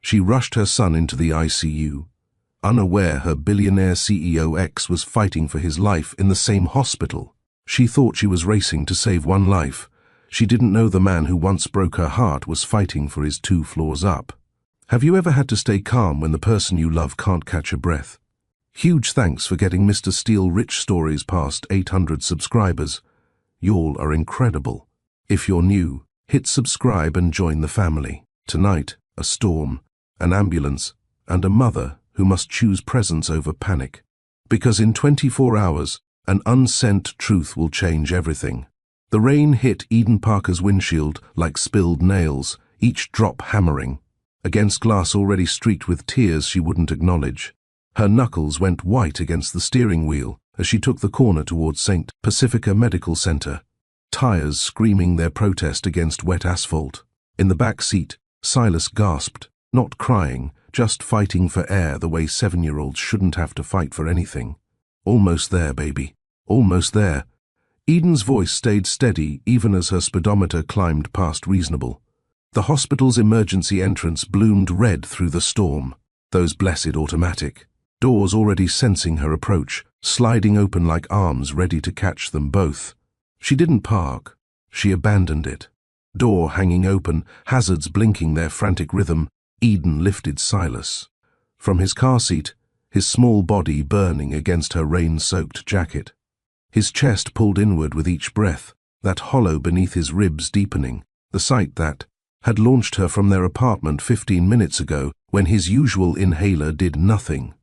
She rushed her son into the ICU, unaware her billionaire CEO ex was fighting for his life in the same hospital. She thought she was racing to save one life. She didn't know the man who once broke her heart was fighting for his 2 floors up. Have you ever had to stay calm when the person you love can't catch a breath? Huge thanks for getting Mr. Steele Rich Stories past 800 subscribers. Y'all are incredible. If you're new, hit subscribe and join the family. Tonight, a storm, an ambulance, and a mother who must choose presence over panic. Because in 24 hours, an unsent truth will change everything. The rain hit Eden Parker's windshield like spilled nails, each drop hammering against glass already streaked with tears she wouldn't acknowledge. Her knuckles went white against the steering wheel as she took the corner towards St. Pacifica Medical Center, tires screaming their protest against wet asphalt. In the back seat, Silas gasped, not crying, just fighting for air the way 7-year-olds shouldn't have to fight for anything. Almost there, baby. Almost there. Eden's voice stayed steady even as her speedometer climbed past reasonable. The hospital's emergency entrance bloomed red through the storm, those blessed automatic doors already sensing her approach, sliding open like arms ready to catch them both. She didn't park. She abandoned it. Door hanging open, hazards blinking their frantic rhythm, Eden lifted Silas from his car seat, his small body burning against her rain-soaked jacket. His chest pulled inward with each breath, that hollow beneath his ribs deepening, the sight that had launched her from their apartment 15 minutes ago when his usual inhaler did nothing.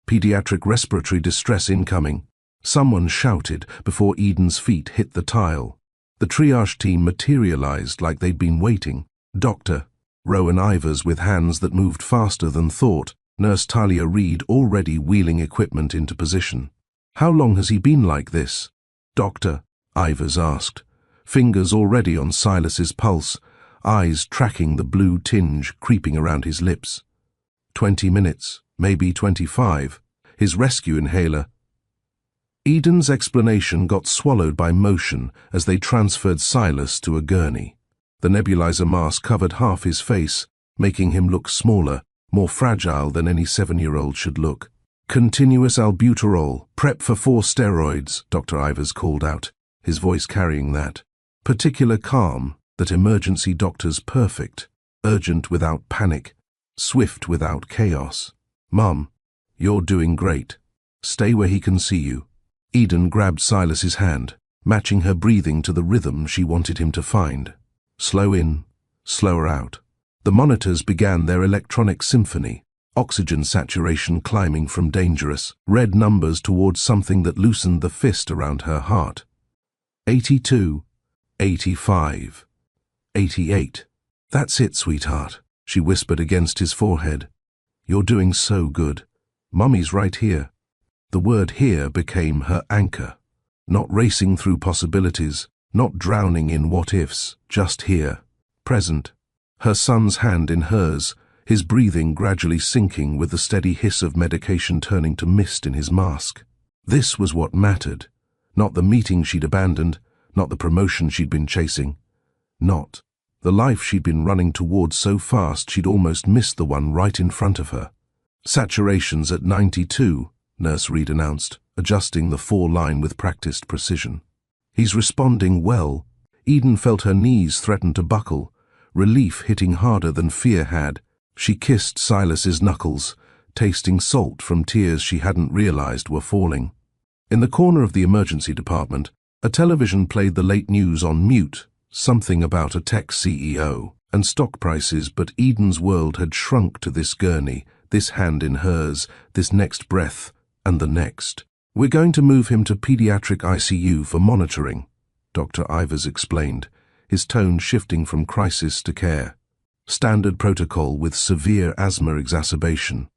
Pediatric respiratory distress incoming. Someone shouted before Eden's feet hit the tile. The triage team materialized like they'd been waiting. Dr. Rowan Ivers with hands that moved faster than thought, Nurse Talia Reed already wheeling equipment into position. How long has he been like this? Dr. Ivers asked, fingers already on Silas's pulse, eyes tracking the blue tinge creeping around his lips. 20 minutes, maybe 25, his rescue inhaler. Eden's explanation got swallowed by motion as they transferred Silas to a gurney. The nebulizer mask covered half his face, making him look smaller, more fragile than any 7-year-old should look. Continuous albuterol, prep for 4 steroids, Dr. Ivers called out, his voice carrying that particular calm that emergency doctors perfect, urgent without panic, swift without chaos. Mum, you're doing great. Stay where he can see you. Eden grabbed Silas's hand, matching her breathing to the rhythm she wanted him to find. Slow in, slower out. The monitors began their electronic symphony, oxygen saturation climbing from dangerous red numbers towards something that loosened the fist around her heart. 82, 85, 88. That's it, sweetheart, she whispered against his forehead. You're doing so good. Mummy's right here. The word here became her anchor. Not racing through possibilities, not drowning in what-ifs, just here, present. Her son's hand in hers, his breathing gradually sinking with the steady hiss of medication turning to mist in his mask. This was what mattered. Not the meeting she'd abandoned, not the promotion she'd been chasing. Not the life she'd been running towards so fast she'd almost missed the one right in front of her. Saturation's at 92, Nurse Reed announced, adjusting the 4-line with practiced precision. He's responding well. Eden felt her knees threaten to buckle, relief hitting harder than fear had. She kissed Silas's knuckles, tasting salt from tears she hadn't realized were falling. In the corner of the emergency department, a television played the late news on mute, something about a tech CEO and stock prices, but Eden's world had shrunk to this gurney, this hand in hers, this next breath, and the next. We're going to move him to pediatric ICU for monitoring, Dr. Ivers explained, his tone shifting from crisis to care. Standard protocol with severe asthma exacerbation.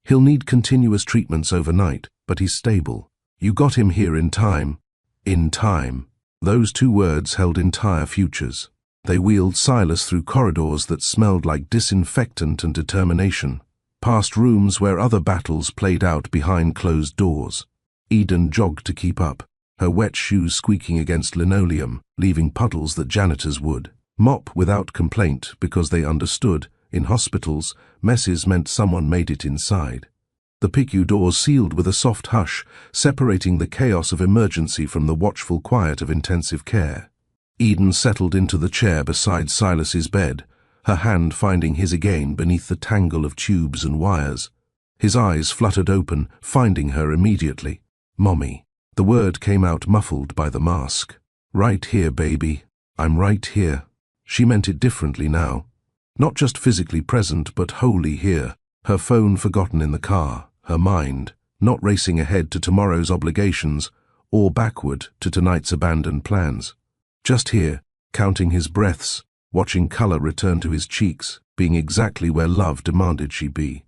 He'll need continuous treatments overnight, but he's stable. You got him here in time. In time. Those 2 words held entire futures. They wheeled Silas through corridors that smelled like disinfectant and determination, past rooms where other battles played out behind closed doors. Eden jogged to keep up, her wet shoes squeaking against linoleum, leaving puddles that janitors would mop without complaint because they understood In hospitals, messes meant someone made it inside. The PICU doors sealed with a soft hush, separating the chaos of emergency from the watchful quiet of intensive care. Eden settled into the chair beside Silas's bed, her hand finding his again beneath the tangle of tubes and wires. His eyes fluttered open, finding her immediately. "Mommy." The word came out muffled by the mask. "Right here, baby. I'm right here." She meant it differently now. Not just physically present, but wholly here. Her phone forgotten in the car, her mind not racing ahead to tomorrow's obligations or backward to tonight's abandoned plans. Just here, counting his breaths, watching color return to his cheeks, being exactly where love demanded she be.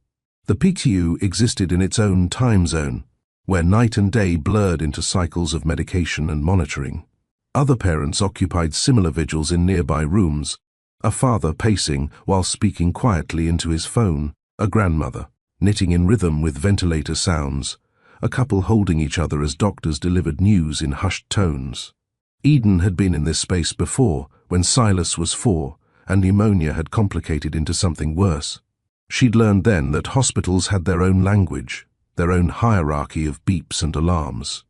The PICU existed in its own time zone, where night and day blurred into cycles of medication and monitoring. Other parents occupied similar vigils in nearby rooms, a father pacing while speaking quietly into his phone, a grandmother knitting in rhythm with ventilator sounds, a couple holding each other as doctors delivered news in hushed tones. Eden had been in this space before, when Silas was 4, and pneumonia had complicated into something worse. She'd learned then that hospitals had their own language, their own hierarchy of beeps and alarms.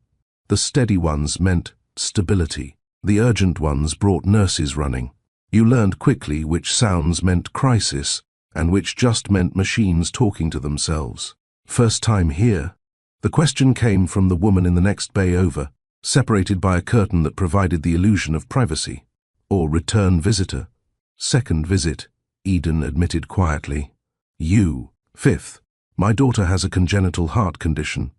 The steady ones meant stability. The urgent ones brought nurses running. You learned quickly which sounds meant crisis, and which just meant machines talking to themselves. "First time here?" The question came from the woman in the next bay over, separated by a curtain that provided the illusion of privacy. "Or return visitor?" "Second visit," Eden admitted quietly. "You, 5th. My daughter has a congenital heart condition.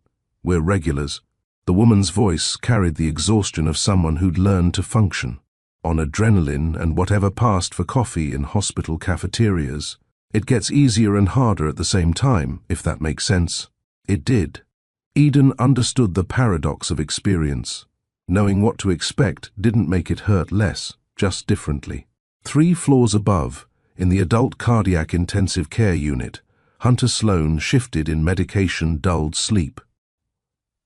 We're regulars." The woman's voice carried the exhaustion of someone who'd learned to function on adrenaline and whatever passed for coffee in hospital cafeterias. It gets easier and harder at the same time, if that makes sense. It did. Eden understood the paradox of experience. Knowing what to expect didn't make it hurt less, just differently. 3 floors above, in the adult cardiac intensive care unit, Hunter Sloan shifted in medication-dulled sleep.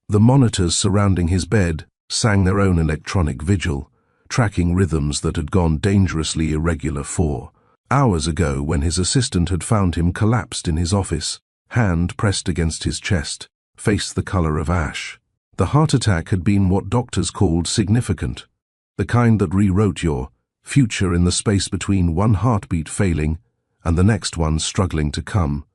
The monitors surrounding his bed sang their own electronic vigil, tracking rhythms that had gone dangerously irregular 4 hours ago when his assistant had found him collapsed in his office, hand pressed against his chest, face the color of ash. The heart attack had been what doctors called significant, the kind that rewrote your future in the space between one heartbeat failing and the next one struggling to come.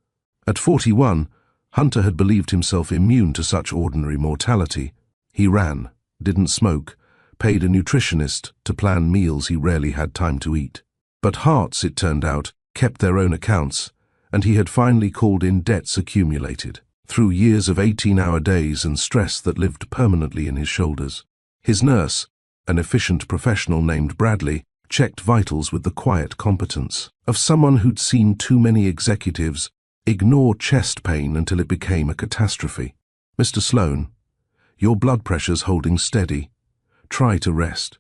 At 41, Hunter had believed himself immune to such ordinary mortality. He ran, didn't smoke, paid a nutritionist to plan meals he rarely had time to eat. But hearts, it turned out, kept their own accounts, and he had finally called in debts accumulated through years of 18-hour days and stress that lived permanently in his shoulders. His nurse, an efficient professional named Bradley, checked vitals with the quiet competence of someone who'd seen too many executives ignore chest pain until it became a catastrophe. "Mr. Sloan, your blood pressure's holding steady. Try to rest.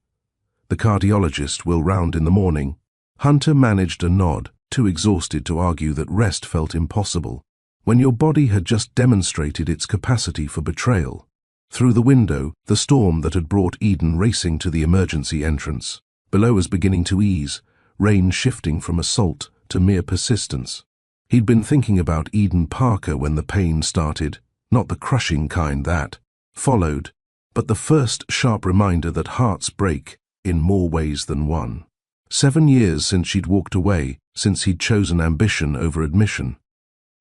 The cardiologist will round in the morning." Hunter managed a nod, too exhausted to argue that rest felt impossible, when your body had just demonstrated its capacity for betrayal. Through the window, the storm that had brought Eden racing to the emergency entrance. Below was beginning to ease, rain shifting from assault to mere persistence. He'd been thinking about Eden Parker when the pain started, not the crushing kind that followed, but the first sharp reminder that hearts break in more ways than one. 7 years since she'd walked away, since he'd chosen ambition over admission,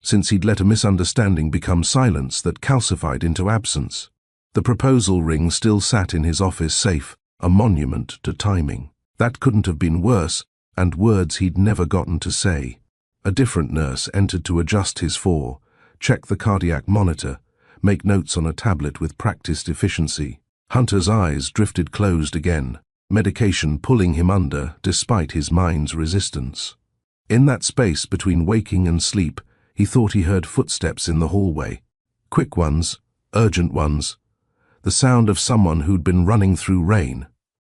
since he'd let a misunderstanding become silence that calcified into absence. The proposal ring still sat in his office safe, a monument to timing. That couldn't have been worse, and words he'd never gotten to say. A different nurse entered to adjust his 4, check the cardiac monitor, make notes on a tablet with practiced efficiency. Hunter's eyes drifted closed again, medication pulling him under despite his mind's resistance. In that space between waking and sleep, he thought he heard footsteps in the hallway. Quick ones, urgent ones, the sound of someone who'd been running through rain.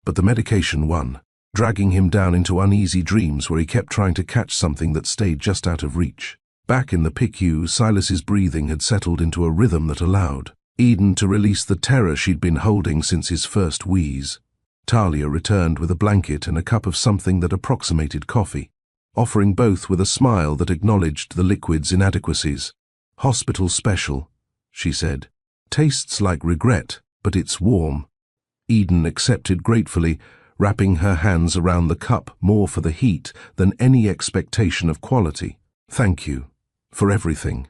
But the medication won, dragging him down into uneasy dreams where he kept trying to catch something that stayed just out of reach. Back in the PICU, Silas's breathing had settled into a rhythm that allowed Eden to release the terror she'd been holding since his first wheeze. Talia returned with a blanket and a cup of something that approximated coffee. offering both with a smile that acknowledged the liquid's inadequacies. "Hospital special," she said. "Tastes like regret, but it's warm." Eden accepted gratefully, wrapping her hands around the cup more for the heat than any expectation of quality. "Thank you. For everything.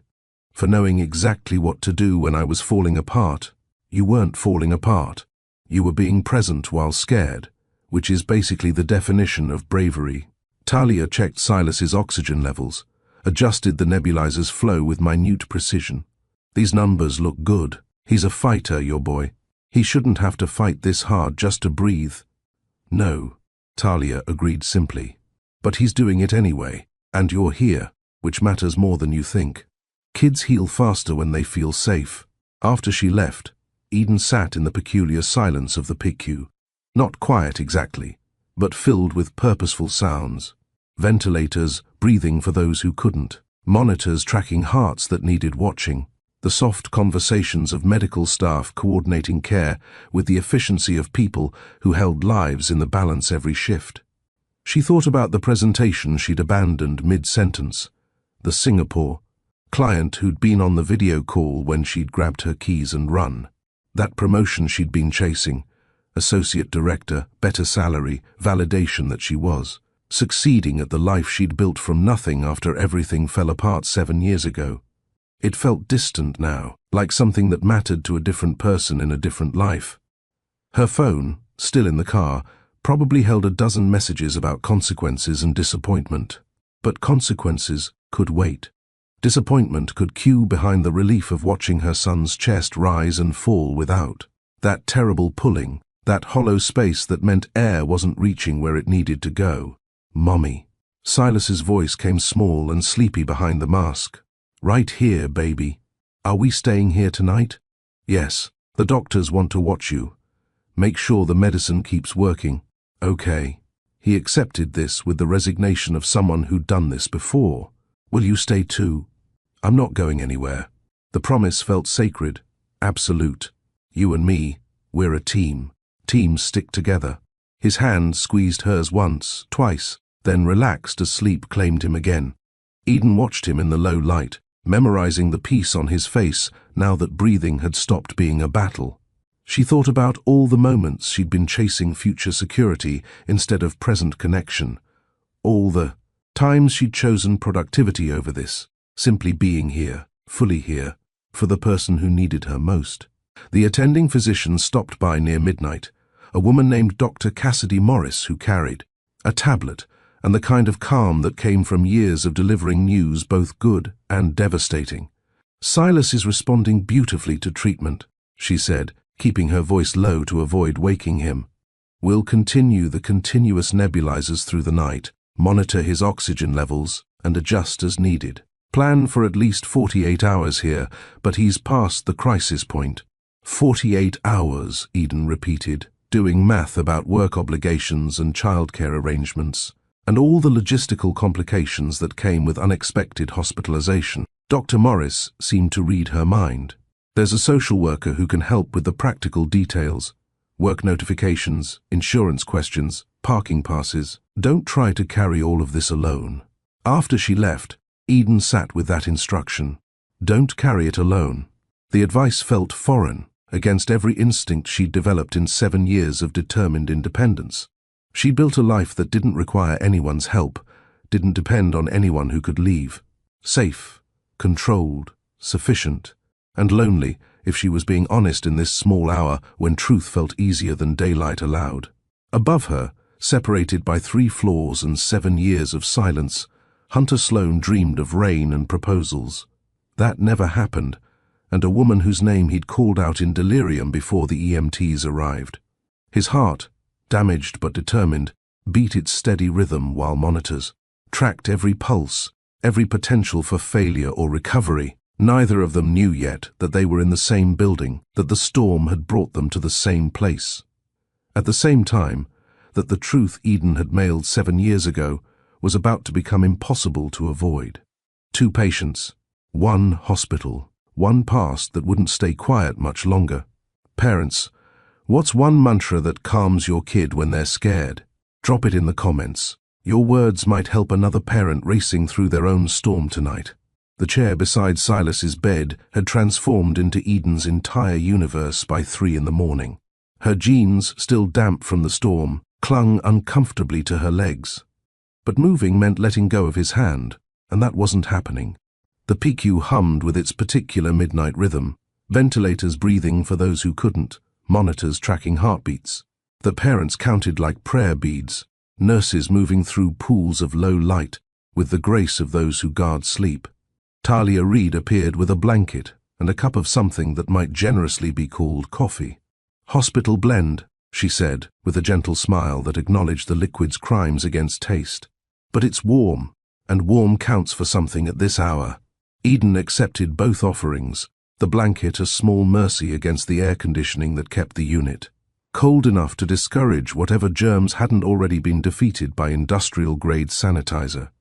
For knowing exactly what to do when I was falling apart." "You weren't falling apart. You were being present while scared, which is basically the definition of bravery." Talia checked Silas's oxygen levels, adjusted the nebulizer's flow with minute precision. "These numbers look good. He's a fighter, your boy. He shouldn't have to fight this hard just to breathe." "No," Talia agreed simply. "But he's doing it anyway, and you're here, which matters more than you think. Kids heal faster when they feel safe." After she left, Eden sat in the peculiar silence of the PICU. Not quiet exactly, but filled with purposeful sounds. Ventilators breathing for those who couldn't, monitors tracking hearts that needed watching, the soft conversations of medical staff coordinating care with the efficiency of people who held lives in the balance every shift. She thought about the presentation she'd abandoned mid-sentence, the Singapore client who'd been on the video call when she'd grabbed her keys and run, that promotion she'd been chasing, associate director, better salary, validation that she was, succeeding at the life she'd built from nothing after everything fell apart 7 years ago. It felt distant now, like something that mattered to a different person in a different life. Her phone, still in the car, probably held a dozen messages about consequences and disappointment. But consequences could wait. Disappointment could queue behind the relief of watching her son's chest rise and fall without. That terrible pulling, that hollow space that meant air wasn't reaching where it needed to go. "Mommy." Silas's voice came small and sleepy behind the mask. "Right here, baby. Are we staying here tonight?" "Yes. The doctors want to watch you. Make sure the medicine keeps working." "Okay." He accepted this with the resignation of someone who'd done this before. "Will you stay too?" "I'm not going anywhere." The promise felt sacred, absolute. "You and me, we're a team. Teams stick together." His hand squeezed hers once, twice, then relaxed as sleep claimed him again. Eden watched him in the low light, memorizing the peace on his face now that breathing had stopped being a battle. She thought about all the moments she'd been chasing future security instead of present connection. All the times she'd chosen productivity over this, simply being here, fully here, for the person who needed her most. The attending physician stopped by near midnight, a woman named Dr. Cassidy Morris who carried a tablet and the kind of calm that came from years of delivering news both good and devastating. "Silas is responding beautifully to treatment," she said, keeping her voice low to avoid waking him. "We'll continue the continuous nebulizers through the night, monitor his oxygen levels, and adjust as needed. Plan for at least 48 hours here, but he's past the crisis point." 48 hours, Eden repeated, doing math about work obligations and childcare arrangements, and all the logistical complications that came with unexpected hospitalization. Dr. Morris seemed to read her mind. "There's a social worker who can help with the practical details. Work notifications, insurance questions, parking passes. Don't try to carry all of this alone." After she left, Eden sat with that instruction. Don't carry it alone. The advice felt foreign, against every instinct she'd developed in 7 years of determined independence. She built a life that didn't require anyone's help, didn't depend on anyone who could leave. Safe, controlled, sufficient, and lonely, if she was being honest in this small hour when truth felt easier than daylight allowed. Above her, separated by 3 floors and 7 years of silence, Hunter Sloan dreamed of rain and proposals. That never happened, and a woman whose name he'd called out in delirium before the EMTs arrived. His heart, damaged but determined, beat its steady rhythm while monitors tracked every pulse, every potential for failure or recovery. Neither of them knew yet that they were in the same building, that the storm had brought them to the same place. At the same time, that the truth Eden had mailed 7 years ago was about to become impossible to avoid. 2 patients, 1 hospital, 1 past that wouldn't stay quiet much longer. Parents, what's one mantra that calms your kid when they're scared? Drop it in the comments. Your words might help another parent racing through their own storm tonight. The chair beside Silas's bed had transformed into Eden's entire universe by 3 in the morning. Her jeans, still damp from the storm, clung uncomfortably to her legs. But moving meant letting go of his hand, and that wasn't happening. The PICU hummed with its particular midnight rhythm, ventilators breathing for those who couldn't, monitors tracking heartbeats. The parents counted like prayer beads, nurses moving through pools of low light with the grace of those who guard sleep. Talia Reid appeared with a blanket and a cup of something that might generously be called coffee. "Hospital blend," she said, with a gentle smile that acknowledged the liquid's crimes against taste. "But it's warm, and warm counts for something at this hour." Eden accepted both offerings, the blanket a small mercy against the air conditioning that kept the unit cold enough to discourage whatever germs hadn't already been defeated by industrial-grade sanitizer.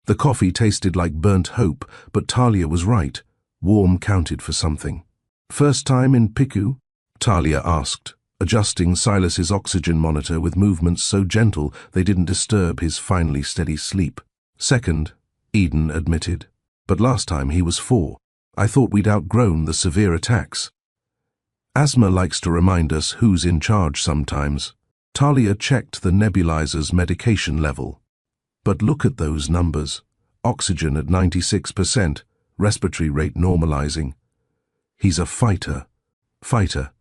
The coffee tasted like burnt hope, but Talia was right. Warm counted for something. "First time in PICU?" Talia asked, adjusting Silas's oxygen monitor with movements so gentle they didn't disturb his finally steady sleep. "Second," Eden admitted. "But last time he was 4. I thought we'd outgrown the severe attacks." Asthma likes to remind us who's in charge sometimes. Talia checked the nebulizer's medication level. "But look at those numbers. Oxygen at 96%, respiratory rate normalizing. He's a fighter." Fighter.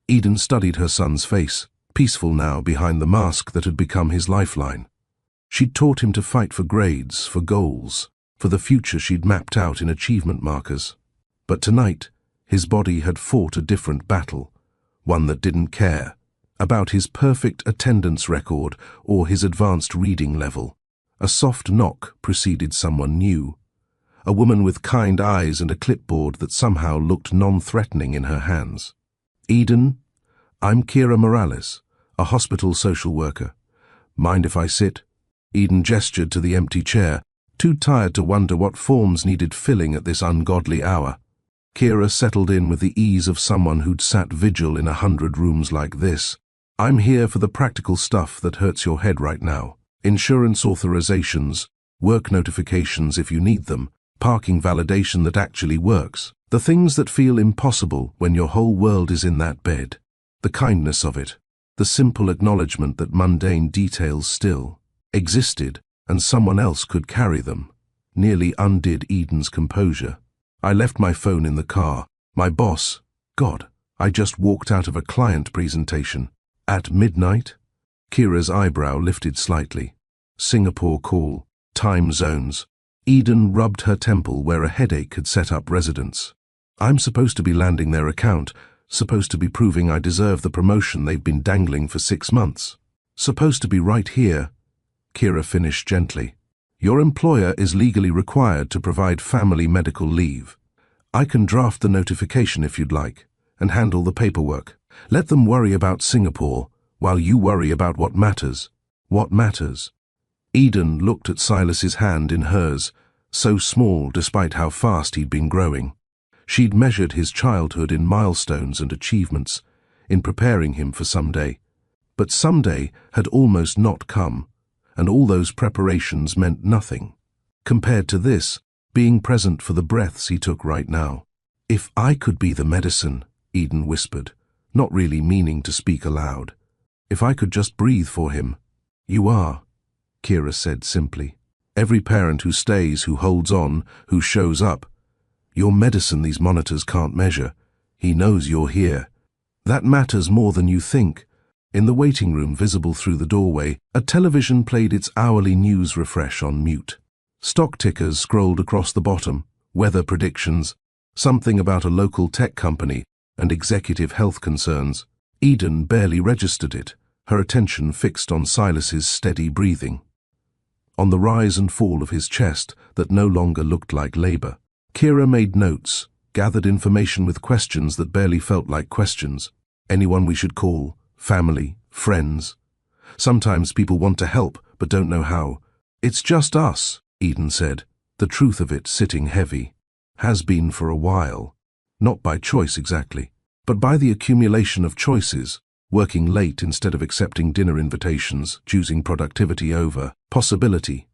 Eden studied her son's face, peaceful now behind the mask that had become his lifeline. She'd taught him to fight for grades, for goals, for the future she'd mapped out in achievement markers. But tonight, his body had fought a different battle, one that didn't care about his perfect attendance record or his advanced reading level. A soft knock preceded someone new. A woman with kind eyes and a clipboard that somehow looked non-threatening in her hands. "Eden, I'm Kira Morales, a hospital social worker. Mind if I sit?" Eden gestured to the empty chair, too tired to wonder what forms needed filling at this ungodly hour. Kira settled in with the ease of someone who'd sat vigil in 100 rooms like this. "I'm here for the practical stuff that hurts your head right now. Insurance authorizations, work notifications if you need them, parking validation that actually works. The things that feel impossible when your whole world is in that bed. The kindness of it, the simple acknowledgement that mundane details still existed and someone else could carry them, nearly undid Eden's composure. I left my phone in the car. My boss, God, I just walked out of a client presentation. At midnight?" Kira's eyebrow lifted slightly. Singapore call, time zones. Eden rubbed her temple where a headache had set up residence. "I'm supposed to be landing their account, supposed to be proving I deserve the promotion they've been dangling for 6 months. Supposed to be right here." Kira finished gently. "Your employer is legally required to provide family medical leave. I can draft the notification if you'd like, and handle the paperwork. Let them worry about Singapore, while you worry about what matters." "What matters?" Eden looked at Silas's hand in hers, so small despite how fast he'd been growing. She'd measured his childhood in milestones and achievements, in preparing him for someday. But someday had almost not come, and all those preparations meant nothing, compared to this, being present for the breaths he took right now. "If I could be the medicine," Eden whispered, not really meaning to speak aloud. "If I could just breathe for him." "You are," Kira said simply. "Every parent who stays, who holds on, who shows up. Your medicine these monitors can't measure. He knows you're here. That matters more than you think." In the waiting room visible through the doorway, a television played its hourly news refresh on mute. Stock tickers scrolled across the bottom, weather predictions, something about a local tech company, and executive health concerns. Eden barely registered it, her attention fixed on Silas's steady breathing, on the rise and fall of his chest that no longer looked like labor. Kira made notes, gathered information with questions that barely felt like questions. Anyone we should call, family, friends. Sometimes people want to help but don't know how. "It's just us," Eden said, the truth of it sitting heavy. "Has been for a while. Not by choice exactly, but by the accumulation of choices, working late instead of accepting dinner invitations, choosing productivity over possibility,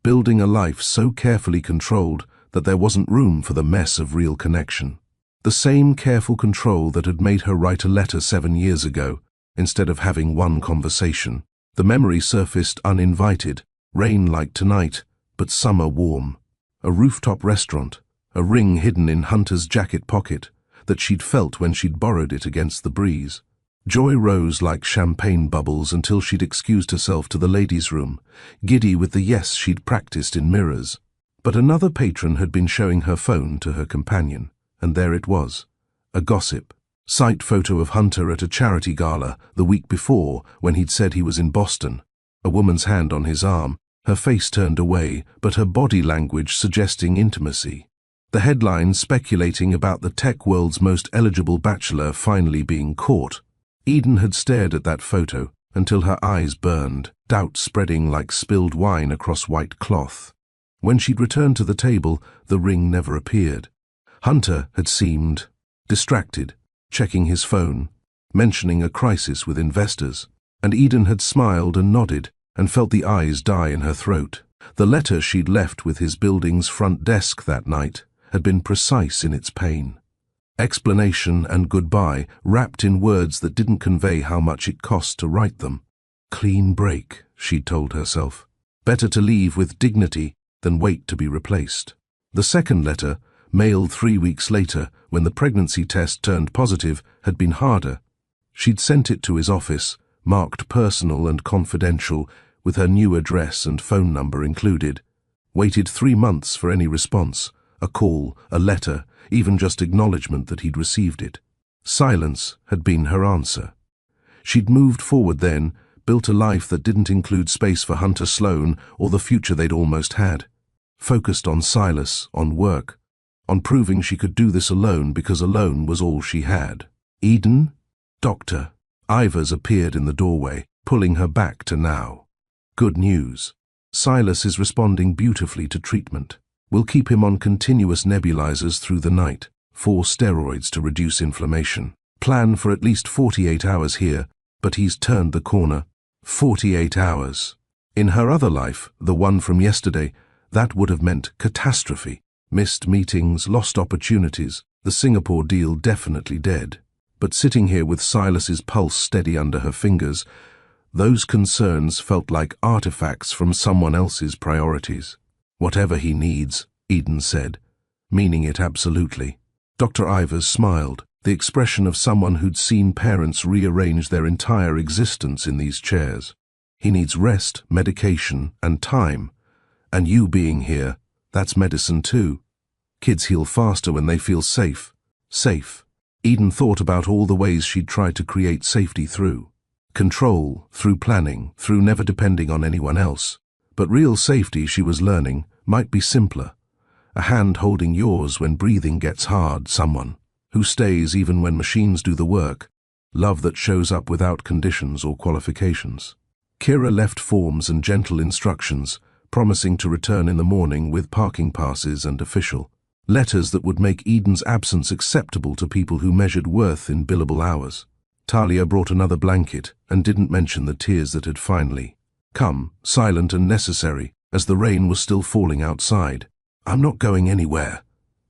building a life so carefully controlled that there wasn't room for the mess of real connection. The same careful control that had made her write a letter 7 years ago, instead of having one conversation. The memory surfaced uninvited, rain like tonight, but summer warm. A rooftop restaurant, a ring hidden in Hunter's jacket pocket that she'd felt when she'd borrowed it against the breeze. Joy rose like champagne bubbles until she'd excused herself to the ladies' room, giddy with the yes she'd practiced in mirrors. But another patron had been showing her phone to her companion, and there it was, a gossip. Sight photo of Hunter at a charity gala the week before when he'd said he was in Boston. A woman's hand on his arm, her face turned away, but her body language suggesting intimacy. The headlines speculating about the tech world's most eligible bachelor finally being caught. Eden had stared at that photo until her eyes burned, doubt spreading like spilled wine across white cloth. When she'd returned to the table, the ring never appeared. Hunter had seemed distracted, checking his phone, mentioning a crisis with investors, and Eden had smiled and nodded and felt the eyes die in her throat. The letter she'd left with his building's front desk that night had been precise in its pain. Explanation and goodbye wrapped in words that didn't convey how much it cost to write them. Clean break, she'd told herself. Better to leave with dignity than wait to be replaced. The second letter, mailed 3 weeks later when the pregnancy test turned positive, had been harder. She'd sent it to his office, marked personal and confidential, with her new address and phone number included. Waited 3 months for any response, a call, a letter, even just acknowledgement that he'd received it. Silence had been her answer. She'd moved forward then, built a life that didn't include space for Hunter Sloan or the future they'd almost had. Focused on Silas, on work, on proving she could do this alone because alone was all she had. Eden? Doctor. Ivers appeared in the doorway, pulling her back to now. Good news. Silas is responding beautifully to treatment. We'll keep him on continuous nebulizers through the night, 4 steroids to reduce inflammation. Plan for at least 48 hours here, but he's turned the corner. 48 hours. In her other life, the one from yesterday, that would have meant catastrophe. Missed meetings, lost opportunities, the Singapore deal definitely dead. But sitting here with Silas's pulse steady under her fingers, those concerns felt like artifacts from someone else's priorities. Whatever he needs, Eden said, meaning it absolutely. Dr. Ivers smiled, the expression of someone who'd seen parents rearrange their entire existence in these chairs. He needs rest, medication, and time. And you being here, that's medicine too. Kids heal faster when they feel safe. Safe. Eden thought about all the ways she'd tried to create safety through control, through planning, through never depending on anyone else. But real safety, she was learning, might be simpler. A hand holding yours when breathing gets hard, someone who stays even when machines do the work. Love that shows up without conditions or qualifications. Kira left forms and gentle instructions, promising to return in the morning with parking passes and official letters that would make Eden's absence acceptable to people who measured worth in billable hours. Talia brought another blanket and didn't mention the tears that had finally come, silent and necessary, as the rain was still falling outside. I'm not going anywhere,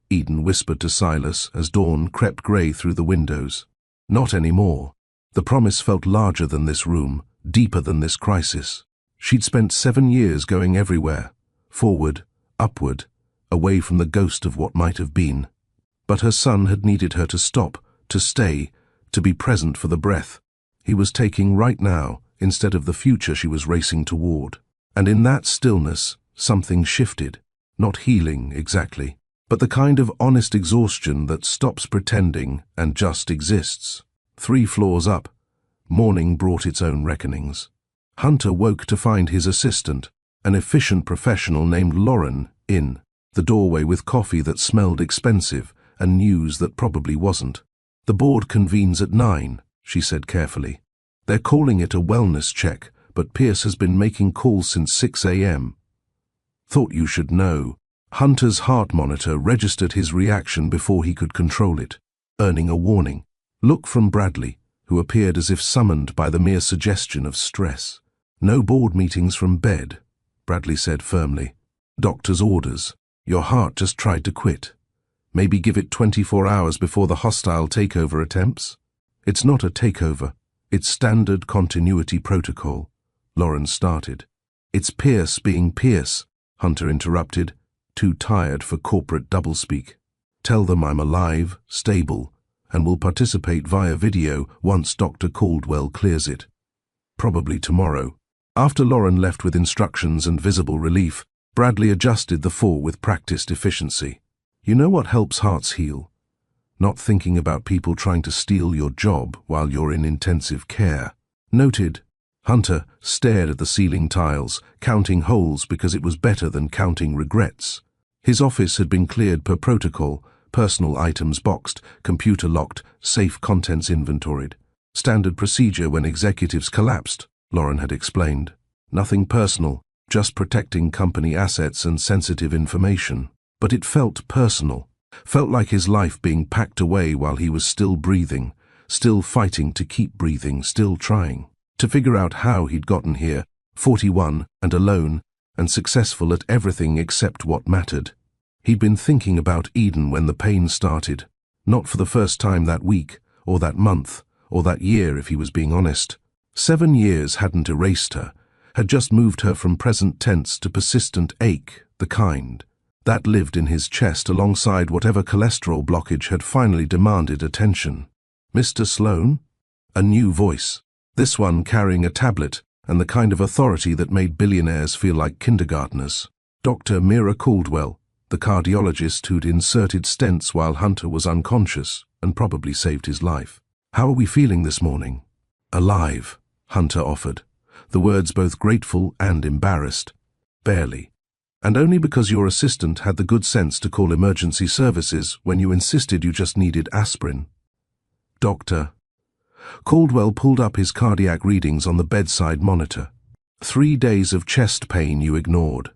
Eden whispered to Silas as dawn crept grey through the windows. Not anymore. The promise felt larger than this room, deeper than this crisis. She'd spent 7 years going everywhere, forward, upward, away from the ghost of what might have been. But her son had needed her to stop, to stay, to be present for the breath he was taking right now instead of the future she was racing toward. And in that stillness, something shifted, not healing exactly, but the kind of honest exhaustion that stops pretending and just exists. 3 floors up, morning brought its own reckonings. Hunter woke to find his assistant, an efficient professional named Lauren, in the doorway with coffee that smelled expensive and news that probably wasn't. The board convenes at 9, she said carefully. They're calling it a wellness check, but Pierce has been making calls since 6 a.m. Thought you should know. Hunter's heart monitor registered his reaction before he could control it, earning a warning. Look from Bradley, who appeared as if summoned by the mere suggestion of stress. "No board meetings from bed," Bradley said firmly. "Doctor's orders. Your heart just tried to quit. Maybe give it 24 hours before the hostile takeover attempts." "It's not a takeover. It's standard continuity protocol," Lauren started. "It's Pierce being Pierce," Hunter interrupted, too tired for corporate doublespeak. "Tell them I'm alive, stable, and will participate via video once Dr. Caldwell clears it. Probably tomorrow." After Lauren left with instructions and visible relief, Bradley adjusted the four with practiced efficiency. "You know what helps hearts heal? Not thinking about people trying to steal your job while you're in intensive care." "Noted." Hunter stared at the ceiling tiles, counting holes because it was better than counting regrets. His office had been cleared per protocol, personal items boxed, computer locked, safe contents inventoried. "Standard procedure when executives collapsed," Lauren had explained. "Nothing personal, just protecting company assets and sensitive information." But it felt personal. Felt like his life being packed away while he was still breathing, still fighting to keep breathing, still trying to figure out how he'd gotten here, 41 and alone, and successful at everything except what mattered. He'd been thinking about Eden when the pain started, not for the first time that week, or that month, or that year if he was being honest. 7 years hadn't erased her, had just moved her from present tense to persistent ache, the kind that lived in his chest alongside whatever cholesterol blockage had finally demanded attention. "Mr. Sloan?" A new voice, this one carrying a tablet and the kind of authority that made billionaires feel like kindergartners. Dr. Mira Caldwell, the cardiologist who'd inserted stents while Hunter was unconscious and probably saved his life. "How are we feeling this morning?" "Alive," Hunter offered, the words both grateful and embarrassed. "Barely. And only because your assistant had the good sense to call emergency services when you insisted you just needed aspirin." "Doctor." Caldwell pulled up his cardiac readings on the bedside monitor. 3 days of chest pain you ignored.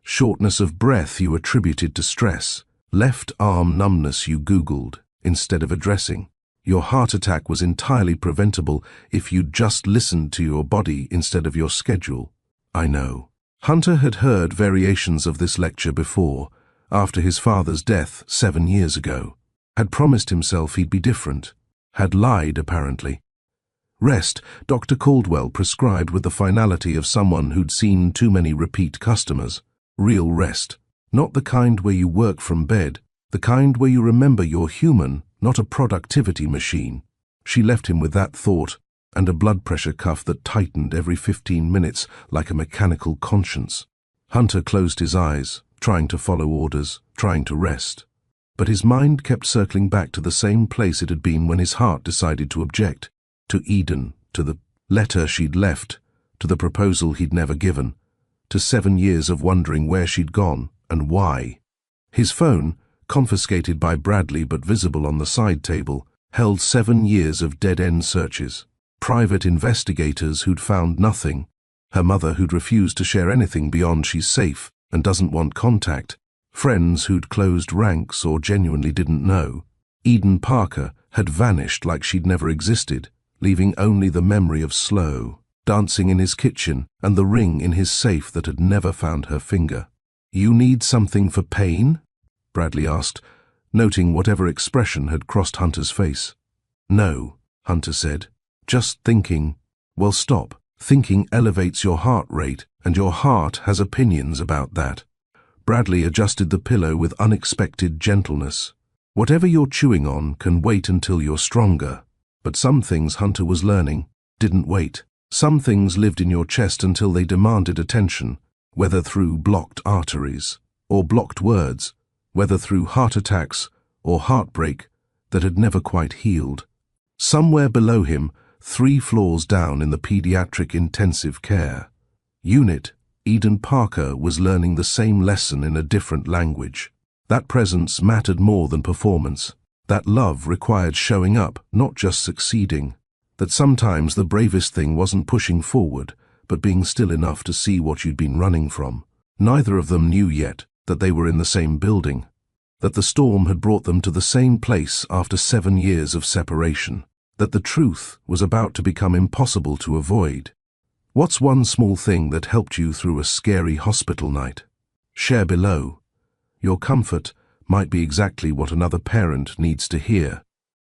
Shortness of breath you attributed to stress. Left arm numbness you Googled instead of addressing. Your heart attack was entirely preventable if you'd just listened to your body instead of your schedule. "I know." Hunter had heard variations of this lecture before, after his father's death 7 years ago. Had promised himself he'd be different. Had lied, apparently. Rest, Dr. Caldwell prescribed with the finality of someone who'd seen too many repeat customers. Real rest. Not the kind where you work from bed, the kind where you remember you're human, not a productivity machine. She left him with that thought, and a blood pressure cuff that tightened every 15 minutes like a mechanical conscience. Hunter closed his eyes, trying to follow orders, trying to rest. But his mind kept circling back to the same place it had been when his heart decided to object. To Eden, to the letter she'd left, to the proposal he'd never given, to 7 years of wondering where she'd gone and why. His phone, confiscated by Bradley but visible on the side table, held 7 years of dead-end searches. Private investigators who'd found nothing, her mother who'd refused to share anything beyond she's safe and doesn't want contact, friends who'd closed ranks or genuinely didn't know. Eden Parker had vanished like she'd never existed, leaving only the memory of Slow, dancing in his kitchen, and the ring in his safe that had never found her finger. "You need something for pain?" Bradley asked, noting whatever expression had crossed Hunter's face. "No," Hunter said. "Just thinking." "Well, stop. Thinking elevates your heart rate, and your heart has opinions about that." Bradley adjusted the pillow with unexpected gentleness. "Whatever you're chewing on can wait until you're stronger." But some things, Hunter was learning, didn't wait. Some things lived in your chest until they demanded attention, whether through blocked arteries or blocked words, whether through heart attacks or heartbreak that had never quite healed. Somewhere below him, 3 floors down in the pediatric intensive care unit, Eden Parker was learning the same lesson in a different language. That presence mattered more than performance. That love required showing up, not just succeeding. That sometimes the bravest thing wasn't pushing forward, but being still enough to see what you'd been running from. Neither of them knew yet that they were in the same building, that the storm had brought them to the same place after 7 years of separation. that the truth was about to become impossible to avoid. What's one small thing that helped you through a scary hospital night? Share below. Your comfort might be exactly what another parent needs to hear.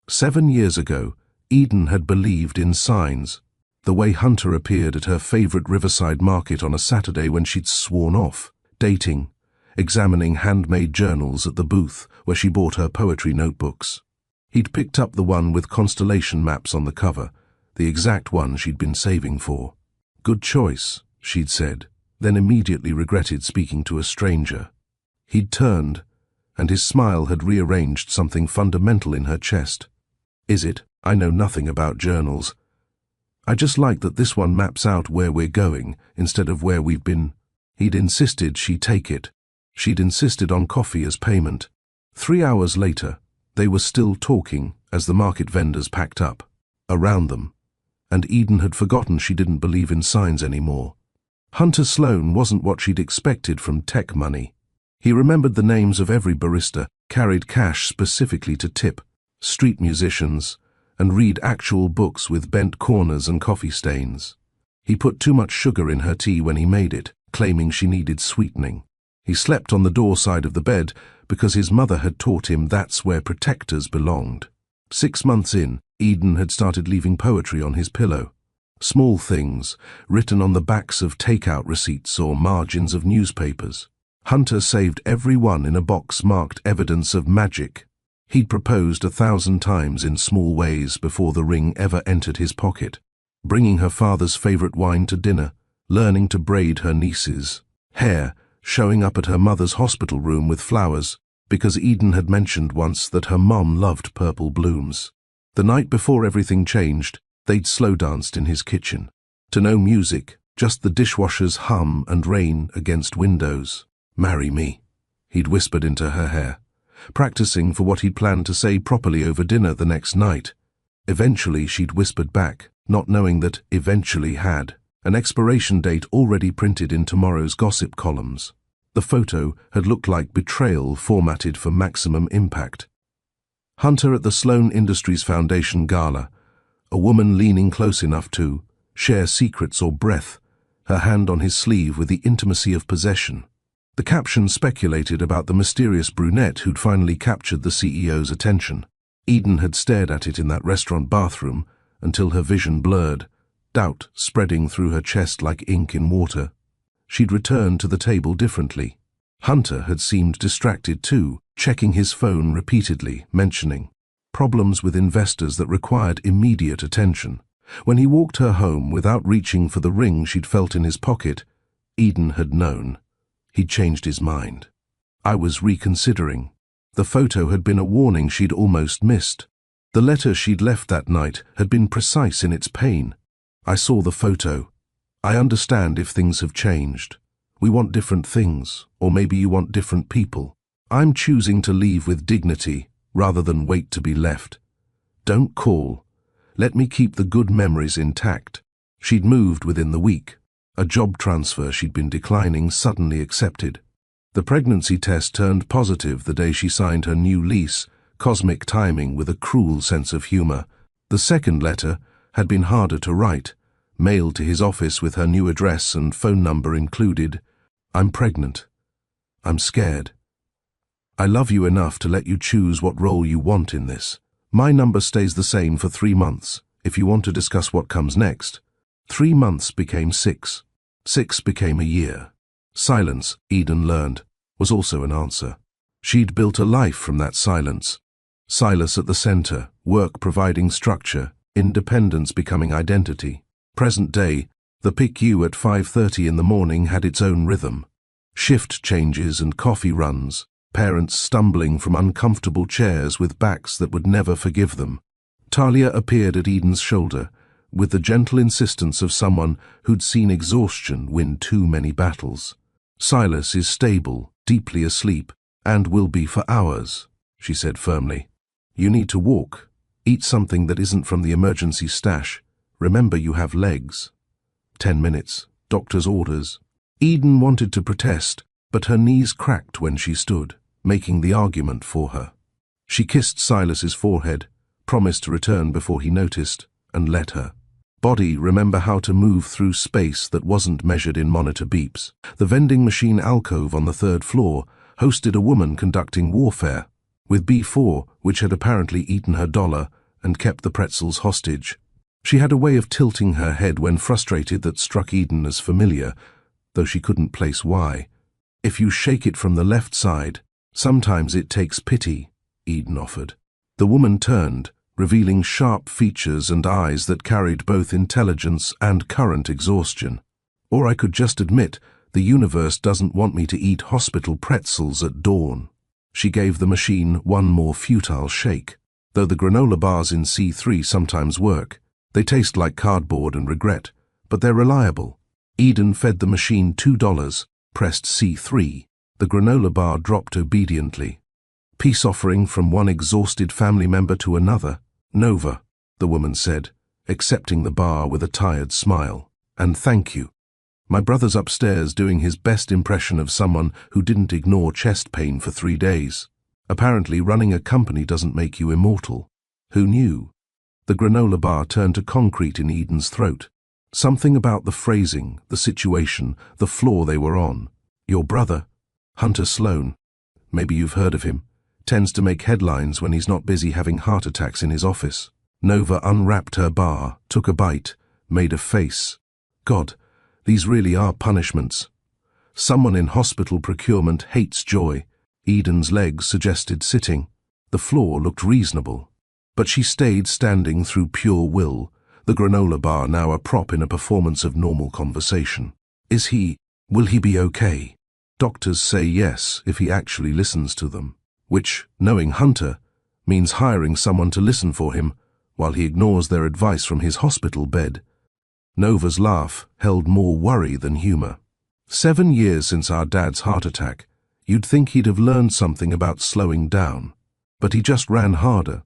7 years ago, Eden had believed in signs. The way Hunter appeared at her favorite riverside market on a Saturday when she'd sworn off, dating, examining handmade journals at the booth where she bought her poetry notebooks. He'd picked up the one with constellation maps on the cover, the exact one she'd been saving for. Good choice, she'd said, then immediately regretted speaking to a stranger. He'd turned, and his smile had rearranged something fundamental in her chest. Is it? I know nothing about journals. I just like that this one maps out where we're going instead of where we've been. He'd insisted she take it. She'd insisted on coffee as payment. 3 hours later, they were still talking as the market vendors packed up. Around them. And Eden had forgotten she didn't believe in signs anymore. Hunter Sloan wasn't what she'd expected from tech money. He remembered the names of every barista, carried cash specifically to tip, street musicians, and read actual books with bent corners and coffee stains. He put too much sugar in her tea when he made it, claiming she needed sweetening. He slept on the door side of the bed because his mother had taught him that's where protectors belonged. 6 months in, Eden had started leaving poetry on his pillow. Small things, written on the backs of takeout receipts or margins of newspapers. Hunter saved every one in a box marked evidence of magic. He'd proposed 1,000 times in small ways before the ring ever entered his pocket. Bringing her father's favorite wine to dinner, learning to braid her niece's hair, showing up at her mother's hospital room with flowers, because Eden had mentioned once that her mom loved purple blooms. The night before everything changed, they'd slow danced in his kitchen. To no music, just the dishwasher's hum and rain against windows. Marry me, he'd whispered into her hair, practicing for what he'd planned to say properly over dinner the next night. Eventually she'd whispered back, not knowing that eventually had an expiration date already printed in tomorrow's gossip columns. The photo had looked like betrayal formatted for maximum impact. Hunter at the Sloan Industries Foundation gala, a woman leaning close enough to share secrets or breath, her hand on his sleeve with the intimacy of possession. The caption speculated about the mysterious brunette who'd finally captured the CEO's attention. Eden had stared at it in that restaurant bathroom until her vision blurred, doubt spreading through her chest like ink in water. She'd returned to the table differently. Hunter had seemed distracted too, checking his phone repeatedly, mentioning problems with investors that required immediate attention. When he walked her home without reaching for the ring she'd felt in his pocket, Eden had known. He'd changed his mind. I was reconsidering. The photo had been a warning she'd almost missed. The letter she'd left that night had been precise in its pain. I saw the photo. I understand if things have changed. We want different things, or maybe you want different people. I'm choosing to leave with dignity rather than wait to be left. Don't call. Let me keep the good memories intact. She'd moved within the week. A job transfer she'd been declining suddenly accepted. The pregnancy test turned positive the day she signed her new lease, cosmic timing with a cruel sense of humor. The second letter had been harder to write, mailed to his office with her new address and phone number included. I'm pregnant. I'm scared. I love you enough to let you choose what role you want in this. My number stays the same for 3 months, if you want to discuss what comes next. 3 months became 6. 6 became a year. Silence, Eden learned, was also an answer. She'd built a life from that silence. Silas at the center, work providing structure, independence becoming identity. Present day, the PICU at 5:30 in the morning had its own rhythm. Shift changes and coffee runs, parents stumbling from uncomfortable chairs with backs that would never forgive them. Talia appeared at Eden's shoulder, with the gentle insistence of someone who'd seen exhaustion win too many battles. Silas is stable, deeply asleep, and will be for hours, she said firmly. You need to walk. Eat something that isn't from the emergency stash. Remember you have legs. 10 minutes. Doctor's orders. Eden wanted to protest, but her knees cracked when she stood, making the argument for her. She kissed Silas's forehead, promised to return before he noticed, and let her. Body remember how to move through space that wasn't measured in monitor beeps. The vending machine alcove on the 3rd floor hosted a woman conducting warfare, with B4, which had apparently eaten her dollar and kept the pretzels hostage. She had a way of tilting her head when frustrated that struck Eden as familiar, though she couldn't place why. If you shake it from the left side, sometimes it takes pity, Eden offered. The woman turned, revealing sharp features and eyes that carried both intelligence and current exhaustion. Or I could just admit the universe doesn't want me to eat hospital pretzels at dawn. She gave the machine one more futile shake. Though the granola bars in C3 sometimes work, they taste like cardboard and regret, but they're reliable. Eden fed the machine $2, pressed C3. The granola bar dropped obediently. Peace offering from one exhausted family member to another. Nova, the woman said, accepting the bar with a tired smile. And thank you. My brother's upstairs doing his best impression of someone who didn't ignore chest pain for 3 days. Apparently running a company doesn't make you immortal. Who knew? The granola bar turned to concrete in Eden's throat. Something about the phrasing, the situation, the floor they were on. Your brother, Hunter Sloan, maybe you've heard of him, tends to make headlines when he's not busy having heart attacks in his office. Nova unwrapped her bar, took a bite, made a face. God, these really are punishments. Someone in hospital procurement hates joy. Eden's legs suggested sitting. The floor looked reasonable. But she stayed standing through pure will, the granola bar now a prop in a performance of normal conversation. Will he be okay? Doctors say yes if he actually listens to them, which, knowing Hunter, means hiring someone to listen for him while he ignores their advice from his hospital bed. Nova's laugh held more worry than humor. 7 years since our dad's heart attack. You'd think he'd have learned something about slowing down, but he just ran harder,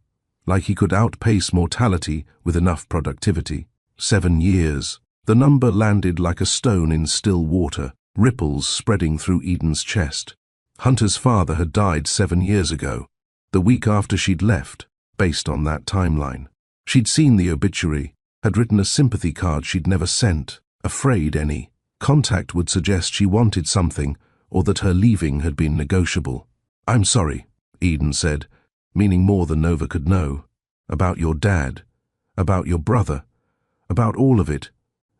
like he could outpace mortality with enough productivity. 7 years. The number landed like a stone in still water, ripples spreading through Eden's chest. Hunter's father had died 7 years ago, the week after she'd left, based on that timeline. She'd seen the obituary, had written a sympathy card she'd never sent, afraid any contact would suggest she wanted something or that her leaving had been negotiable. I'm sorry, Eden said, meaning more than Nova could know. About your dad, about your brother, about all of it.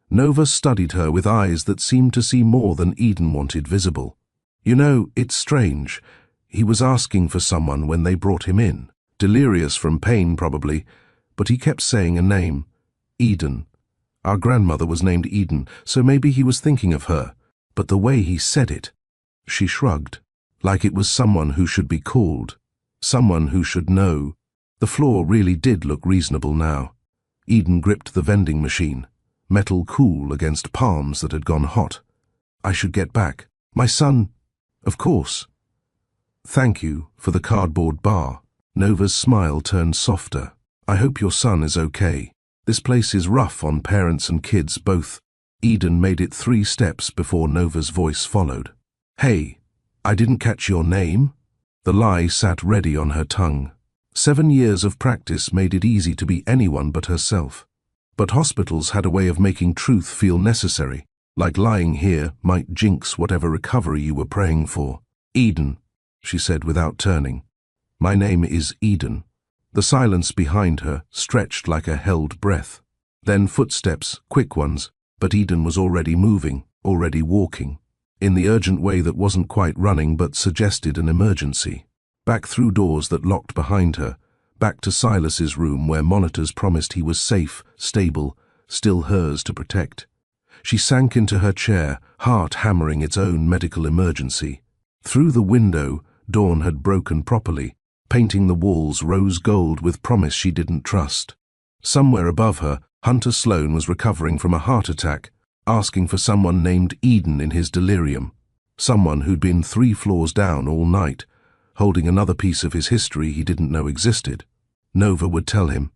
Nova studied her with eyes that seemed to see more than Eden wanted visible. You know, it's strange. He was asking for someone when they brought him in. Delirious from pain, probably, but he kept saying a name. Eden. Our grandmother was named Eden, so maybe he was thinking of her. But the way he said it, she shrugged, like it was someone who should be called, someone who should know. The floor really did look reasonable now. Eden gripped the vending machine, metal cool against palms that had gone hot. I should get back. My son, of course. Thank you for the cardboard bar. Nova's smile turned softer. I hope your son is okay. This place is rough on parents and kids both. Eden made it 3 steps before Nova's voice followed. Hey, I didn't catch your name? The lie sat ready on her tongue. 7 years of practice made it easy to be anyone but herself. But hospitals had a way of making truth feel necessary, like lying here might jinx whatever recovery you were praying for. Eden, she said without turning. My name is Eden. The silence behind her stretched like a held breath. Then footsteps, quick ones, but Eden was already moving, already walking, in the urgent way that wasn't quite running but suggested an emergency. Back through doors that locked behind her, back to Silas's room where monitors promised he was safe, stable, still hers to protect. She sank into her chair, heart hammering its own medical emergency. Through the window, dawn had broken properly, painting the walls rose gold with promise she didn't trust. Somewhere above her, Hunter Sloan was recovering from a heart attack, asking for someone named Eden in his delirium, someone who'd been 3 floors down all night, holding another piece of his history he didn't know existed. Nova would tell him.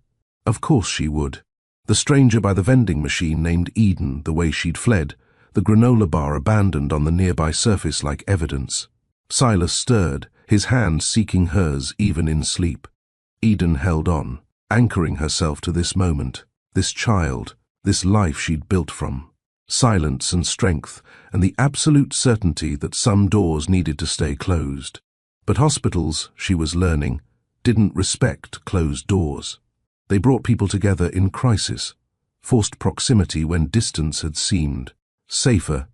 Of course she would. The stranger by the vending machine named Eden the way she'd fled, the granola bar abandoned on the nearby surface like evidence. Silas stirred, his hand seeking hers even in sleep. Eden held on. anchoring herself to this moment, this child, this life she'd built from. Silence and strength, and the absolute certainty that some doors needed to stay closed. But hospitals, she was learning, didn't respect closed doors. They brought people together in crisis, forced proximity when distance had seemed safer,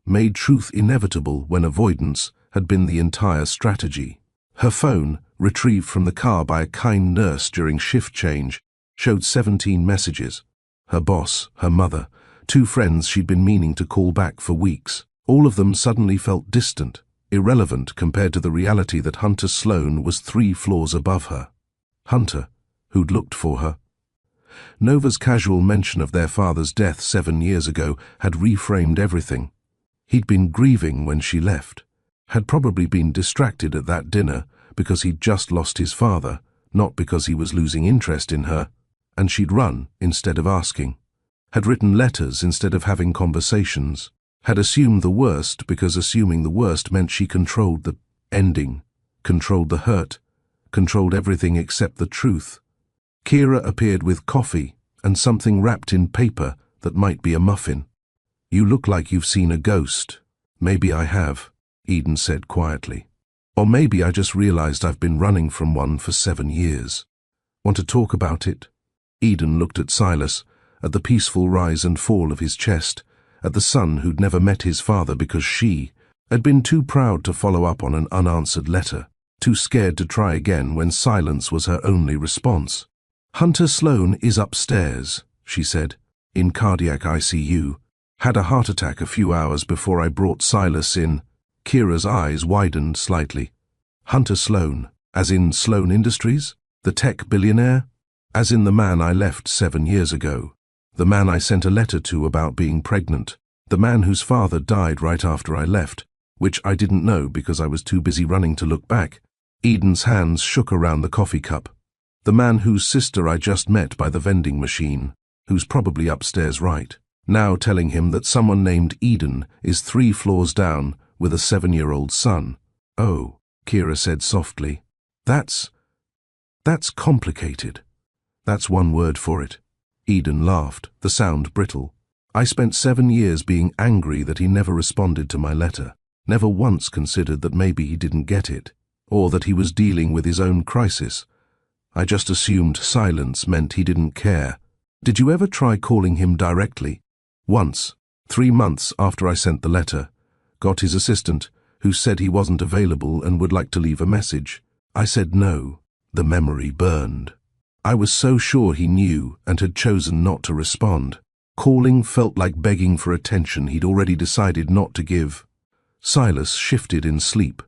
made truth inevitable when avoidance had been the entire strategy. Her phone, retrieved from the car by a kind nurse during shift change, showed 17 messages. Her boss, her mother, 2 friends she'd been meaning to call back for weeks. All of them suddenly felt distant, irrelevant compared to the reality that Hunter Sloan was 3 floors above her. Hunter, who'd looked for her. Nova's casual mention of their father's death 7 years ago had reframed everything. He'd been grieving when she left, had probably been distracted at that dinner because he'd just lost his father, not because he was losing interest in her, and she'd run instead of asking. Had written letters instead of having conversations, had assumed the worst because assuming the worst meant she controlled the ending, controlled the hurt, controlled everything except the truth. Kira appeared with coffee and something wrapped in paper that might be a muffin. "You look like you've seen a ghost." "Maybe I have," Eden said quietly. "Or maybe I just realized I've been running from one for 7 years. Want to talk about it?" Eden looked at Silas, at the peaceful rise and fall of his chest, at the son who'd never met his father because she had been too proud to follow up on an unanswered letter, too scared to try again when silence was her only response. "Hunter Sloan is upstairs," she said, "in cardiac ICU. Had a heart attack a few hours before I brought Silas in." Kira's eyes widened slightly. "Hunter Sloan, as in Sloan Industries? The tech billionaire? As in the man I left 7 years ago? The man I sent a letter to about being pregnant? The man whose father died right after I left, which I didn't know because I was too busy running to look back?" Eden's hands shook around the coffee cup. "The man whose sister I just met by the vending machine, who's probably upstairs right now telling him that someone named Eden is 3 floors down with a 7-year-old son." "Oh," Kira said softly. That's complicated. That's one word for it." Eden laughed, the sound brittle. "I spent 7 years being angry that he never responded to my letter, never once considered that maybe he didn't get it, or that he was dealing with his own crisis. I just assumed silence meant he didn't care. Did you ever try calling him directly?" "Once, 3 months after I sent the letter. Got his assistant, who said he wasn't available and would like to leave a message. I said no." The memory burned. I was so sure he knew and had chosen not to respond. Calling felt like begging for attention he'd already decided not to give. Silas shifted in sleep,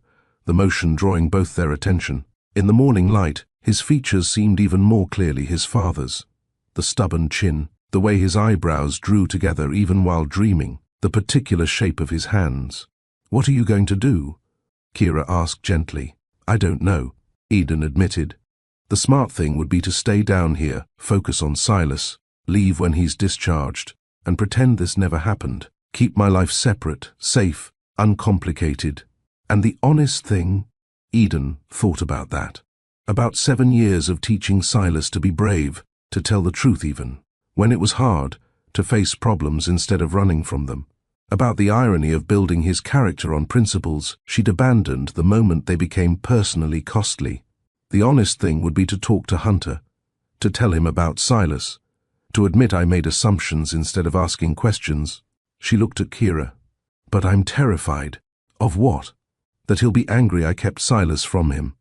the motion drawing both their attention. In the morning light, his features seemed even more clearly his father's. The stubborn chin, the way his eyebrows drew together even while dreaming, the particular shape of his hands. "What are you going to do?" Kira asked gently. "I don't know," Eden admitted. "The smart thing would be to stay down here, focus on Silas, leave when he's discharged, and pretend this never happened. Keep my life separate, safe, uncomplicated. And the honest thing," Eden thought about that. About 7 years of teaching Silas to be brave, to tell the truth even, when it was hard, to face problems instead of running from them. About the irony of building his character on principles she'd abandoned the moment they became personally costly. The honest thing would be to talk to Hunter, to tell him about Silas, to admit I made assumptions instead of asking questions. She looked at Kira. "But I'm terrified." "Of what?" "That he'll be angry I kept Silas from him.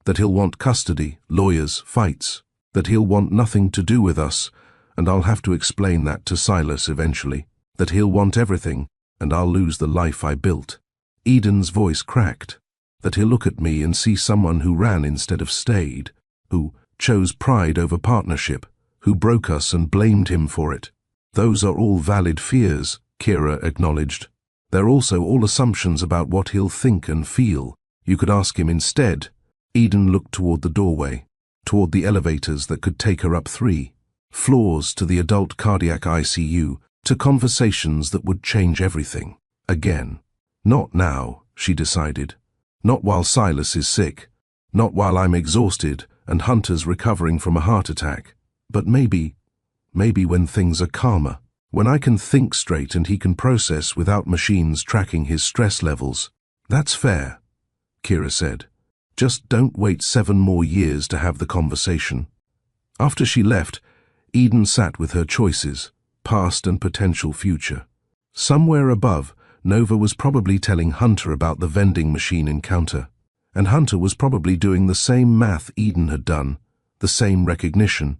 That he'll want custody, lawyers, fights. That he'll want nothing to do with us, and I'll have to explain that to Silas eventually. That he'll want everything, and I'll lose the life I built." Eden's voice cracked. "That he'll look at me and see someone who ran instead of stayed, who chose pride over partnership, who broke us and blamed him for it. Those are all valid fears," Kira acknowledged. "They're also all assumptions about what he'll think and feel. You could ask him instead." Eden looked toward the doorway, toward the elevators that could take her up 3 floors to the adult cardiac ICU, to conversations that would change everything. Again. Not now, she decided. Not while Silas is sick. Not while I'm exhausted and Hunter's recovering from a heart attack. But maybe when things are calmer, when I can think straight and he can process without machines tracking his stress levels. That's fair, Kira said. Just don't wait 7 more years to have the conversation. After she left, Eden sat with her choices, past and potential future. Somewhere above, Nova was probably telling Hunter about the vending machine encounter, and Hunter was probably doing the same math Eden had done, the same recognition,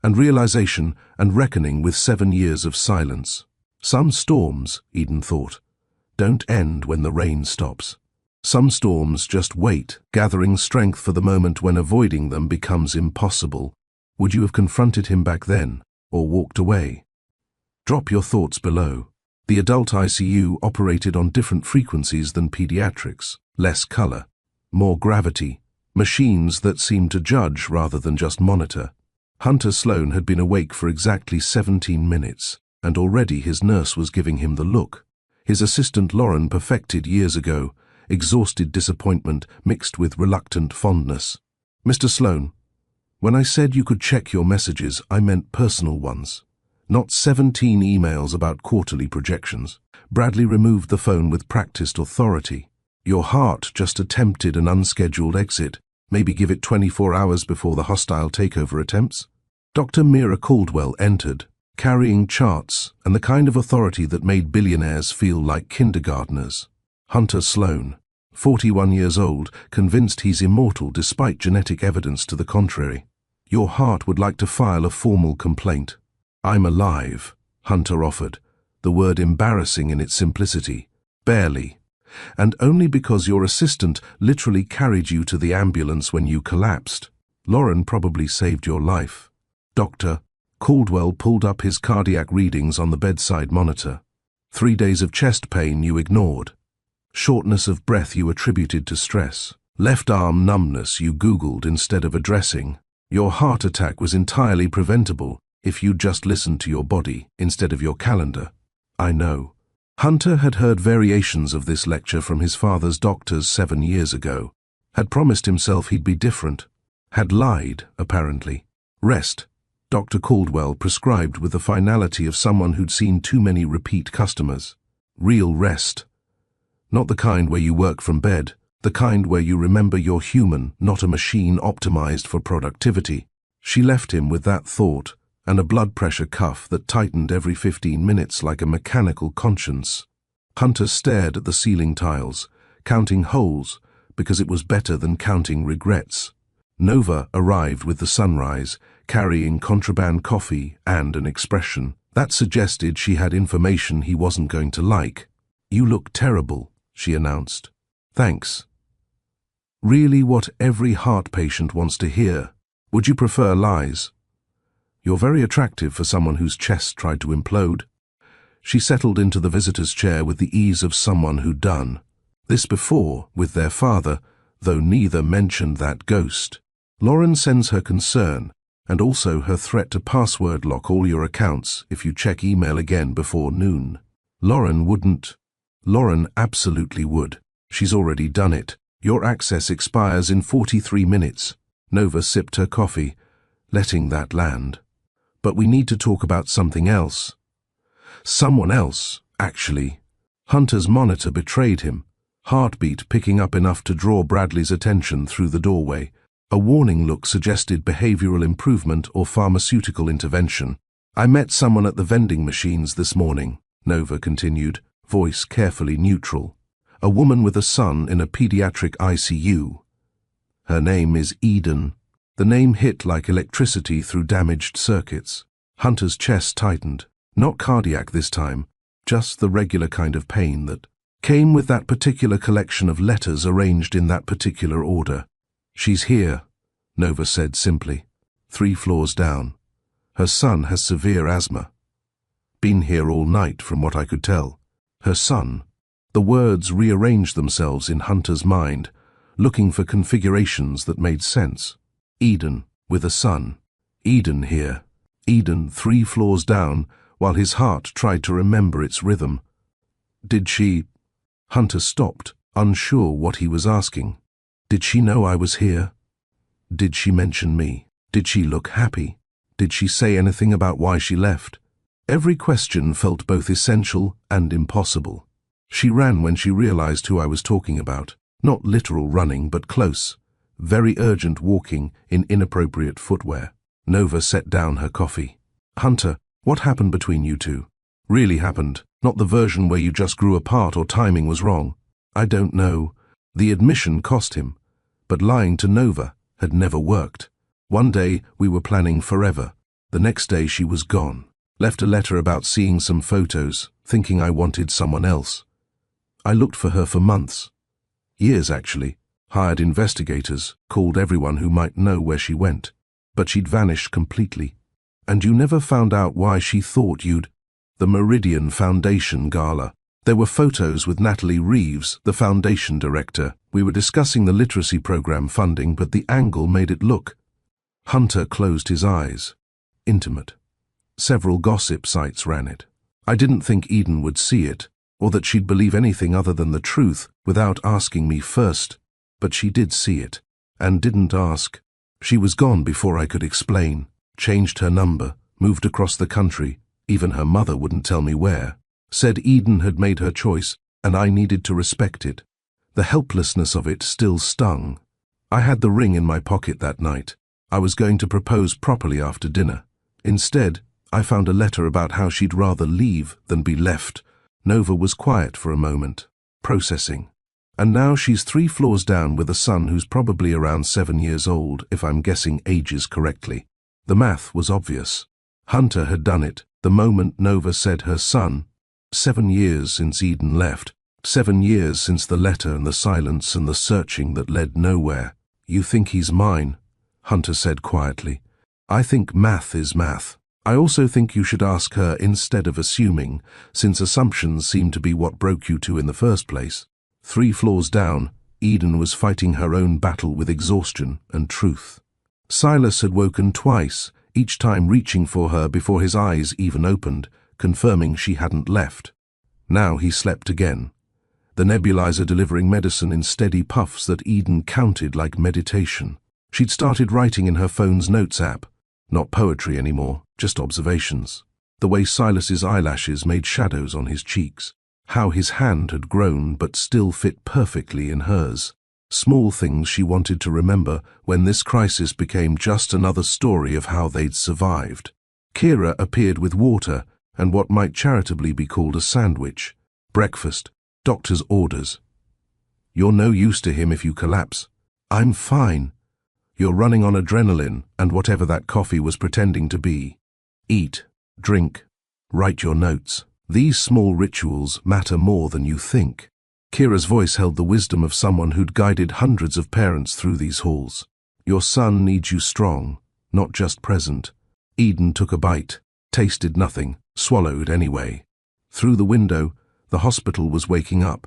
and realization and reckoning with 7 years of silence. Some storms, Eden thought, don't end when the rain stops. Some storms just wait, gathering strength for the moment when avoiding them becomes impossible. Would you have confronted him back then, or walked away? Drop your thoughts below. The adult ICU operated on different frequencies than pediatrics, less color, more gravity, machines that seemed to judge rather than just monitor. Hunter Sloan had been awake for exactly 17 minutes, and already his nurse was giving him the look. His assistant Lauren perfected years ago, exhausted disappointment mixed with reluctant fondness. Mr. Sloan, when I said you could check your messages, I meant personal ones. Not 17 emails about quarterly projections. Bradley removed the phone with practiced authority. Your heart just attempted an unscheduled exit. Maybe give it 24 hours before the hostile takeover attempts. Dr. Mira Caldwell entered, carrying charts and the kind of authority that made billionaires feel like kindergartners. Hunter Sloan, 41 years old, convinced he's immortal despite genetic evidence to the contrary. Your heart would like to file a formal complaint. I'm alive, Hunter offered, the word embarrassing in its simplicity. Barely. And only because your assistant literally carried you to the ambulance when you collapsed. Lauren probably saved your life. Dr. Caldwell pulled up his cardiac readings on the bedside monitor. 3 days of chest pain you ignored. Shortness of breath you attributed to stress. Left arm numbness you Googled instead of addressing. Your heart attack was entirely preventable if you'd just listened to your body instead of your calendar. I know. Hunter had heard variations of this lecture from his father's doctors 7 years ago. Had promised himself he'd be different. Had lied, apparently. Rest, Dr. Caldwell prescribed with the finality of someone who'd seen too many repeat customers. Real rest. Not the kind where you work from bed, the kind where you remember you're human, not a machine optimized for productivity. She left him with that thought, and a blood pressure cuff that tightened every 15 minutes like a mechanical conscience. Hunter stared at the ceiling tiles, counting holes, because it was better than counting regrets. Nova arrived with the sunrise, carrying contraband coffee and an expression that suggested she had information he wasn't going to like. You look terrible, she announced. Thanks. Really what every heart patient wants to hear. Would you prefer lies? You're very attractive for someone whose chest tried to implode. She settled into the visitor's chair with the ease of someone who'd done this before with their father, though neither mentioned that ghost. Lauren sends her concern, and also her threat to password lock all your accounts if you check email again before noon. Lauren wouldn't. Lauren absolutely would. She's already done it. Your access expires in 43 minutes. Nova sipped her coffee, letting that land. But we need to talk about something else. Someone else, actually. Hunter's monitor betrayed him, heartbeat picking up enough to draw Bradley's attention through the doorway. A warning look suggested behavioral improvement or pharmaceutical intervention. I met someone at the vending machines this morning, Nova continued, voice carefully neutral. A woman with a son in a pediatric ICU. Her name is Eden. The name hit like electricity through damaged circuits. Hunter's chest tightened. Not cardiac this time, just the regular kind of pain that came with that particular collection of letters arranged in that particular order. She's here, Nova said simply. 3 floors down. Her son has severe asthma. Been here all night from what I could tell. Her son. The words rearranged themselves in Hunter's mind, looking for configurations that made sense. Eden, with a son. Eden here. Eden 3 floors down, while his heart tried to remember its rhythm. Did she... Hunter stopped, unsure what he was asking. Did she know I was here? Did she mention me? Did she look happy? Did she say anything about why she left? Every question felt both essential and impossible. She ran when she realized who I was talking about. Not literal running, but close. Very urgent walking in inappropriate footwear. Nova set down her coffee. Hunter, what happened between you two? Really happened, not the version where you just grew apart or timing was wrong. I don't know. The admission cost him. But lying to Nova had never worked. One day we were planning forever. The next day she was gone. Left a letter about seeing some photos, thinking I wanted someone else. I looked for her for months. Years, actually. Hired investigators, called everyone who might know where she went. But she'd vanished completely. And you never found out why she thought you'd... The Meridian Foundation Gala. There were photos with Natalie Reeves, the foundation director. We were discussing the literacy program funding, but the angle made it look... Hunter closed his eyes. Intimate. Several gossip sites ran it. I didn't think Eden would see it, or that she'd believe anything other than the truth without asking me first. But she did see it, and didn't ask. She was gone before I could explain. Changed her number, moved across the country. Even her mother wouldn't tell me where. Said Eden had made her choice, and I needed to respect it. The helplessness of it still stung. I had the ring in my pocket that night. I was going to propose properly after dinner. Instead, I found a letter about how she'd rather leave than be left. Nova was quiet for a moment, processing. And now she's 3 floors down with a son who's probably around 7 years old, if I'm guessing ages correctly. The math was obvious. Hunter had done it the moment Nova said her son. 7 years since Eden left. 7 years since the letter and the silence and the searching that led nowhere. You think he's mine? Hunter said quietly. I think math is math. I also think you should ask her instead of assuming, since assumptions seem to be what broke you two in the first place. 3 floors down, Eden was fighting her own battle with exhaustion and truth. Silas had woken twice, each time reaching for her before his eyes even opened, confirming she hadn't left. Now he slept again, the nebulizer delivering medicine in steady puffs that Eden counted like meditation. She'd started writing in her phone's notes app. Not poetry anymore, just observations. The way Silas's eyelashes made shadows on his cheeks. How his hand had grown but still fit perfectly in hers. Small things she wanted to remember when this crisis became just another story of how they'd survived. Kira appeared with water and what might charitably be called a sandwich. Breakfast, doctor's orders. You're no use to him if you collapse. I'm fine. You're running on adrenaline and whatever that coffee was pretending to be. Eat, drink, write your notes. These small rituals matter more than you think. Kira's voice held the wisdom of someone who'd guided hundreds of parents through these halls. Your son needs you strong, not just present. Eden took a bite, tasted nothing, swallowed anyway. Through the window, the hospital was waking up.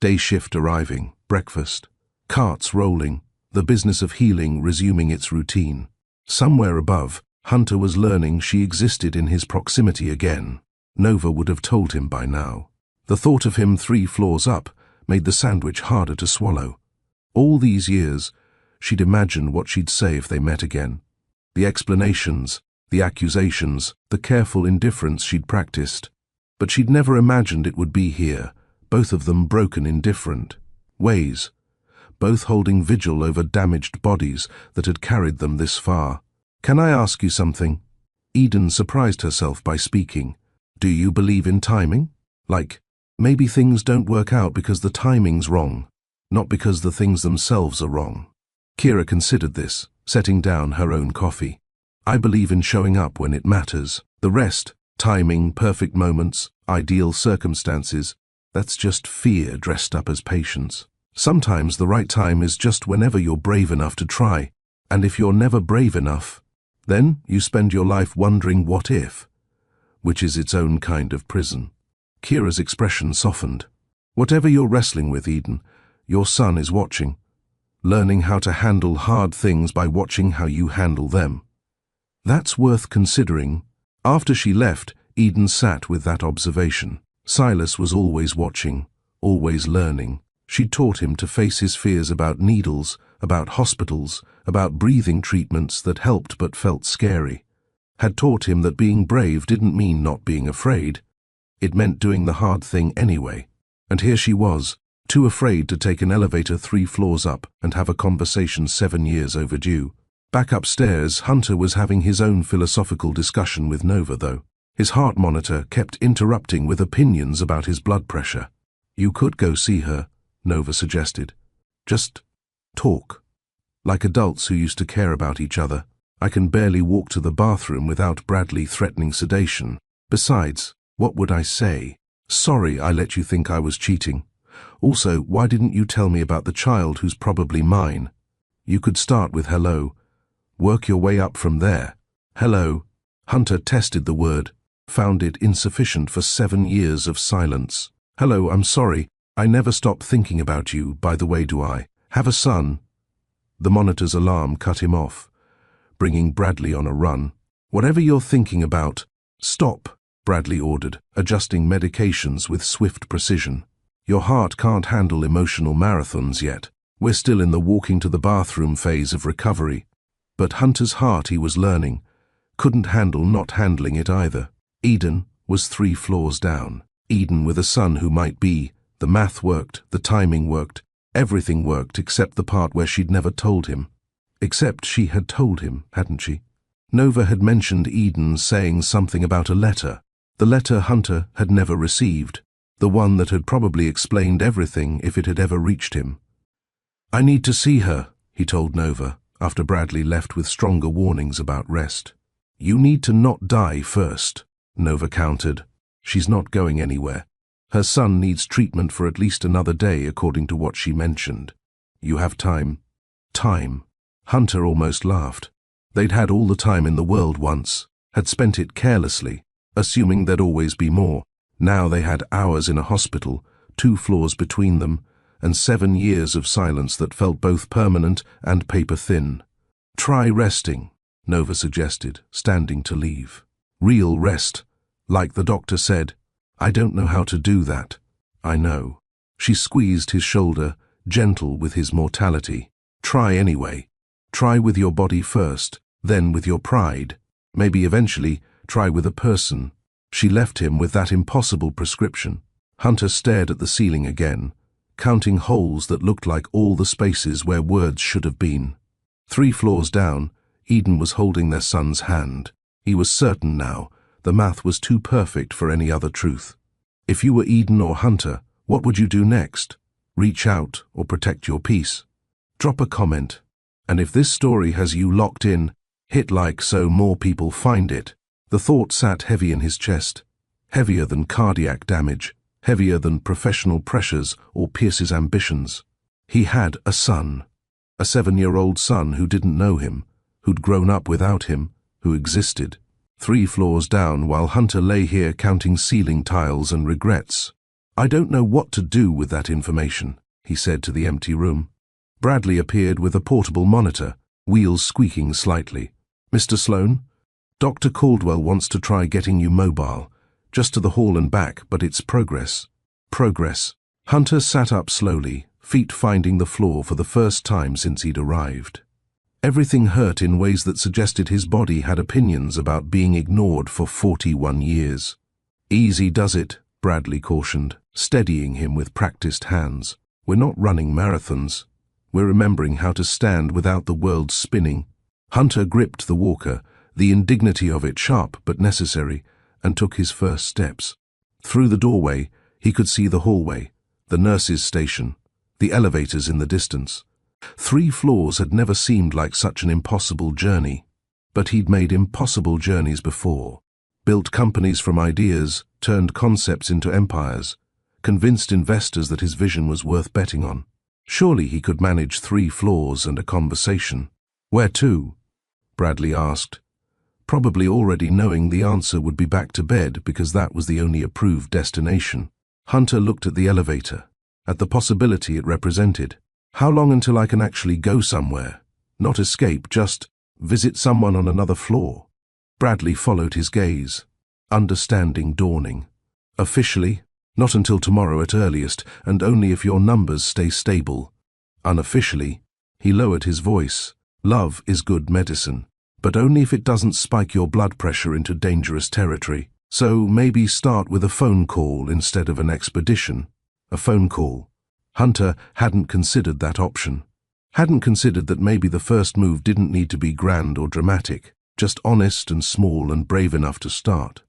Day shift arriving, breakfast, carts rolling, the business of healing resuming its routine. Somewhere above, Hunter was learning she existed in his proximity again. Nova would have told him by now. The thought of him 3 floors up made the sandwich harder to swallow. All these years, she'd imagined what she'd say if they met again. The explanations, the accusations, the careful indifference she'd practiced. But she'd never imagined it would be here, both of them broken in different ways, both holding vigil over damaged bodies that had carried them this far. Can I ask you something? Eden surprised herself by speaking. Do you believe in timing? Like, maybe things don't work out because the timing's wrong, not because the things themselves are wrong. Kira considered this, setting down her own coffee. I believe in showing up when it matters. The rest, timing, perfect moments, ideal circumstances, that's just fear dressed up as patience. Sometimes the right time is just whenever you're brave enough to try, and if you're never brave enough, then you spend your life wondering what if, which is its own kind of prison. Kira's expression softened. Whatever you're wrestling with, Eden, your son is watching, learning how to handle hard things by watching how you handle them. That's worth considering. After she left, Eden sat with that observation. Silas was always watching, always learning. She'd taught him to face his fears about needles, about hospitals, about breathing treatments that helped but felt scary. Had taught him that being brave didn't mean not being afraid. It meant doing the hard thing anyway. And here she was, too afraid to take an elevator 3 floors up and have a conversation 7 years overdue. Back upstairs, Hunter was having his own philosophical discussion with Nova, though. His heart monitor kept interrupting with opinions about his blood pressure. "You could go see her," Nova suggested. "Just talk. Like adults who used to care about each other. I can barely walk to the bathroom without Bradley threatening sedation. Besides, what would I say? Sorry I let you think I was cheating. Also, why didn't you tell me about the child who's probably mine? You could start with hello. Work your way up from there." Hello. Hunter tested the word, found it insufficient for 7 years of silence. "Hello, I'm sorry. I never stop thinking about you, by the way. Do I have a son?" The monitor's alarm cut him off, bringing Bradley on a run. "Whatever you're thinking about, stop," Bradley ordered, adjusting medications with swift precision. "Your heart can't handle emotional marathons yet. We're still in the walking to the bathroom phase of recovery." But Hunter's heart, he was learning, couldn't handle not handling it either. Eden was 3 floors down. Eden with a son who might be. The math worked, the timing worked, everything worked except the part where she'd never told him. Except she had told him, hadn't she? Nova had mentioned Eden saying something about a letter. The letter Hunter had never received. The one that had probably explained everything if it had ever reached him. "I need to see her," he told Nova, after Bradley left with stronger warnings about rest. "You need to not die first," Nova countered. "She's not going anywhere. Her son needs treatment for at least another day, according to what she mentioned. You have time." Time. Hunter almost laughed. They'd had all the time in the world once, had spent it carelessly, assuming there'd always be more. Now they had hours in a hospital, 2 floors between them, and 7 years of silence that felt both permanent and paper-thin. "Try resting," Nova suggested, standing to leave. "Real rest, like the doctor said." "I don't know how to do that." "I know." She squeezed his shoulder, gentle with his mortality. "Try anyway. Try with your body first, then with your pride. Maybe eventually try with a person." She left him with that impossible prescription. Hunter stared at the ceiling again, counting holes that looked like all the spaces where words should have been. 3 floors down, Eden was holding their son's hand. He was certain now, the math was too perfect for any other truth. If you were Eden or Hunter, what would you do next? Reach out or protect your peace? Drop a comment. And if this story has you locked in, hit like so more people find it. The thought sat heavy in his chest, heavier than cardiac damage, heavier than professional pressures or Pierce's ambitions. He had a son, a 7-year-old son who didn't know him, who'd grown up without him, who existed. 3 floors down while Hunter lay here counting ceiling tiles and regrets. "I don't know what to do with that information," he said to the empty room. Bradley appeared with a portable monitor, wheels squeaking slightly. "Mr. Sloan? Dr. Caldwell wants to try getting you mobile, just to the hall and back, but it's progress." Progress. Hunter sat up slowly, feet finding the floor for the first time since he'd arrived. Everything hurt in ways that suggested his body had opinions about being ignored for 41 years. "Easy does it," Bradley cautioned, steadying him with practiced hands. "We're not running marathons. We're remembering how to stand without the world spinning." Hunter gripped the walker, the indignity of it sharp but necessary, and took his first steps. Through the doorway, he could see the hallway, the nurse's station, the elevators in the distance. 3 floors had never seemed like such an impossible journey, but he'd made impossible journeys before. Built companies from ideas, turned concepts into empires, convinced investors that his vision was worth betting on. Surely he could manage 3 floors and a conversation. "Where to?" Bradley asked, probably already knowing the answer would be back to bed because that was the only approved destination. Hunter looked at the elevator, at the possibility it represented. How long until I can actually go somewhere? Not escape, just visit someone on another floor. Bradley followed his gaze, understanding dawning. Officially, not until tomorrow at earliest, and only if your numbers stay stable. Unofficially, He lowered his voice. Love is good medicine, but only if it doesn't spike your blood pressure into dangerous territory. So maybe start with a phone call instead of an expedition. A phone call. Hunter hadn't considered that option. Hadn't considered that maybe the first move didn't need to be grand or dramatic, just honest and small and brave enough to start.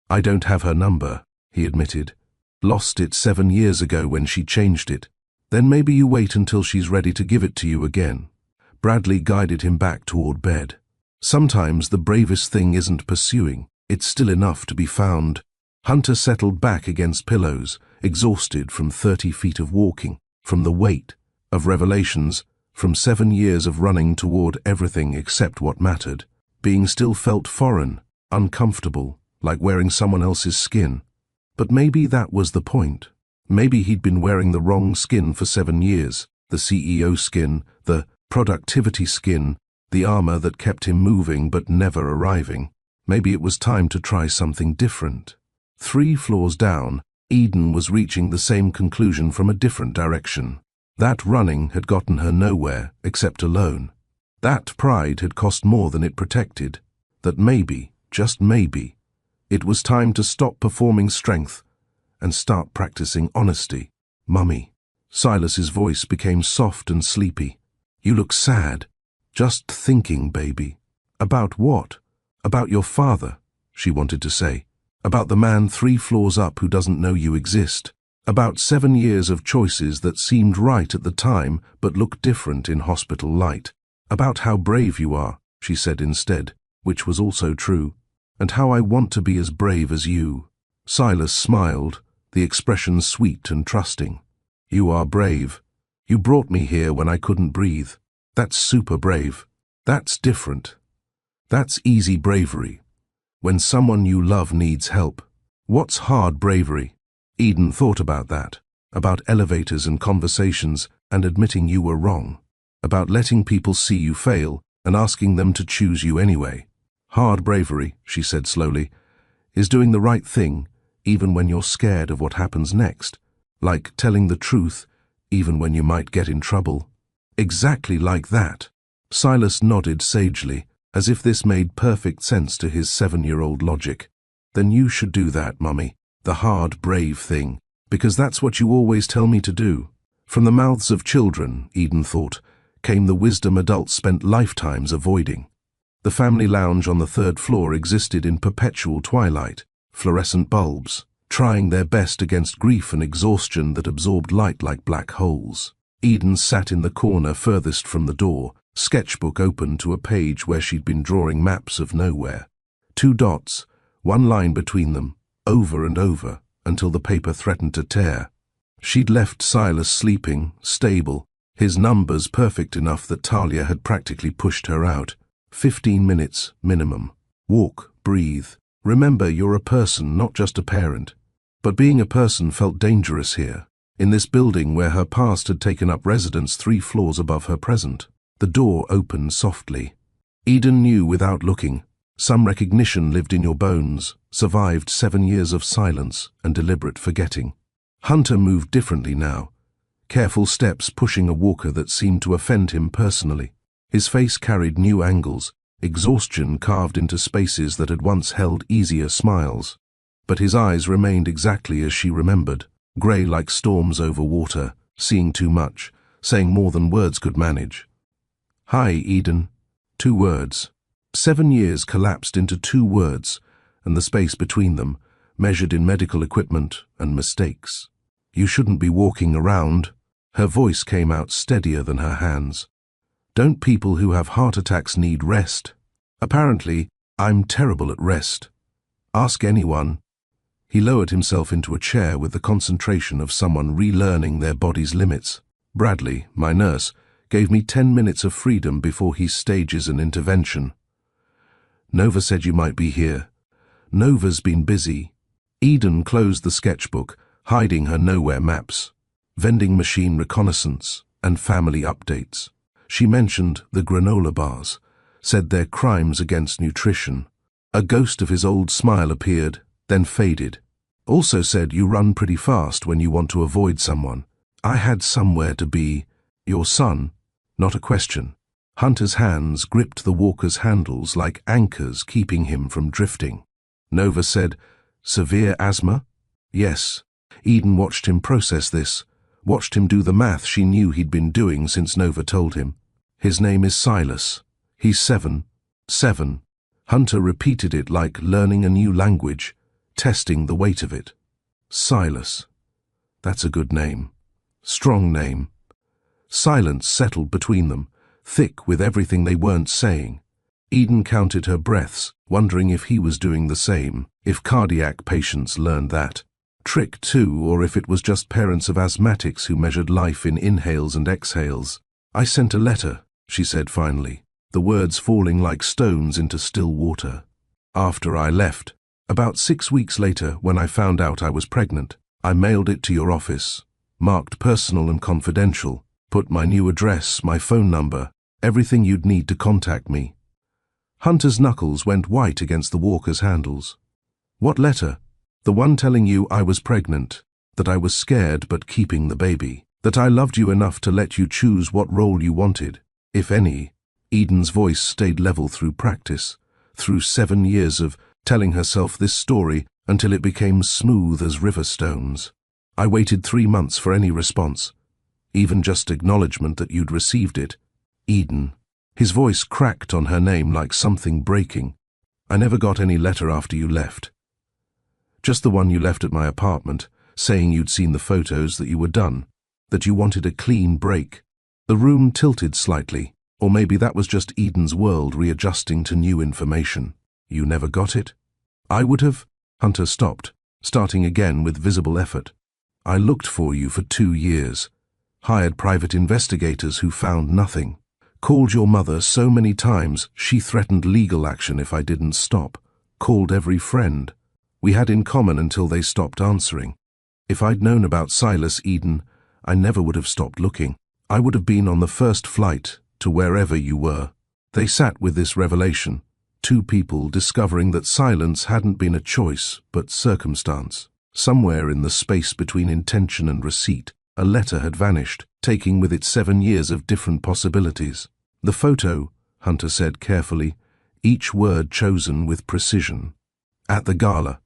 I don't have her number, he admitted. Lost it 7 years ago when she changed it. Then maybe you wait until she's ready to give it to you again. Bradley guided him back toward bed. Sometimes the bravest thing isn't pursuing, it's still enough to be found. Hunter settled back against pillows, exhausted from 30 feet of walking, from the weight of revelations, from 7 years of running toward everything except what mattered. Being still felt foreign, uncomfortable, like wearing someone else's skin. But maybe that was the point. Maybe he'd been wearing the wrong skin for 7 years, the CEO skin, the productivity skin, the armor that kept him moving but never arriving. Maybe it was time to try something different. 3 floors down, Eden was reaching the same conclusion from a different direction. That running had gotten her nowhere except alone. That pride had cost more than it protected. That maybe, just maybe, it was time to stop performing strength and start practicing honesty. Mummy. Silas's voice became soft and sleepy. You look sad. Just thinking, baby. About what? About your father, she wanted to say. About the man 3 floors up who doesn't know you exist. About 7 years of choices that seemed right at the time but looked different in hospital light. About how brave you are, she said instead, which was also true. And how I want to be as brave as you. Silas smiled, the expression sweet and trusting. You are brave. You brought me here when I couldn't breathe. That's super brave. That's different. That's easy bravery. When someone you love needs help. What's hard bravery? Eden thought about that. About elevators and conversations and admitting you were wrong. About letting people see you fail and asking them to choose you anyway. Hard bravery, she said slowly, is doing the right thing even when you're scared of what happens next. Like telling the truth even when you might get in trouble. Exactly like that. Silas nodded sagely, as if this made perfect sense to his 7-year-old logic. Then you should do that, Mummy. The hard, brave thing. Because that's what you always tell me to do. From the mouths of children, Eden thought, came the wisdom adults spent lifetimes avoiding. The family lounge on the 3rd floor existed in perpetual twilight, fluorescent bulbs, trying their best against grief and exhaustion that absorbed light like black holes. Eden sat in the corner furthest from the door, sketchbook open to a page where she'd been drawing maps of nowhere. 2 dots, 1 line between them, over and over, until the paper threatened to tear. She'd left Silas sleeping, stable, his numbers perfect enough that Talia had practically pushed her out. 15 minutes, minimum. Walk, breathe. Remember, you're a person, not just a parent. But being a person felt dangerous here, in this building where her past had taken up residence 3 floors above her present. The door opened softly. Eden knew without looking. Some recognition lived in your bones, survived 7 years of silence and deliberate forgetting. Hunter moved differently now, careful steps pushing a walker that seemed to offend him personally. His face carried new angles, exhaustion carved into spaces that had once held easier smiles. But his eyes remained exactly as she remembered, grey like storms over water, seeing too much, saying more than words could manage. Hi, Eden. 2 words. 7 years collapsed into 2 words, and the space between them, measured in medical equipment and mistakes. You shouldn't be walking around. Her voice came out steadier than her hands. Don't people who have heart attacks need rest? Apparently, I'm terrible at rest. Ask anyone. He lowered himself into a chair with the concentration of someone relearning their body's limits. Bradley, my nurse, gave me 10 minutes of freedom before he stages an intervention. Nova said you might be here. Nova's been busy. Eden closed the sketchbook, hiding her nowhere maps, vending machine reconnaissance, and family updates. She mentioned the granola bars, said they're crimes against nutrition. A ghost of his old smile appeared, then faded. Also said you run pretty fast when you want to avoid someone. I had somewhere to be. Your son. not a question. Hunter's hands gripped the walker's handles like anchors keeping him from drifting. Nova said, "Severe asthma?" "Yes." Eden watched him process this, watched him do the math she knew he'd been doing since Nova told him. "His name is Silas. He's 7. 7. Hunter repeated it like learning a new language, testing the weight of it. Silas. That's a good name. Strong name. Silence settled between them, thick with everything they weren't saying. Eden counted her breaths, wondering if he was doing the same, if cardiac patients learned that trick too, or if it was just parents of asthmatics who measured life in inhales and exhales. "I sent a letter," she said finally, the words falling like stones into still water. "After I left. About 6 weeks later, when I found out I was pregnant, I mailed it to your office, marked personal and confidential, put my new address, my phone number, everything you'd need to contact me." Hunter's knuckles went white against the walker's handles. "What letter?" "The one telling you I was pregnant, that I was scared but keeping the baby, that I loved you enough to let you choose what role you wanted, if any." Eden's voice stayed level through practice, through 7 years of telling herself this story until it became smooth as river stones. "I waited 3 months for any response, even just acknowledgement that you'd received it. Eden." His voice cracked on her name like something breaking. "I never got any letter after you left. Just the one you left at my apartment, saying you'd seen the photos, that you were done, that you wanted a clean break." The room tilted slightly, or maybe that was just Eden's world readjusting to new information. "You never got it?" "I would have." Hunter stopped, starting again with visible effort. "I looked for you for 2 years, hired private investigators who found nothing, called your mother so many times she threatened legal action if I didn't stop, called every friend we had in common until they stopped answering. If I'd known about Silas, Eden, I never would have stopped looking. I would have been on the first flight to wherever you were." They sat with this revelation, 2 people discovering that silence hadn't been a choice but circumstance. Somewhere in the space between intention and receipt, a letter had vanished, taking with it 7 years of different possibilities. "The photo," Hunter said carefully, each word chosen with precision. "At the gala.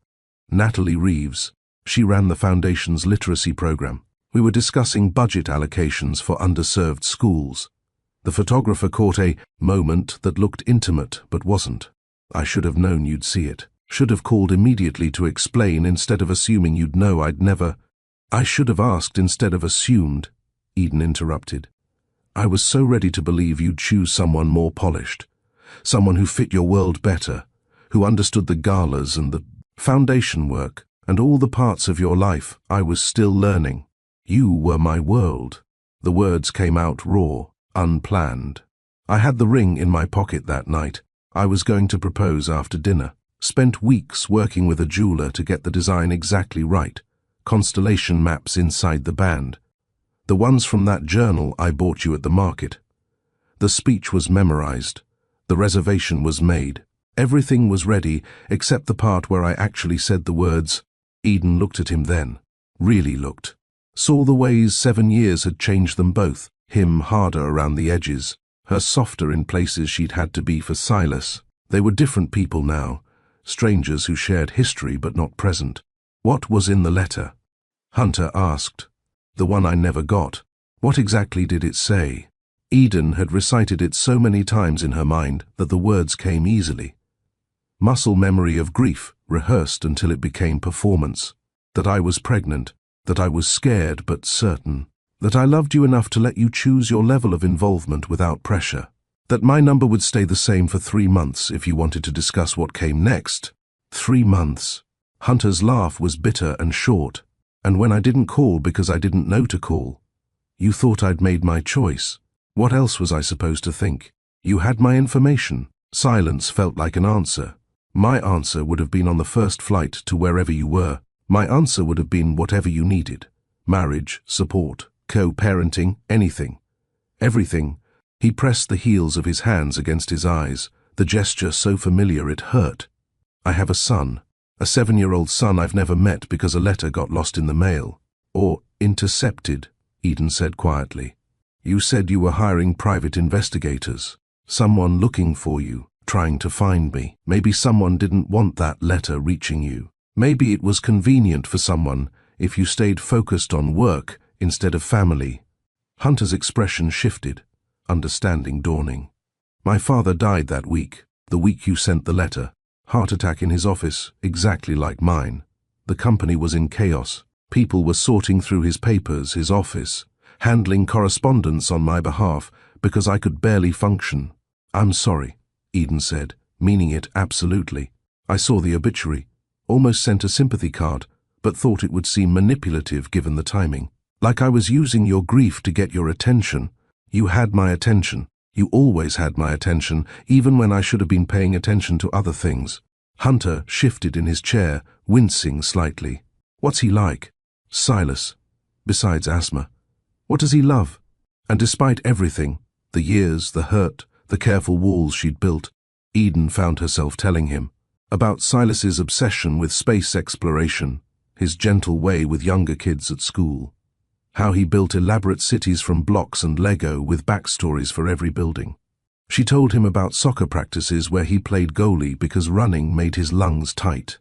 Natalie Reeves. She ran the Foundation's literacy program. We were discussing budget allocations for underserved schools. The photographer caught a moment that looked intimate but wasn't. I should have known you'd see it. Should have called immediately to explain instead of assuming you'd know I'd never." "I should have asked instead of assumed," Eden interrupted. "I was so ready to believe you'd choose someone more polished, someone who fit your world better, who understood the galas and the foundation work and all the parts of your life I was still learning. You were my world." The words came out raw, unplanned. "I had the ring in my pocket that night. I was going to propose after dinner. Spent weeks working with a jeweler to get the design exactly right. Constellation maps inside the band. The ones from that journal I bought you at the market. The speech was memorized. The reservation was made. Everything was ready except the part where I actually said the words." Eden looked at him then. Really looked. Saw the ways 7 years had changed them both. Him harder around the edges, her softer in places she'd had to be for Silas. They were different people now, strangers who shared history but not present. "What was in the letter?" Hunter asked. "The one I never got. What exactly did it say?" Eden had recited it so many times in her mind that the words came easily. Muscle memory of grief, rehearsed until it became performance. That I was pregnant, that I was scared but certain, that I loved you enough to let you choose your level of involvement without pressure, that my number would stay the same for 3 months if you wanted to discuss what came next. 3 months. Hunter's laugh was bitter and short. "And when I didn't call because I didn't know to call, you thought I'd made my choice. What else was I supposed to think? You had my information." Silence felt like an answer. "My answer would have been on the first flight to wherever you were. My answer would have been whatever you needed. Marriage, support, co-parenting, anything. Everything." He pressed the heels of his hands against his eyes, the gesture so familiar it hurt. "I have a son, a 7-year-old son I've never met because a letter got lost in the mail. Or intercepted," Eden said quietly. You said you were hiring private investigators. Someone looking for you, trying to find me. Maybe someone didn't want that letter reaching you. Maybe it was convenient for someone if you stayed focused on work instead of family. Hunter's expression shifted, understanding dawning. My father died that week, the week you sent the letter. Heart attack in his office, exactly like mine. The company was in chaos. People were sorting through his papers, his office, handling correspondence on my behalf because I could barely function. I'm sorry, Eden said, meaning it absolutely. I saw the obituary, almost sent a sympathy card, but thought it would seem manipulative given the timing. Like I was using your grief to get your attention. You had my attention. You always had my attention, even when I should have been paying attention to other things. Hunter shifted in his chair, wincing slightly. What's he like? Silas. Besides asthma. What does he love? And despite everything, the years, the hurt, the careful walls she'd built, Eden found herself telling him about Silas's obsession with space exploration, his gentle way with younger kids at school, how he built elaborate cities from blocks and Lego with backstories for every building. She told him about soccer practices where he played goalie because running made his lungs tight,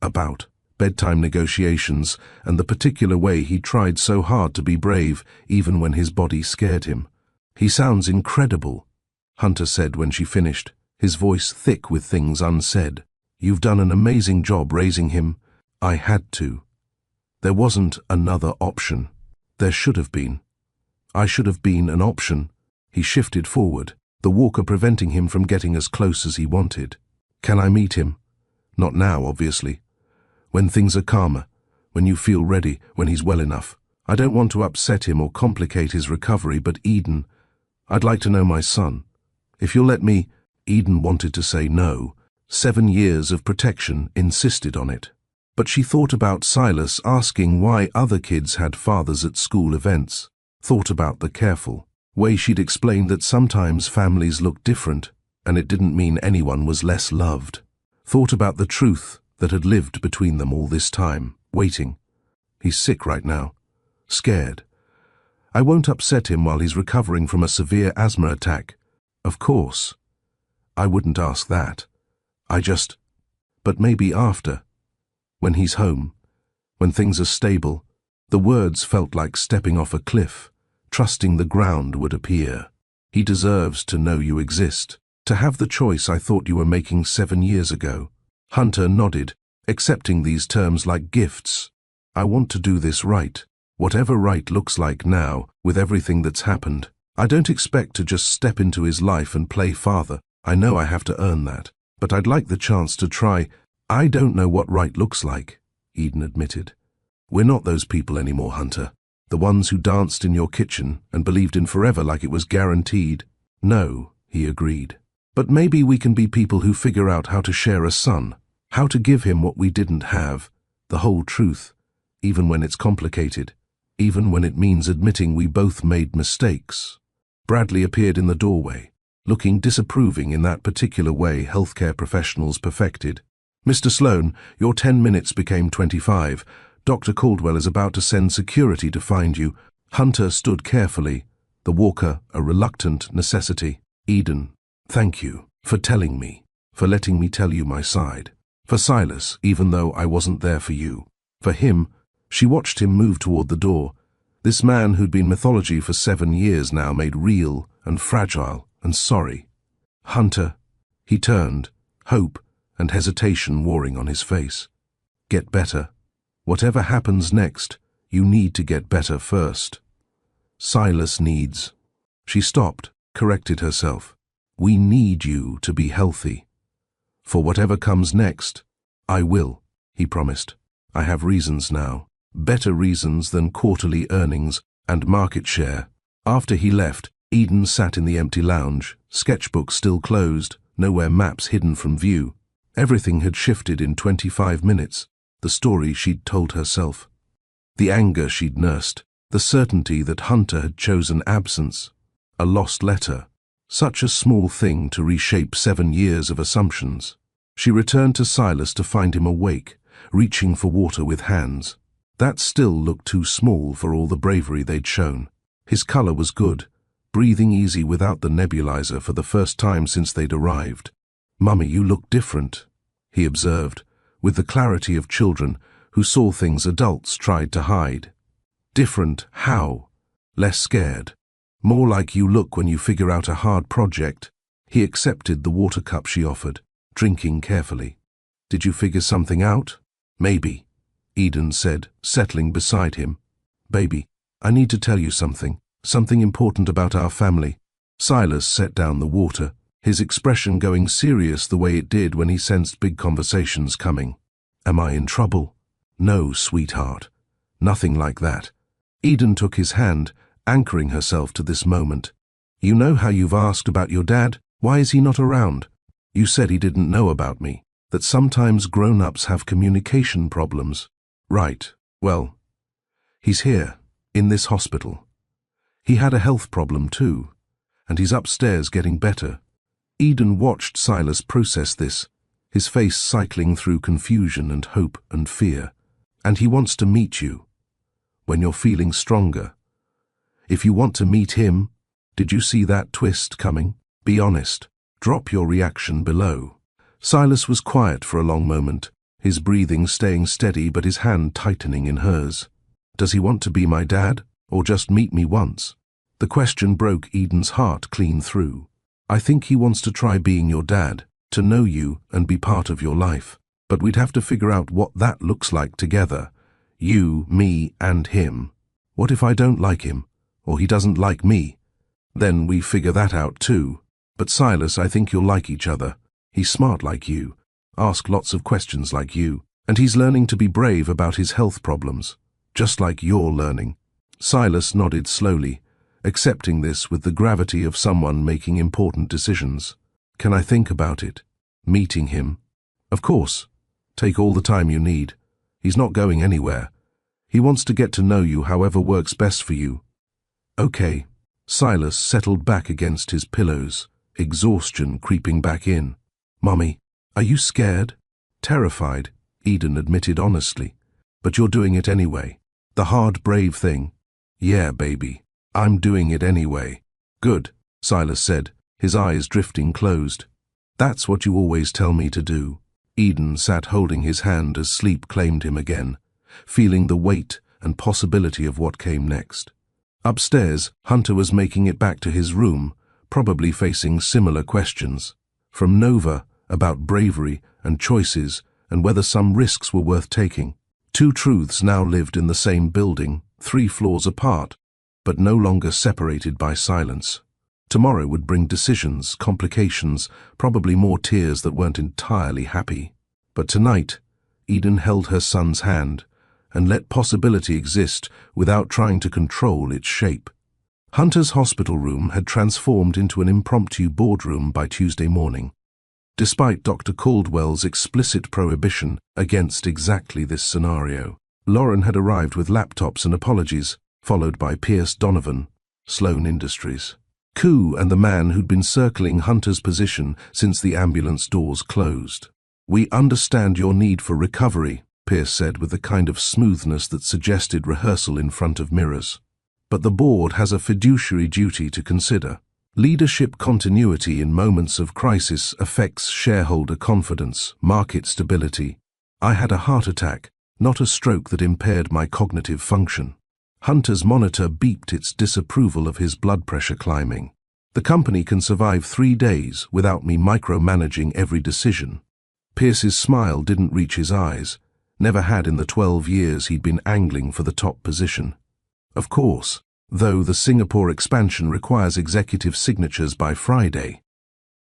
about bedtime negotiations and the particular way he tried so hard to be brave even when his body scared him. He sounds incredible, Hunter said when she finished, his voice thick with things unsaid. You've done an amazing job raising him. I had to. There wasn't another option. There should have been. I should have been an option. He shifted forward, the walker preventing him from getting as close as he wanted. Can I meet him? Not now, obviously. When things are calmer, when you feel ready, when he's well enough. I don't want to upset him or complicate his recovery, but Eden, I'd like to know my son. If you'll let me. Eden wanted to say no. 7 years of protection insisted on it. But she thought about Silas asking why other kids had fathers at school events, thought about the careful way she'd explained that sometimes families look different, and it didn't mean anyone was less loved, thought about the truth that had lived between them all this time, waiting. He's sick right now, scared. I won't upset him while he's recovering from a severe asthma attack. Of course. I wouldn't ask that. But maybe after. When he's home, when things are stable. The words felt like stepping off a cliff, trusting the ground would appear. He deserves to know you exist, to have the choice I thought you were making 7 years ago. Hunter nodded, accepting these terms like gifts. I want to do this right, whatever right looks like now, with everything that's happened. I don't expect to just step into his life and play father. I know I have to earn that, but I'd like the chance to try. I don't know what right looks like, Eden admitted. We're not those people anymore, Hunter. The ones who danced in your kitchen and believed in forever like it was guaranteed. No, he agreed. But maybe we can be people who figure out how to share a son, how to give him what we didn't have, the whole truth, even when it's complicated, even when it means admitting we both made mistakes. Bradley appeared in the doorway, looking disapproving in that particular way healthcare professionals perfected. Mr. Sloan, your 10 minutes became 25. Dr. Caldwell is about to send security to find you. Hunter stood carefully, the walker a reluctant necessity. Eden, thank you for telling me, for letting me tell you my side. For Silas, even though I wasn't there for you. For him, she watched him move toward the door. This man who'd been mythology for 7 years now made real and fragile and sorry. Hunter, he turned, hope and hesitation warring on his face. Get better. Whatever happens next, you need to get better first. Silas needs. She stopped, corrected herself. We need you to be healthy. For whatever comes next, I will, he promised. I have reasons now, better reasons than quarterly earnings and market share. After he left, Eden sat in the empty lounge, sketchbook still closed, nowhere maps hidden from view. Everything had shifted in 25 minutes, the story she'd told herself. The anger she'd nursed, the certainty that Hunter had chosen absence. A lost letter, such a small thing to reshape 7 years of assumptions. She returned to Silas to find him awake, reaching for water with hands. That still looked too small for all the bravery they'd shown. His color was good, breathing easy without the nebulizer for the first time since they'd arrived. "Mummy, you look different," he observed, with the clarity of children who saw things adults tried to hide. "Different how?" "Less scared. More like you look when you figure out a hard project." He accepted the water cup she offered, drinking carefully. "Did you figure something out?" "Maybe," Eden said, settling beside him. "Baby, I need to tell you something important about our family." Silas set down the water, his expression going serious the way it did when he sensed big conversations coming. "Am I in trouble?" "No, sweetheart. Nothing like that." Eden took his hand, anchoring herself to this moment. "You know how you've asked about your dad? Why is he not around? You said he didn't know about me, that sometimes grown-ups have communication problems." "Right. Well, he's here, in this hospital. He had a health problem too, and he's upstairs getting better." Eden watched Silas process this, his face cycling through confusion and hope and fear. "And he wants to meet you, when you're feeling stronger. If you want to meet him, did you see that twist coming? Be honest. Drop your reaction below." Silas was quiet for a long moment, his breathing staying steady but his hand tightening in hers. "Does he want to be my dad, or just meet me once?" The question broke Eden's heart clean through. "I think he wants to try being your dad, to know you and be part of your life. But we'd have to figure out what that looks like together. You, me, and him. What if I don't like him, or he doesn't like me? Then we figure that out too. But Silas, I think you'll like each other. He's smart like you, ask lots of questions like you, and he's learning to be brave about his health problems, just like you're learning." Silas nodded slowly, accepting this with the gravity of someone making important decisions. "Can I think about it? Meeting him?" "Of course. Take all the time you need. He's not going anywhere. He wants to get to know you however works best for you." "Okay." Silas settled back against his pillows, exhaustion creeping back in. "Mommy, are you scared?" "Terrified," Eden admitted honestly. "But you're doing it anyway. The hard, brave thing." "Yeah, baby. I'm doing it anyway." "Good," Silas said, his eyes drifting closed. "That's what you always tell me to do." Eden sat holding his hand as sleep claimed him again, feeling the weight and possibility of what came next. Upstairs, Hunter was making it back to his room, probably facing similar questions. From Nova, about bravery and choices and whether some risks were worth taking. Two truths now lived in the same building, 3 floors apart, but no longer separated by silence. Tomorrow would bring decisions, complications, probably more tears that weren't entirely happy. But tonight, Eden held her son's hand and let possibility exist without trying to control its shape. Hunter's hospital room had transformed into an impromptu boardroom by Tuesday morning, despite Dr. Caldwell's explicit prohibition against exactly this scenario. Lauren had arrived with laptops and apologies, followed by Pierce Donovan, Sloan Industries. Koo and the man who'd been circling Hunter's position since the ambulance doors closed. "We understand your need for recovery," Pierce said with the kind of smoothness that suggested rehearsal in front of mirrors. "But the board has a fiduciary duty to consider. Leadership continuity in moments of crisis affects shareholder confidence, market stability. I had a heart attack, not a stroke that impaired my cognitive function." Hunter's monitor beeped its disapproval of his blood pressure climbing. "The company can survive 3 days without me micromanaging every decision." Pierce's smile didn't reach his eyes, never had in the 12 years he'd been angling for the top position. "Of course, though the Singapore expansion requires executive signatures by Friday,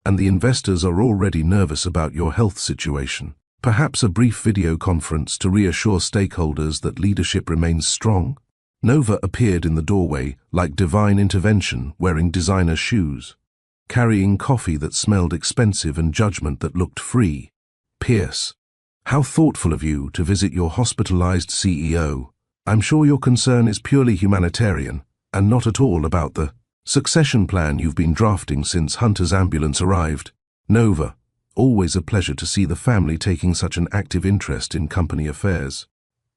and the investors are already nervous about your health situation. Perhaps a brief video conference to reassure stakeholders that leadership remains strong?" Nova appeared in the doorway like divine intervention, wearing designer shoes, carrying coffee that smelled expensive and judgment that looked free. "Pierce, how thoughtful of you to visit your hospitalized CEO. I'm sure your concern is purely humanitarian and not at all about the succession plan you've been drafting since Hunter's ambulance arrived. Nova, always a pleasure to see the family taking such an active interest in company affairs."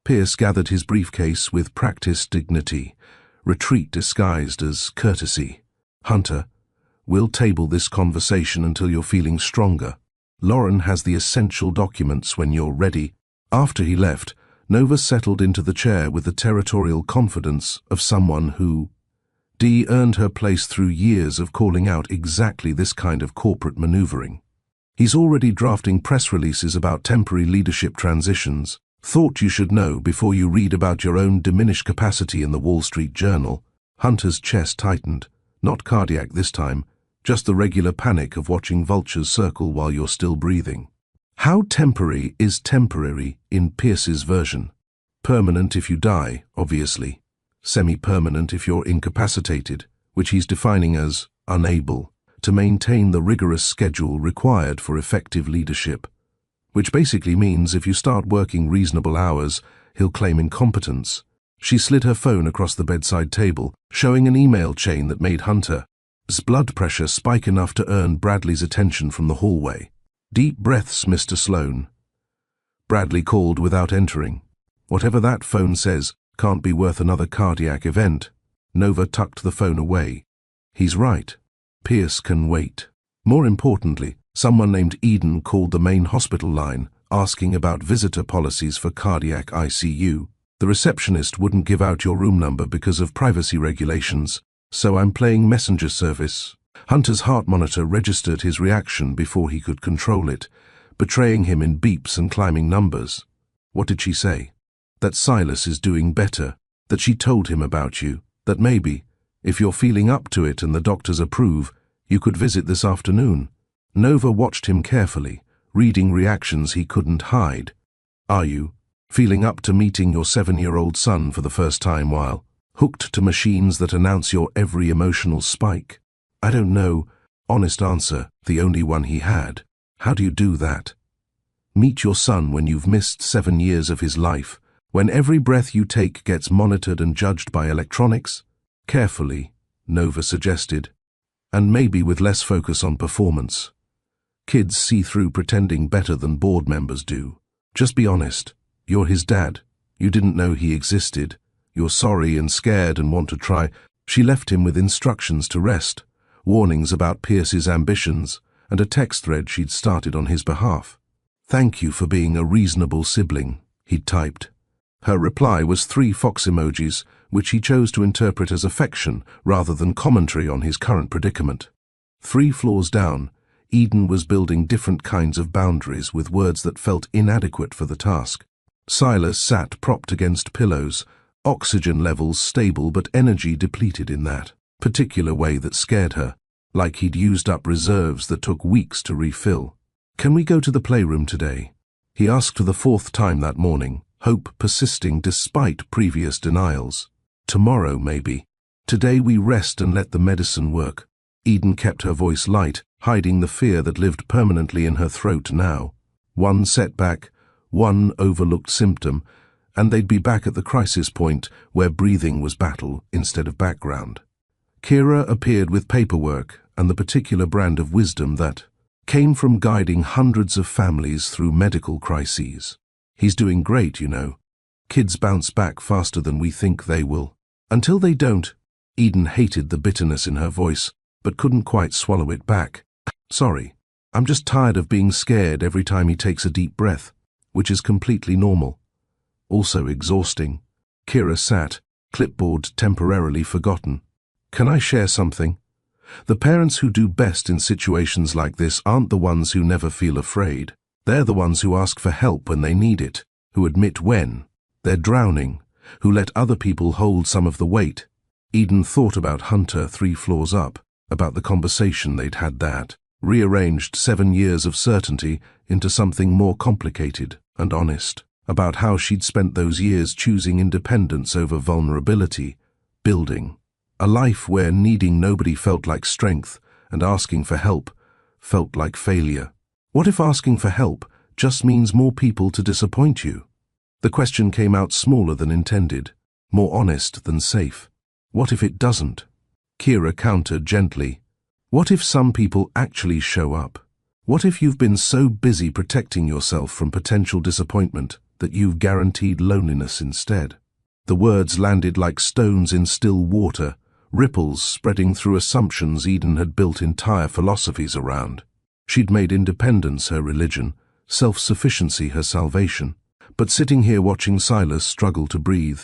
Pierce gathered his briefcase with practiced dignity, retreat disguised as courtesy. Hunter, we'll table this conversation until you're feeling stronger. Lauren has the essential documents when you're ready. After he left, Nova settled into the chair with the territorial confidence of someone who earned her place through years of calling out exactly this kind of corporate maneuvering. He's already drafting press releases about temporary leadership transitions. Thought you should know before you read about your own diminished capacity in the Wall Street Journal. Hunter's chest tightened. Not cardiac this time, just the regular panic of watching vultures circle while you're still breathing. How temporary is temporary in Pierce's version? Permanent if you die, obviously. Semi-permanent if you're incapacitated, which he's defining as unable to maintain the rigorous schedule required for effective leadership. Which basically means if you start working reasonable hours, he'll claim incompetence. She slid her phone across the bedside table, showing an email chain that made Hunter's blood pressure spike enough to earn Bradley's attention from the hallway. "Deep breaths, Mr. Sloan," Bradley called without entering. "Whatever that phone says can't be worth another cardiac event." Nova tucked the phone away. He's right. Pierce can wait. More importantly, someone named Eden called the main hospital line, asking about visitor policies for cardiac ICU. The receptionist wouldn't give out your room number because of privacy regulations, so I'm playing messenger service. Hunter's heart monitor registered his reaction before he could control it, betraying him in beeps and climbing numbers. What did she say? That Silas is doing better, that she told him about you, that maybe, if you're feeling up to it and the doctors approve, you could visit this afternoon. Nova watched him carefully, reading reactions he couldn't hide. Are you feeling up to meeting your 7-year-old son for the first time while hooked to machines that announce your every emotional spike? I don't know. Honest answer, the only one he had. How do you do that? Meet your son when you've missed 7 years of his life, when every breath you take gets monitored and judged by electronics? Carefully, Nova suggested, and maybe with less focus on performance. Kids see through pretending better than board members do. Just be honest. You're his dad. You didn't know he existed. You're sorry and scared and want to try. She left him with instructions to rest, warnings about Pierce's ambitions, and a text thread she'd started on his behalf. "Thank you for being a reasonable sibling," he'd typed. Her reply was 3 fox emojis, which he chose to interpret as affection rather than commentary on his current predicament. 3 floors down, Eden was building different kinds of boundaries with words that felt inadequate for the task. Silas sat propped against pillows, oxygen levels stable but energy depleted in that particular way that scared her, like he'd used up reserves that took weeks to refill. "Can we go to the playroom today?" he asked for the 4th time that morning, hope persisting despite previous denials. "Tomorrow, maybe. Today we rest and let the medicine work." Eden kept her voice light, hiding the fear that lived permanently in her throat now. One setback, one overlooked symptom, and they'd be back at the crisis point where breathing was battle instead of background. Kira appeared with paperwork and the particular brand of wisdom that came from guiding hundreds of families through medical crises. "He's doing great, you know. Kids bounce back faster than we think they will. Until they don't." Eden hated the bitterness in her voice, but couldn't quite swallow it back. "Sorry, I'm just tired of being scared every time he takes a deep breath, which is completely normal. Also exhausting." Kira sat, clipboard temporarily forgotten. "Can I share something? The parents who do best in situations like this aren't the ones who never feel afraid. They're the ones who ask for help when they need it, who admit when they're drowning, who let other people hold some of the weight." Eden thought about Hunter 3 floors up, about the conversation they'd had that rearranged 7 years of certainty into something more complicated and honest, about how she'd spent those years choosing independence over vulnerability, building a life where needing nobody felt like strength and asking for help felt like failure. What if asking for help just means more people to disappoint you? The question came out smaller than intended, more honest than safe. What if it doesn't? Kira countered gently. What if some people actually show up? What if you've been so busy protecting yourself from potential disappointment that you've guaranteed loneliness instead? The words landed like stones in still water, ripples spreading through assumptions Eden had built entire philosophies around. She'd made independence her religion, self-sufficiency her salvation. But sitting here watching Silas struggle to breathe,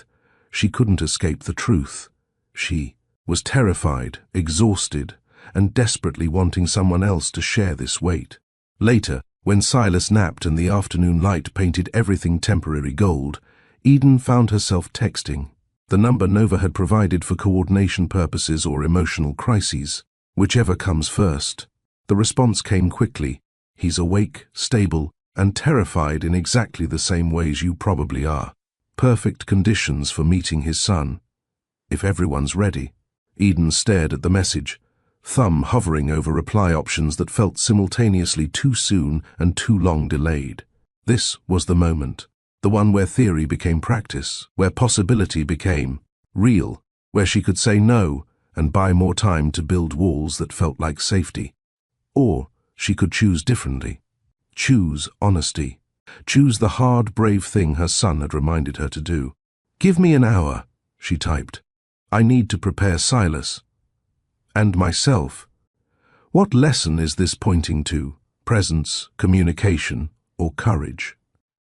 she couldn't escape the truth. She was terrified, exhausted, and desperately wanting someone else to share this weight. Later, when Silas napped and the afternoon light painted everything temporary gold, Eden found herself texting, the number Nova had provided for coordination purposes or emotional crises, whichever comes first. The response came quickly. He's awake, stable, and terrified in exactly the same ways you probably are. Perfect conditions for meeting his son. If everyone's ready. Eden stared at the message, thumb hovering over reply options that felt simultaneously too soon and too long delayed. This was the moment. The one where theory became practice, where possibility became real, where she could say no and buy more time to build walls that felt like safety. Or she could choose differently. Choose honesty. Choose the hard, brave thing her son had reminded her to do. "Give me an hour," she typed. "I need to prepare Silas. And myself." What lesson is this pointing to? Presence, communication, or courage?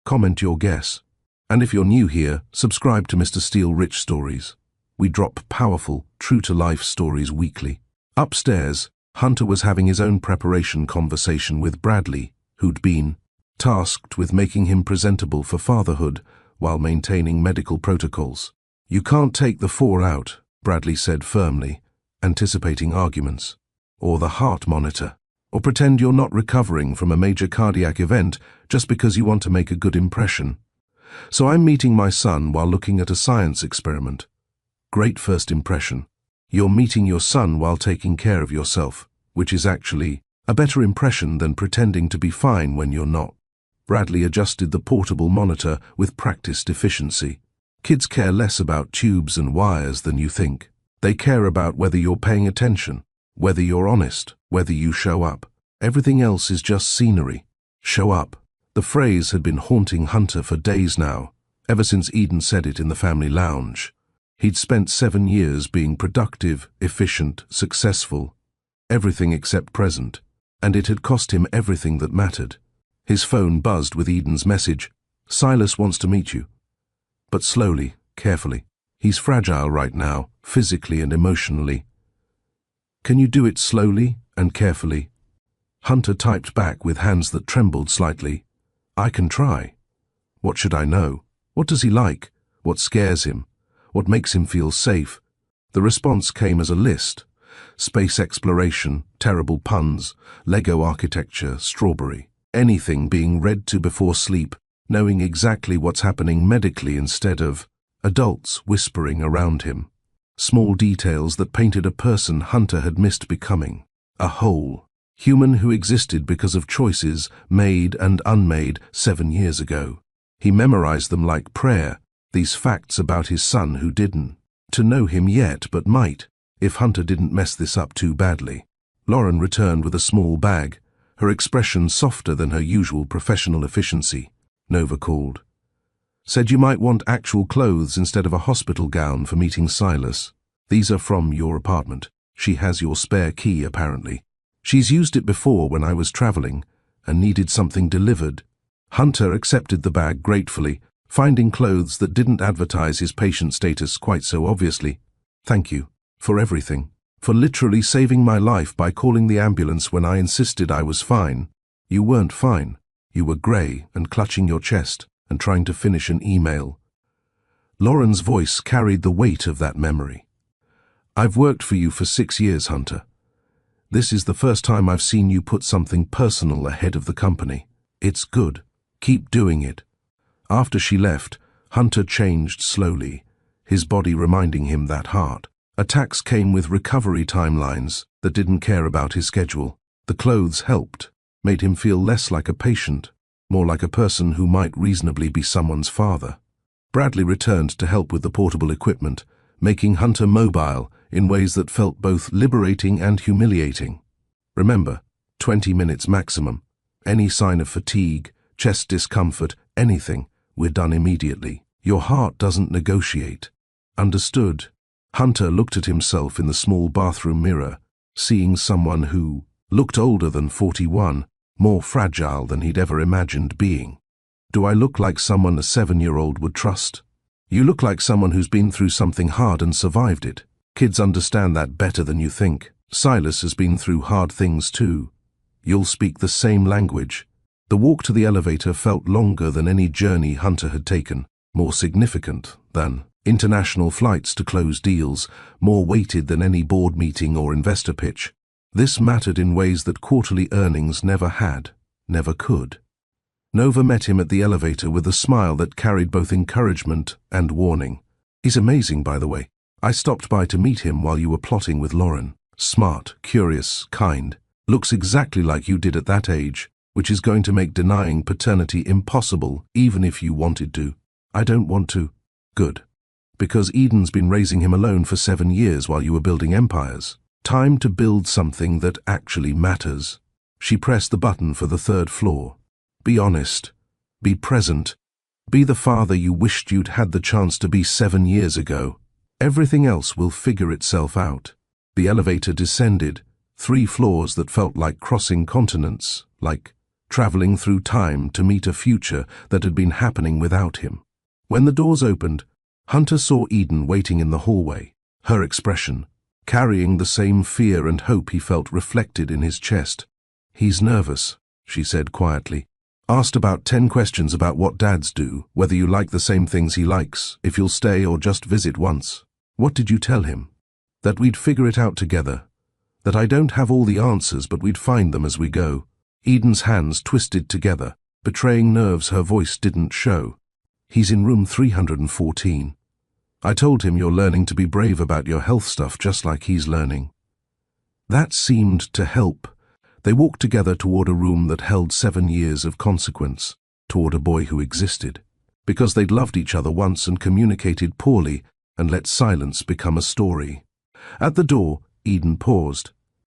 Comment your guess. And if you're new here, subscribe to Mr. Steele Rich Stories. We drop powerful, true-to-life stories weekly. Upstairs, Hunter was having his own preparation conversation with Bradley, who'd been tasked with making him presentable for fatherhood while maintaining medical protocols. "You can't take the 4 out," Bradley said firmly, anticipating arguments. "Or the heart monitor. Or pretend you're not recovering from a major cardiac event just because you want to make a good impression. So I'm meeting my son while looking at a science experiment. Great first impression. You're meeting your son while taking care of yourself, which is actually a better impression than pretending to be fine when you're not." Bradley adjusted the portable monitor with practiced efficiency. Kids care less about tubes and wires than you think. They care about whether you're paying attention, whether you're honest, whether you show up. Everything else is just scenery. Show up. The phrase had been haunting Hunter for days now, ever since Eden said it in the family lounge. He'd spent 7 years being productive, efficient, successful, everything except present, and it had cost him everything that mattered. His phone buzzed with Eden's message, "Silas wants to meet you." But slowly, carefully. He's fragile right now, physically and emotionally. "Can you do it slowly and carefully?" Hunter typed back with hands that trembled slightly. "I can try. What should I know? What does he like? What scares him? What makes him feel safe?" The response came as a list. Space exploration, terrible puns, Lego architecture, strawberry. Anything being read to before sleep, knowing exactly what's happening medically instead of adults whispering around him. Small details that painted a person Hunter had missed becoming. A whole. Human who existed because of choices made and unmade 7 years ago. He memorized them like prayer, these facts about his son who didn't to know him yet but might, if Hunter didn't mess this up too badly. Lauren returned with a small bag, her expression softer than her usual professional efficiency. Nova called. "Said you might want actual clothes instead of a hospital gown for meeting Silas. These are from your apartment. She has your spare key, apparently. She's used it before when I was traveling and needed something delivered." Hunter accepted the bag gratefully, finding clothes that didn't advertise his patient status quite so obviously. "Thank you for everything. For literally saving my life by calling the ambulance when I insisted I was fine. You weren't fine. You were grey and clutching your chest and trying to finish an email." Lauren's voice carried the weight of that memory. "I've worked for you for 6 years, Hunter. This is the first time I've seen you put something personal ahead of the company. It's good. Keep doing it." After she left, Hunter changed slowly, his body reminding him that heart. Attacks came with recovery timelines that didn't care about his schedule. The clothes helped, made him feel less like a patient, more like a person who might reasonably be someone's father. Bradley returned to help with the portable equipment, making Hunter mobile in ways that felt both liberating and humiliating. "Remember, 20 minutes maximum. Any sign of fatigue, chest discomfort, anything, we're done immediately. Your heart doesn't negotiate." "Understood." Hunter looked at himself in the small bathroom mirror, seeing someone who looked older than 41, more fragile than he'd ever imagined being. Do I look like someone a 7-year-old would trust? You look like someone who's been through something hard and survived it. Kids understand that better than you think. Silas has been through hard things too. You'll speak the same language. The walk to the elevator felt longer than any journey Hunter had taken, more significant than international flights to close deals, more weighted than any board meeting or investor pitch. This mattered in ways that quarterly earnings never had, never could. Nova met him at the elevator with a smile that carried both encouragement and warning. He's amazing, by the way. I stopped by to meet him while you were plotting with Lauren. Smart, curious, kind. Looks exactly like you did at that age, which is going to make denying paternity impossible even if you wanted to. I don't want to. Good. Because Eden's been raising him alone for 7 years while you were building empires. Time to build something that actually matters. She pressed the button for the 3rd floor. Be honest. Be present. Be the father you wished you'd had the chance to be 7 years ago. Everything else will figure itself out. The elevator descended, 3 floors that felt like crossing continents, like traveling through time to meet a future that had been happening without him. When the doors opened, Hunter saw Eden waiting in the hallway, her expression, carrying the same fear and hope he felt reflected in his chest. He's nervous, she said quietly. Asked about 10 questions about what dads do, whether you like the same things he likes, if you'll stay or just visit once. What did you tell him? That we'd figure it out together. That I don't have all the answers, but we'd find them as we go. Eden's hands twisted together, betraying nerves her voice didn't show. He's in room 314. I told him you're learning to be brave about your health stuff just like he's learning. That seemed to help. They walked together toward a room that held 7 years of consequence, toward a boy who existed. Because they'd loved each other once and communicated poorly and let silence become a story. At the door, Eden paused.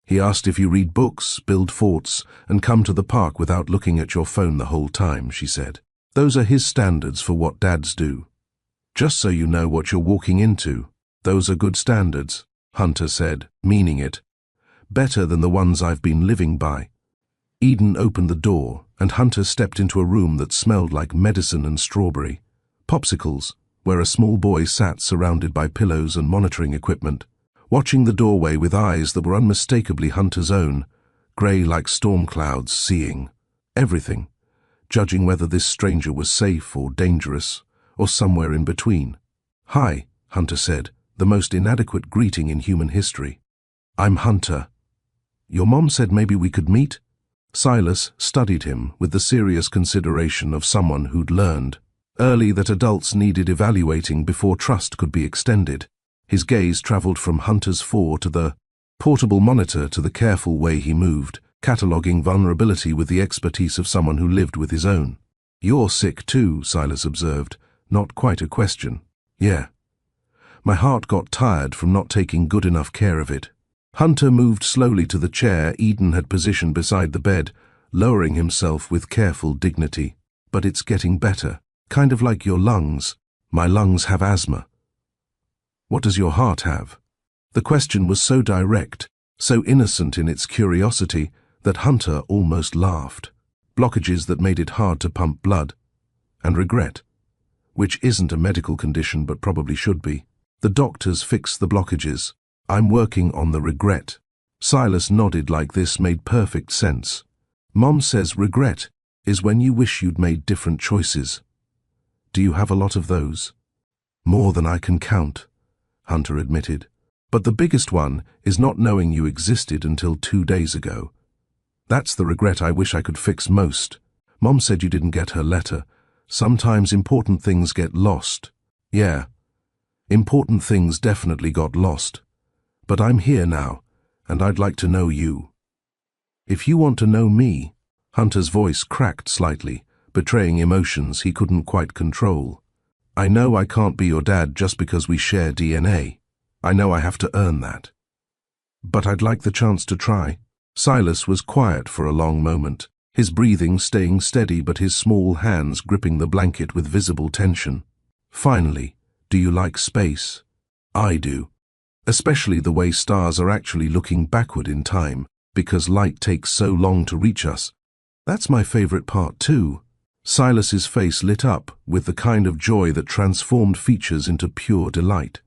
He asked if you read books, build forts, and come to the park without looking at your phone the whole time, she said. Those are his standards for what dads do. Just so you know what you're walking into, those are good standards, Hunter said, meaning it. Better than the ones I've been living by. Eden opened the door, and Hunter stepped into a room that smelled like medicine and strawberry. Popsicles, where a small boy sat surrounded by pillows and monitoring equipment, watching the doorway with eyes that were unmistakably Hunter's own, grey like storm clouds, seeing everything, judging whether this stranger was safe or dangerous, or somewhere in between. Hi, Hunter said, the most inadequate greeting in human history. I'm Hunter. Your mom said maybe we could meet? Silas studied him with the serious consideration of someone who'd learned early that adults needed evaluating before trust could be extended. His gaze traveled from Hunter's 4 to the portable monitor to the careful way he moved, cataloging vulnerability with the expertise of someone who lived with his own. You're sick too, Silas observed, not quite a question. Yeah. My heart got tired from not taking good enough care of it. Hunter moved slowly to the chair Eden had positioned beside the bed, lowering himself with careful dignity. But it's getting better, kind of like your lungs. My lungs have asthma. What does your heart have? The question was so direct, so innocent in its curiosity, that Hunter almost laughed. Blockages that made it hard to pump blood. And regret, which isn't a medical condition but probably should be. The doctors fix the blockages. I'm working on the regret. Silas nodded like this made perfect sense. Mom says regret is when you wish you'd made different choices. Do you have a lot of those? More than I can count, Hunter admitted. But the biggest one is not knowing you existed until 2 days ago. That's the regret I wish I could fix most. Mom said you didn't get her letter. Sometimes important things get lost. Yeah, important things definitely got lost. But I'm here now, and I'd like to know you. If you want to know me, Hunter's voice cracked slightly, betraying emotions he couldn't quite control. I know I can't be your dad just because we share DNA. I know I have to earn that. But I'd like the chance to try. Silas was quiet for a long moment, his breathing staying steady but his small hands gripping the blanket with visible tension. Finally, do you like space? I do. especially the way stars are actually looking backward in time because light takes so long to reach us. That's my favorite part too. Silas's face lit up with the kind of joy that transformed features into pure delight.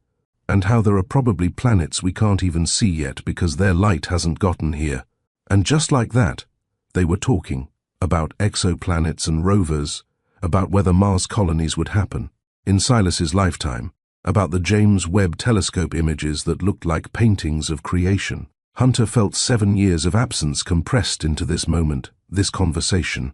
And how there are probably planets we can't even see yet because their light hasn't gotten here. And just like that, they were talking about exoplanets and rovers, about whether Mars colonies would happen in Silas's lifetime, about the James Webb Telescope images that looked like paintings of creation. Hunter felt 7 years of absence compressed into this moment, this conversation.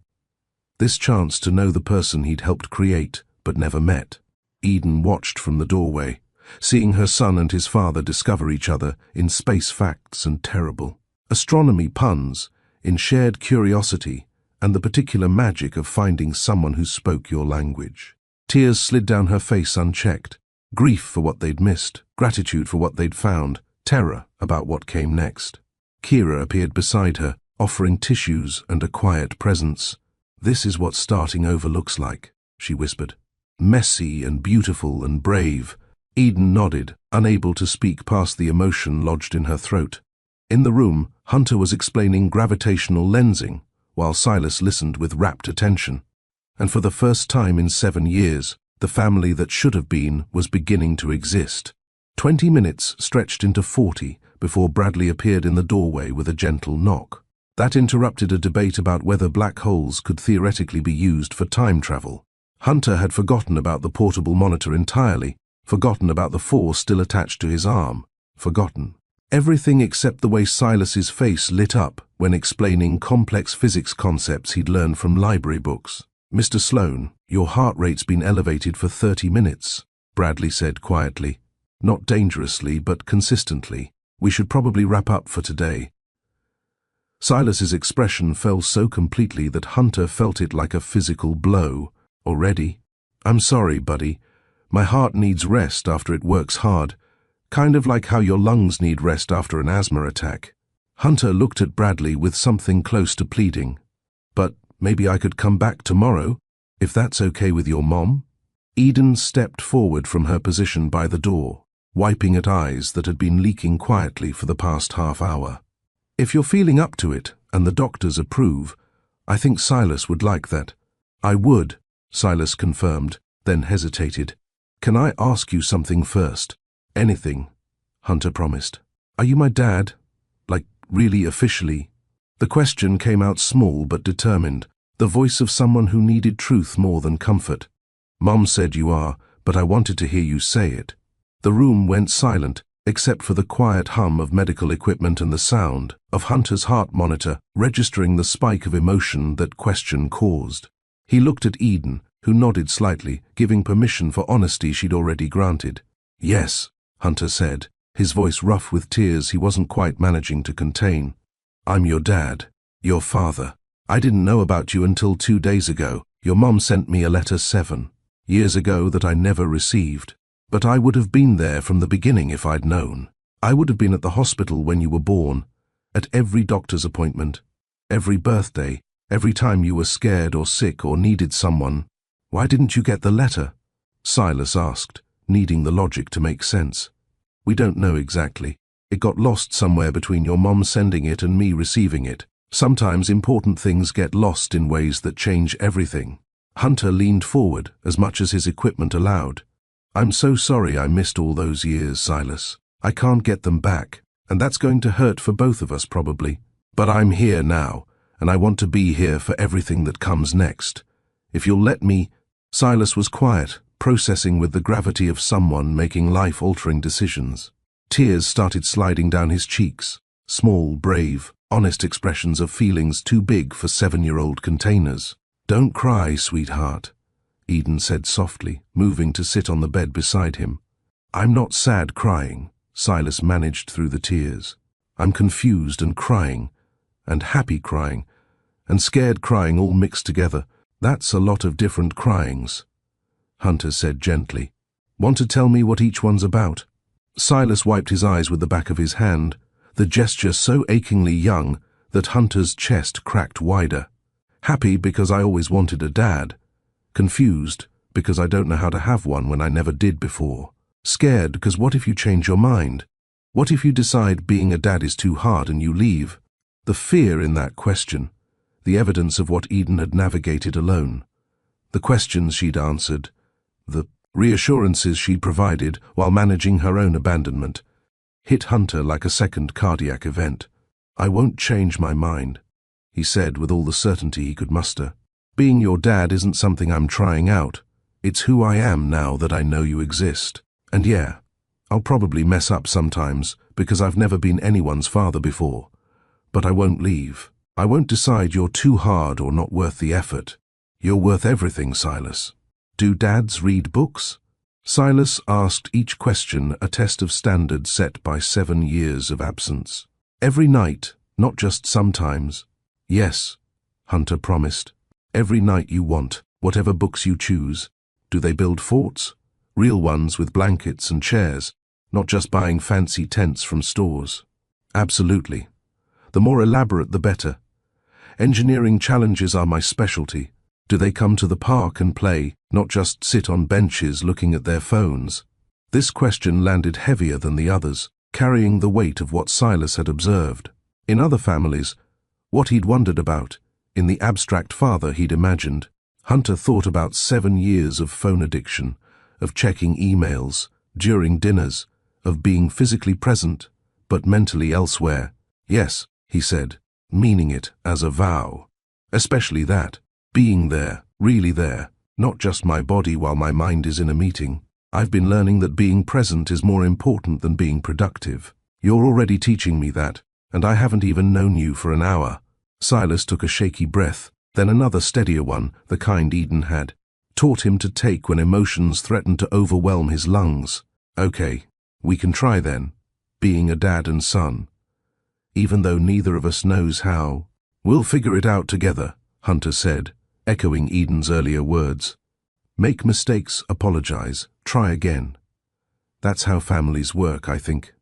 This chance to know the person he'd helped create but never met. Eden watched from the doorway, seeing her son and his father discover each other in space facts and terrible astronomy puns, in shared curiosity and the particular magic of finding someone who spoke your language. Tears slid down her face unchecked. Grief for what they'd missed, gratitude for what they'd found, terror about what came next. Kira appeared beside her, offering tissues and a quiet presence. "This is what starting over looks like," she whispered. "Messy and beautiful and brave." Eden nodded, unable to speak past the emotion lodged in her throat. In the room, Hunter was explaining gravitational lensing, while Silas listened with rapt attention. And for the first time in 7 years, the family that should have been was beginning to exist. 20 minutes stretched into 40 before Bradley appeared in the doorway with a gentle knock. That interrupted a debate about whether black holes could theoretically be used for time travel. Hunter had forgotten about the portable monitor entirely, forgotten about the force still attached to his arm, forgotten everything except the way Silas's face lit up when explaining complex physics concepts he'd learned from library books. "Mr. Sloan, your heart rate's been elevated for 30 minutes, Bradley said quietly. "Not dangerously, but consistently. We should probably wrap up for today." Silas's expression fell so completely that Hunter felt it like a physical blow. "Already? I'm sorry, buddy. My heart needs rest after it works hard, kind of like how your lungs need rest after an asthma attack." Hunter looked at Bradley with something close to pleading. "But maybe I could come back tomorrow, if that's okay with your mom?" Eden stepped forward from her position by the door, wiping at eyes that had been leaking quietly for the past half hour. "If you're feeling up to it, and the doctors approve, I think Silas would like that." "I would," Silas confirmed, then hesitated. "Can I ask you something first?" "Anything," Hunter promised. "Are you my dad? Like, really officially?" The question came out small but determined, the voice of someone who needed truth more than comfort. "Mom said you are, but I wanted to hear you say it." The room went silent, except for the quiet hum of medical equipment and the sound of Hunter's heart monitor registering the spike of emotion that question caused. He looked at Eden, who nodded slightly, giving permission for honesty she'd already granted. "Yes," Hunter said, his voice rough with tears he wasn't quite managing to contain. "I'm your dad, your father. I didn't know about you until 2 days ago. Your mom sent me a letter 7 years ago that I never received. But I would have been there from the beginning if I'd known. I would have been at the hospital when you were born, at every doctor's appointment, every birthday, every time you were scared or sick or needed someone." "Why didn't you get the letter?" Silas asked, needing the logic to make sense. "We don't know exactly. It got lost somewhere between your mom sending it and me receiving it. Sometimes important things get lost in ways that change everything." Hunter leaned forward as much as his equipment allowed. "I'm so sorry I missed all those years, Silas. I can't get them back, and that's going to hurt for both of us probably. But I'm here now, and I want to be here for everything that comes next. If you'll let me—" Silas was quiet, processing with the gravity of someone making life-altering decisions. Tears started sliding down his cheeks, small, brave, honest expressions of feelings too big for 7-year-old containers. "Don't cry, sweetheart," Eden said softly, moving to sit on the bed beside him. "I'm not sad crying," Silas managed through the tears. "I'm confused and crying, and happy crying, and scared crying all mixed together. That's a lot of different cryings," Hunter said gently. "Want to tell me what each one's about?" Silas wiped his eyes with the back of his hand, the gesture so achingly young that Hunter's chest cracked wider. "Happy because I always wanted a dad. Confused because I don't know how to have one when I never did before. Scared because what if you change your mind? What if you decide being a dad is too hard and you leave? The fear in that question, the evidence of what Eden had navigated alone, the questions she'd answered, the reassurances she'd provided while managing her own abandonment, hit Hunter like a second cardiac event. "I won't change my mind," he said with all the certainty he could muster. "Being your dad isn't something I'm trying out. It's who I am now that I know you exist. And yeah, I'll probably mess up sometimes because I've never been anyone's father before. But I won't leave. I won't decide you're too hard or not worth the effort. You're worth everything, Silas." "Do dads read books?" Silas asked each question a test of standards set by 7 years of absence. "Every night, not just sometimes." "Yes," Hunter promised. "Every night you want, whatever books you choose." "Do they build forts? Real ones with blankets and chairs, not just buying fancy tents from stores?" "Absolutely. The more elaborate the better. Engineering challenges are my specialty." "Do they come to the park and play, not just sit on benches looking at their phones?" This question landed heavier than the others, carrying the weight of what Silas had observed. In other families, what he'd wondered about, in the abstract father he'd imagined. Hunter thought about 7 years of phone addiction, of checking emails, during dinners, of being physically present, but mentally elsewhere. "Yes," he said, meaning it as a vow. "Especially that. Being there, really there, not just my body while my mind is in a meeting. I've been learning that being present is more important than being productive. You're already teaching me that, and I haven't even known you for an hour." Silas took a shaky breath, then another steadier one, the kind Eden had taught him to take when emotions threatened to overwhelm his lungs. "Okay, we can try then, being a dad and son. Even though neither of us knows how. We'll figure it out together," Hunter said, echoing Eden's earlier words. "Make mistakes, apologize, try again. That's how families work, I think."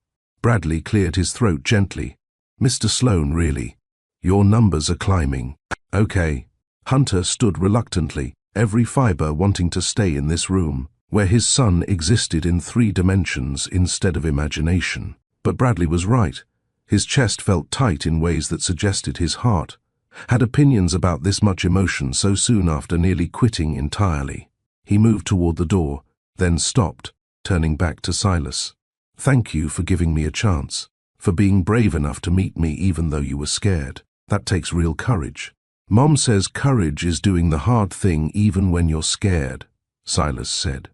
Bradley cleared his throat gently. "Mr. Sloan, really. Your numbers are climbing." "Okay." Hunter stood reluctantly, every fiber wanting to stay in this room, where his son existed in 3 dimensions instead of imagination. But Bradley was right. His chest felt tight in ways that suggested his heart had opinions about this much emotion so soon after nearly quitting entirely. He moved toward the door, then stopped, turning back to Silas. "Thank you for giving me a chance, for being brave enough to meet me even though you were scared. That takes real courage." "Mom says courage is doing the hard thing even when you're scared," Silas said.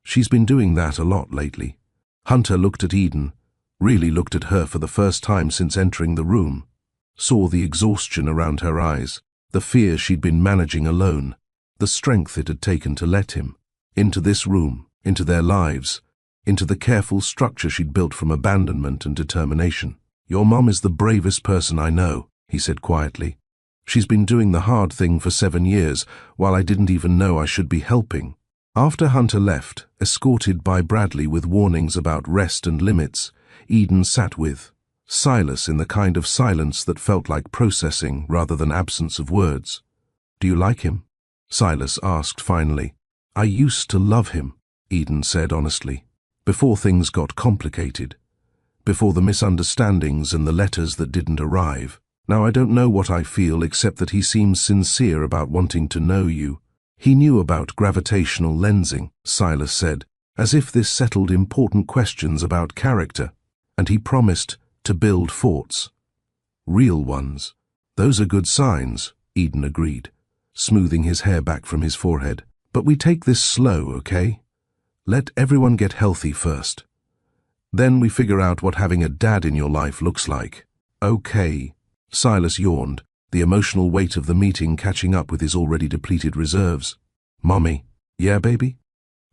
"She's been doing that a lot lately." Hunter looked at Eden, really looked at her for the first time since entering the room, saw the exhaustion around her eyes, the fear she'd been managing alone, the strength it had taken to let him into this room, into their lives, into the careful structure she'd built from abandonment and determination. "Your mom is the bravest person I know," he said quietly. "She's been doing the hard thing for 7 years, while I didn't even know I should be helping." After Hunter left, escorted by Bradley with warnings about rest and limits, Eden sat with Silas in the kind of silence that felt like processing rather than absence of words. "Do you like him?" Silas asked finally. "I used to love him," Eden said honestly, "before things got complicated, before the misunderstandings and the letters that didn't arrive. Now I don't know what I feel except that he seems sincere about wanting to know you." "He knew about gravitational lensing," Silas said, as if this settled important questions about character, "and he promised to build forts. Real ones." "Those are good signs," Eden agreed, smoothing his hair back from his forehead. "But we take this slow, okay? Let everyone get healthy first. Then we figure out what having a dad in your life looks like." "Okay." Silas yawned, the emotional weight of the meeting catching up with his already depleted reserves. "Mommy." "Yeah, baby?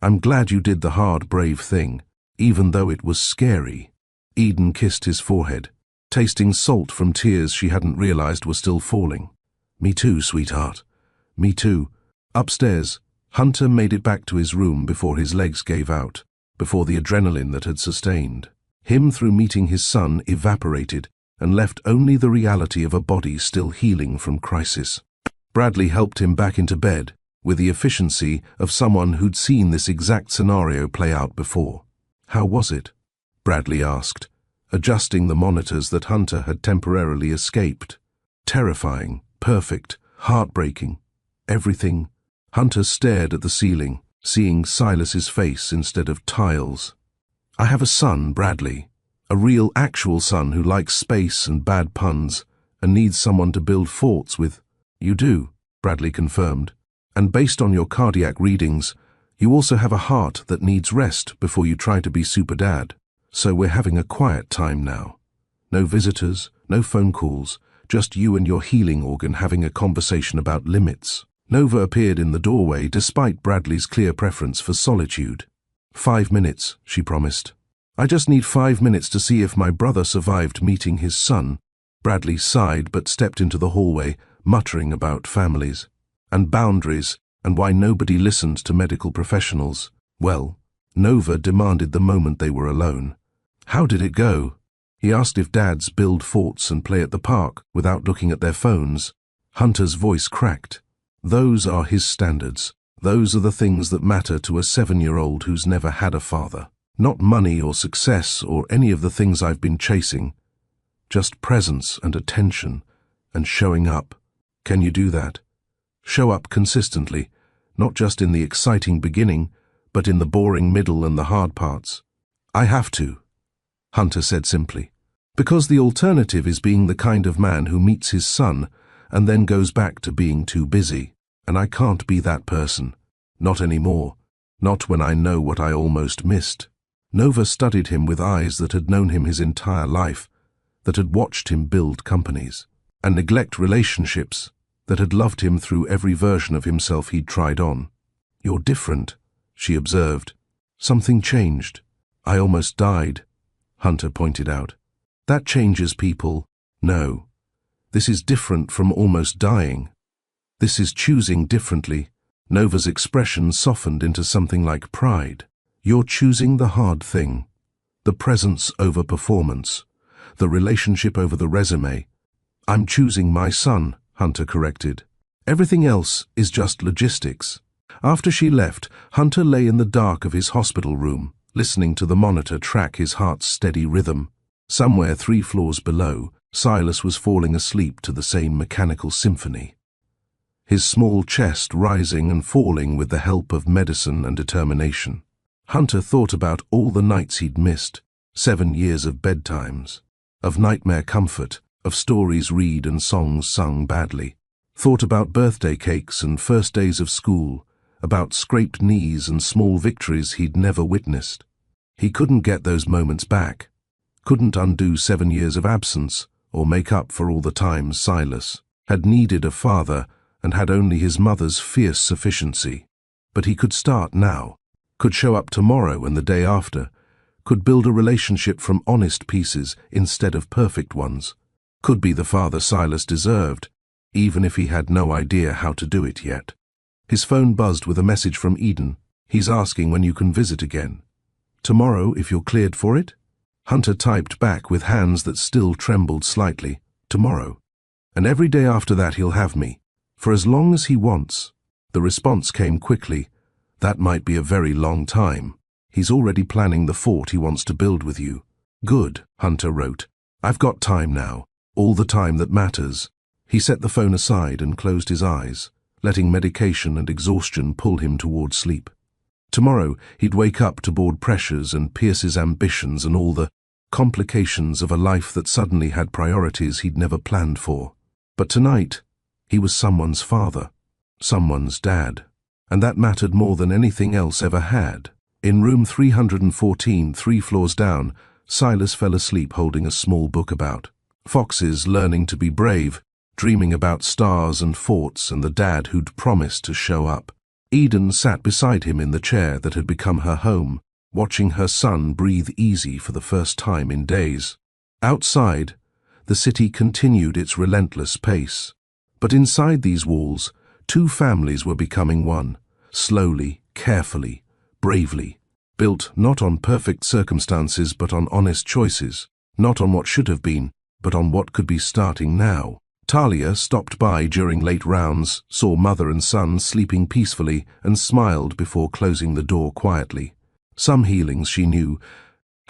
I'm glad you did the hard, brave thing, even though it was scary." Eden kissed his forehead, tasting salt from tears she hadn't realized were still falling. "Me too, sweetheart. Me too." Upstairs, Hunter made it back to his room before his legs gave out, before the adrenaline that had sustained him through meeting his son evaporated and left only the reality of a body still healing from crisis. Bradley helped him back into bed with the efficiency of someone who'd seen this exact scenario play out before. "How was it?" Bradley asked, adjusting the monitors that Hunter had temporarily escaped. Terrifying, perfect, heartbreaking, everything. Hunter stared at the ceiling, seeing Silas's face instead of tiles. "I have a son, Bradley. A real, actual son who likes space and bad puns, and needs someone to build forts with." "You do," Bradley confirmed. "And based on your cardiac readings, you also have a heart that needs rest before you try to be super dad. So we're having a quiet time now. No visitors, no phone calls, just you and your healing organ having a conversation about limits." Nova appeared in the doorway despite Bradley's clear preference for solitude. "5 minutes," she promised. "I just need 5 minutes to see if my brother survived meeting his son." Bradley sighed but stepped into the hallway, muttering about families and boundaries and why nobody listened to medical professionals. Well, Nova demanded the moment they were alone. "How did it go?" He asked if dads build forts and play at the park without looking at their phones. Hunter's voice cracked. "Those are his standards. Those are the things that matter to a 7-year-old who's never had a father. Not money or success or any of the things I've been chasing. Just presence and attention and showing up. Can you do that? Show up consistently, not just in the exciting beginning, but in the boring middle and the hard parts." "I have to," Hunter said simply, "because the alternative is being the kind of man who meets his son and then goes back to being too busy, and I can't be that person. Not anymore. Not when I know what I almost missed." Nova studied him with eyes that had known him his entire life, that had watched him build companies and neglect relationships, that had loved him through every version of himself he'd tried on. "You're different," she observed. "Something changed." "I almost died," Hunter pointed out. "That changes people." "No. This is different from almost dying. This is choosing differently." Nova's expression softened into something like pride. "You're choosing the hard thing. The presence over performance. The relationship over the resume." "I'm choosing my son," Hunter corrected. "Everything else is just logistics." After she left, Hunter lay in the dark of his hospital room, listening to the monitor track his heart's steady rhythm. Somewhere 3 floors below, Silas was falling asleep to the same mechanical symphony, his small chest rising and falling with the help of medicine and determination. Hunter thought about all the nights he'd missed, 7 years of bedtimes, of nightmare comfort, of stories read and songs sung badly. Thought about birthday cakes and first days of school, about scraped knees and small victories he'd never witnessed. He couldn't get those moments back, couldn't undo 7 years of absence, or make up for all the times Silas had needed a father and had only his mother's fierce sufficiency. But he could start now, could show up tomorrow and the day after, could build a relationship from honest pieces instead of perfect ones, could be the father Silas deserved, even if he had no idea how to do it yet. His phone buzzed with a message from Eden. "He's asking when you can visit again. Tomorrow, if you're cleared for it?" Hunter typed back with hands that still trembled slightly. "Tomorrow. And every day after that he'll have me. For as long as he wants." The response came quickly. "That might be a very long time. He's already planning the fort he wants to build with you." "Good," Hunter wrote. "I've got time now. All the time that matters." He set the phone aside and closed his eyes, letting medication and exhaustion pull him toward sleep. Tomorrow he'd wake up to board pressures and Pierce's ambitions and all the complications of a life that suddenly had priorities he'd never planned for. But tonight, he was someone's father, someone's dad, and that mattered more than anything else ever had. In room 314, 3 floors down, Silas fell asleep holding a small book about foxes learning to be brave, dreaming about stars and forts and the dad who'd promised to show up. Eden sat beside him in the chair that had become her home, watching her son breathe easy for the first time in days. Outside, the city continued its relentless pace. But inside these walls, 2 families were becoming one, slowly, carefully, bravely, built not on perfect circumstances but on honest choices, not on what should have been, but on what could be starting now. Talia stopped by during late rounds, saw mother and son sleeping peacefully, and smiled before closing the door quietly. Some healings, she knew,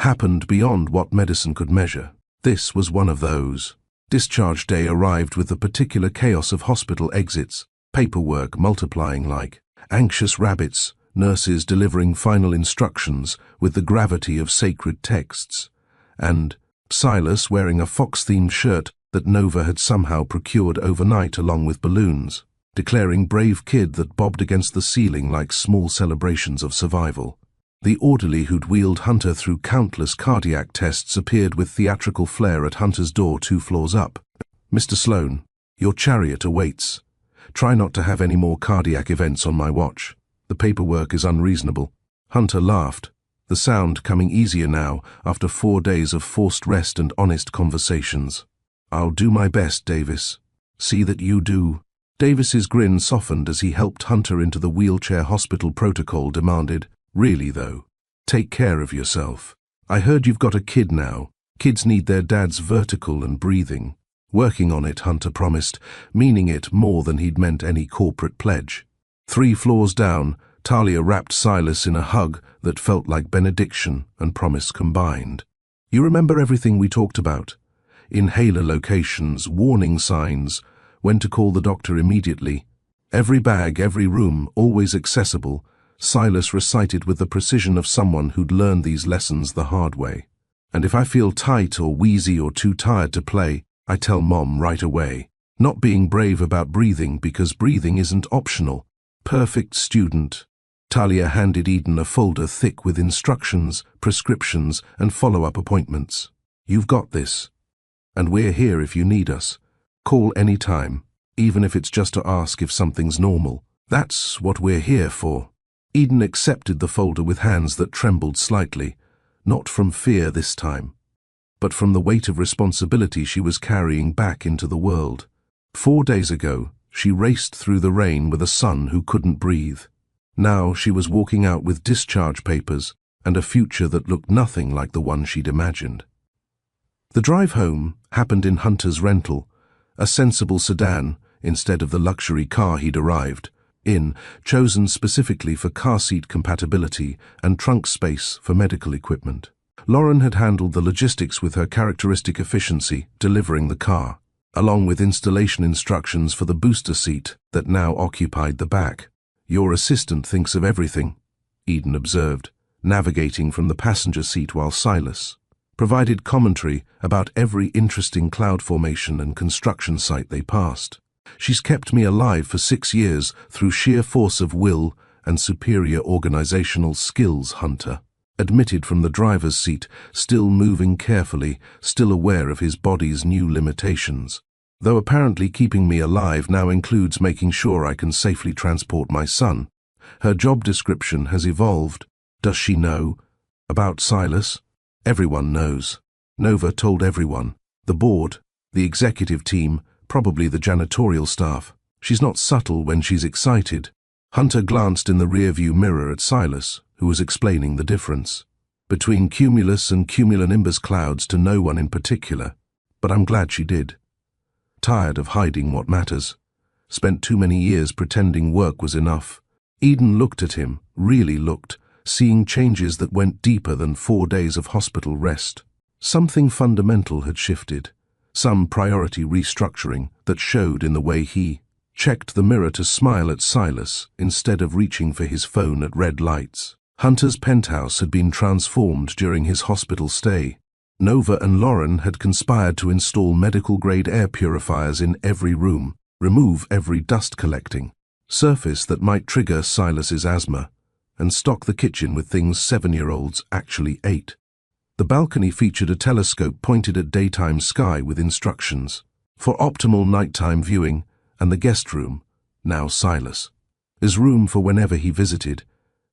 happened beyond what medicine could measure. This was one of those. Discharge day arrived with the particular chaos of hospital exits, paperwork multiplying like anxious rabbits, nurses delivering final instructions with the gravity of sacred texts, and Silas wearing a fox-themed shirt that Nova had somehow procured overnight along with balloons, declaring brave kid that bobbed against the ceiling like small celebrations of survival. The orderly who'd wheeled Hunter through countless cardiac tests appeared with theatrical flair at Hunter's door 2 floors up. "Mr. Sloan, your chariot awaits. Try not to have any more cardiac events on my watch. The paperwork is unreasonable." Hunter laughed, the sound coming easier now after 4 days of forced rest and honest conversations. "I'll do my best, Davis. See that you do." Davis's grin softened as he helped Hunter into the wheelchair hospital protocol demanded. "Really though, take care of yourself. I heard you've got a kid now. Kids need their dad's vertical and breathing." "Working on it," Hunter promised, meaning it more than he'd meant any corporate pledge. 3 floors down, Talia wrapped Silas in a hug that felt like benediction and promise combined. "You remember everything we talked about? Inhaler locations, warning signs, when to call the doctor immediately. Every bag, every room, always accessible," Silas recited with the precision of someone who'd learned these lessons the hard way. "And if I feel tight or wheezy or too tired to play, I tell Mom right away." Not being brave about breathing because breathing isn't optional. Perfect student. Talia handed Eden a folder thick with instructions, prescriptions, and follow-up appointments. "You've got this. And we're here if you need us. Call any time, even if it's just to ask if something's normal. That's what we're here for." Eden accepted the folder with hands that trembled slightly, not from fear this time, but from the weight of responsibility she was carrying back into the world. 4 days ago, she raced through the rain with a son who couldn't breathe. Now she was walking out with discharge papers and a future that looked nothing like the one she'd imagined. The drive home happened in Hunter's rental, a sensible sedan instead of the luxury car he'd arrived in, chosen specifically for car seat compatibility and trunk space for medical equipment. Lauren had handled the logistics with her characteristic efficiency, delivering the car, along with installation instructions for the booster seat that now occupied the back. "Your assistant thinks of everything," Eden observed, navigating from the passenger seat while Silas provided commentary about every interesting cloud formation and construction site they passed. "She's kept me alive for 6 years through sheer force of will and superior organizational skills," Hunter admitted from the driver's seat, still moving carefully, still aware of his body's new limitations. "Though apparently keeping me alive now includes making sure I can safely transport my son. Her job description has evolved." "Does she know about Silas?" "Everyone knows." Nova told everyone. The board, the executive team, probably the janitorial staff. "She's not subtle when she's excited." Hunter glanced in the rearview mirror at Silas, who was explaining the difference between cumulus and cumulonimbus clouds to no one in particular. "But I'm glad she did. Tired of hiding what matters. Spent too many years pretending work was enough." Eden looked at him, really looked, seeing changes that went deeper than 4 days of hospital rest. Something fundamental had shifted. Some priority restructuring that showed in the way he checked the mirror to smile at Silas instead of reaching for his phone at red lights. Hunter's penthouse had been transformed during his hospital stay. Nova and Lauren had conspired to install medical-grade air purifiers in every room, remove every dust-collecting surface that might trigger Silas's asthma, and stock the kitchen with things 7-year-olds actually ate. The balcony featured a telescope pointed at daytime sky with instructions for optimal nighttime viewing, and the guest room, now Silas, his room for whenever he visited,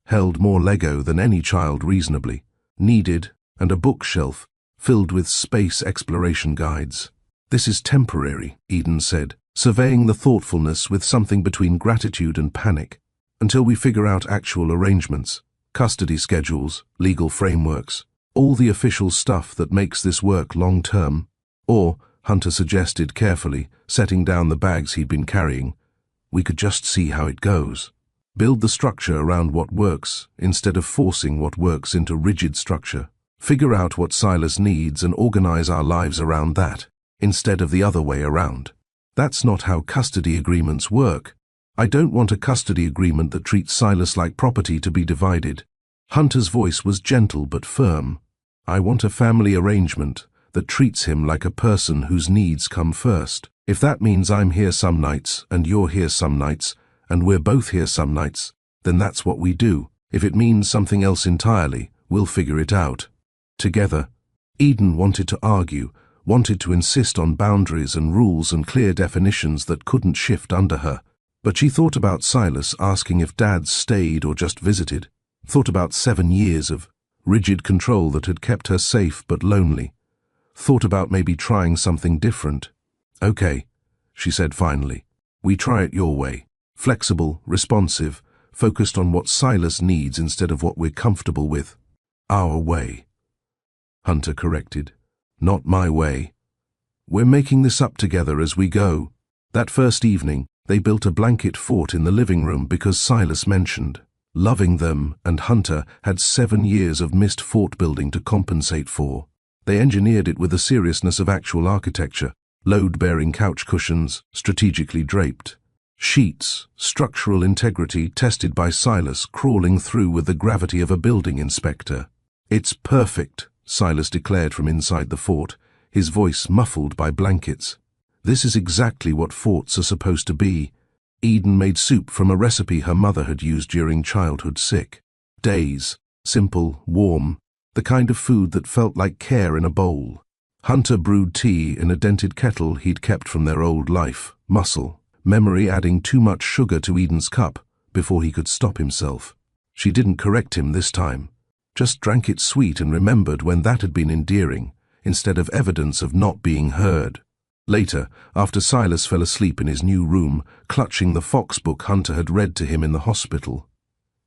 held more Lego than any child reasonably needed, and a bookshelf filled with space exploration guides. "This is temporary," Eden said, surveying the thoughtfulness with something between gratitude and panic, "until we figure out actual arrangements, custody schedules, legal frameworks, all the official stuff that makes this work long-term." Or, Hunter suggested carefully, setting down the bags he'd been carrying, "we could just see how it goes. Build the structure around what works instead of forcing what works into rigid structure." Figure out what Silas needs and organize our lives around that, instead of the other way around. That's not how custody agreements work. I don't want a custody agreement that treats Silas like property to be divided. Hunter's voice was gentle but firm. I want a family arrangement that treats him like a person whose needs come first. If that means I'm here some nights and you're here some nights and we're both here some nights, then that's what we do. If it means something else entirely, we'll figure it out together. Eden wanted to argue, wanted to insist on boundaries and rules and clear definitions that couldn't shift under her. But she thought about Silas asking if Dad stayed or just visited, thought about 7 years of rigid control that had kept her safe but lonely, thought about maybe trying something different. Okay, she said finally, we try it your way. Flexible, responsive, focused on what Silas needs instead of what we're comfortable with. Our way. Hunter corrected. Not my way. We're making this up together as we go. That first evening, they built a blanket fort in the living room because Silas mentioned. Loving them and Hunter had 7 years of missed fort building to compensate for. They engineered it with the seriousness of actual architecture, load-bearing couch cushions, strategically draped. Sheets, structural integrity tested by Silas crawling through with the gravity of a building inspector. It's perfect, Silas declared from inside the fort, his voice muffled by blankets. This is exactly what forts are supposed to be. Eden made soup from a recipe her mother had used during childhood sick. Days, simple, warm, the kind of food that felt like care in a bowl. Hunter brewed tea in a dented kettle he'd kept from their old life, muscle, memory adding too much sugar to Eden's cup before he could stop himself. She didn't correct him this time. Just drank it sweet and remembered when that had been endearing, instead of evidence of not being heard. Later, after Silas fell asleep in his new room, clutching the Fox book Hunter had read to him in the hospital,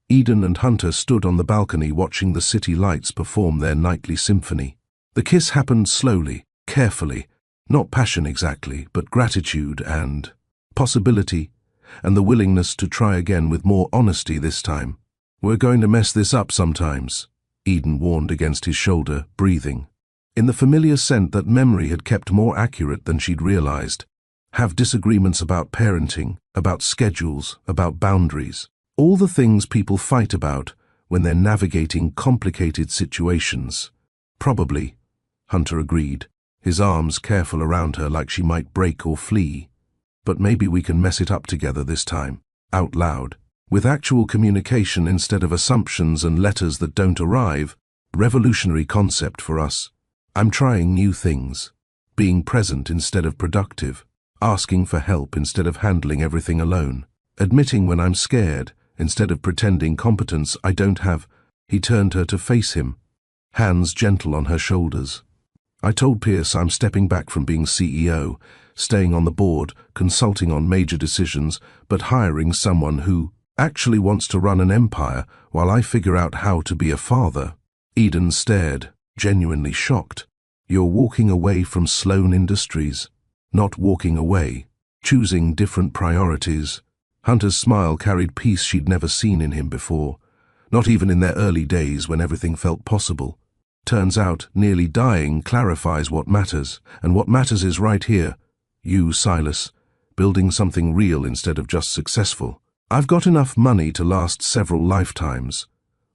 Eden and Hunter stood on the balcony watching the city lights perform their nightly symphony. The kiss happened slowly, carefully, not passion exactly, but gratitude and possibility, and the willingness to try again with more honesty this time. We're going to mess this up sometimes, Eden warned against his shoulder, breathing. In the familiar scent that memory had kept more accurate than she'd realized. Have disagreements about parenting, about schedules, about boundaries. All the things people fight about when they're navigating complicated situations. Probably, Hunter agreed, his arms careful around her like she might break or flee. But maybe we can mess it up together this time, out loud. With actual communication instead of assumptions and letters that don't arrive. Revolutionary concept for us. I'm trying new things. Being present instead of productive. Asking for help instead of handling everything alone. Admitting when I'm scared instead of pretending competence I don't have. He turned her to face him, hands gentle on her shoulders. I told Pierce I'm stepping back from being CEO, staying on the board, consulting on major decisions, but hiring someone who actually wants to run an empire while I figure out how to be a father. Eden stared, genuinely shocked. You're walking away from Sloan Industries. Not walking away, choosing different priorities. Hunter's smile carried peace she'd never seen in him before, not even in their early days when everything felt possible. Turns out, nearly dying clarifies what matters, and what matters is right here. You, Silas, building something real instead of just successful. I've got enough money to last several lifetimes.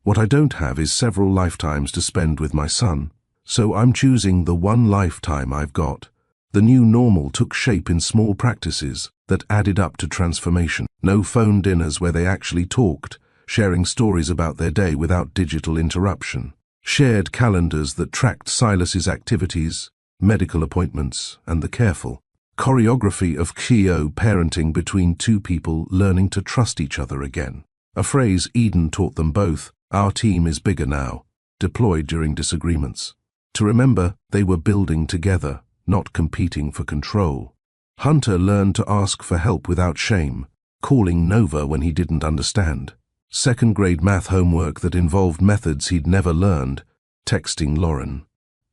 What I don't have is several lifetimes to spend with my son. So I'm choosing the one lifetime I've got. The new normal took shape in small practices that added up to transformation. No phone dinners where they actually talked, sharing stories about their day without digital interruption. Shared calendars that tracked Silas's activities, medical appointments, and the careful choreography of Kyo parenting between two people learning to trust each other again. A phrase Eden taught them both, our team is bigger now, deployed during disagreements. To remember, they were building together, not competing for control. Hunter learned to ask for help without shame, calling Nova when he didn't understand. Second-grade math homework that involved methods he'd never learned, texting Lauren.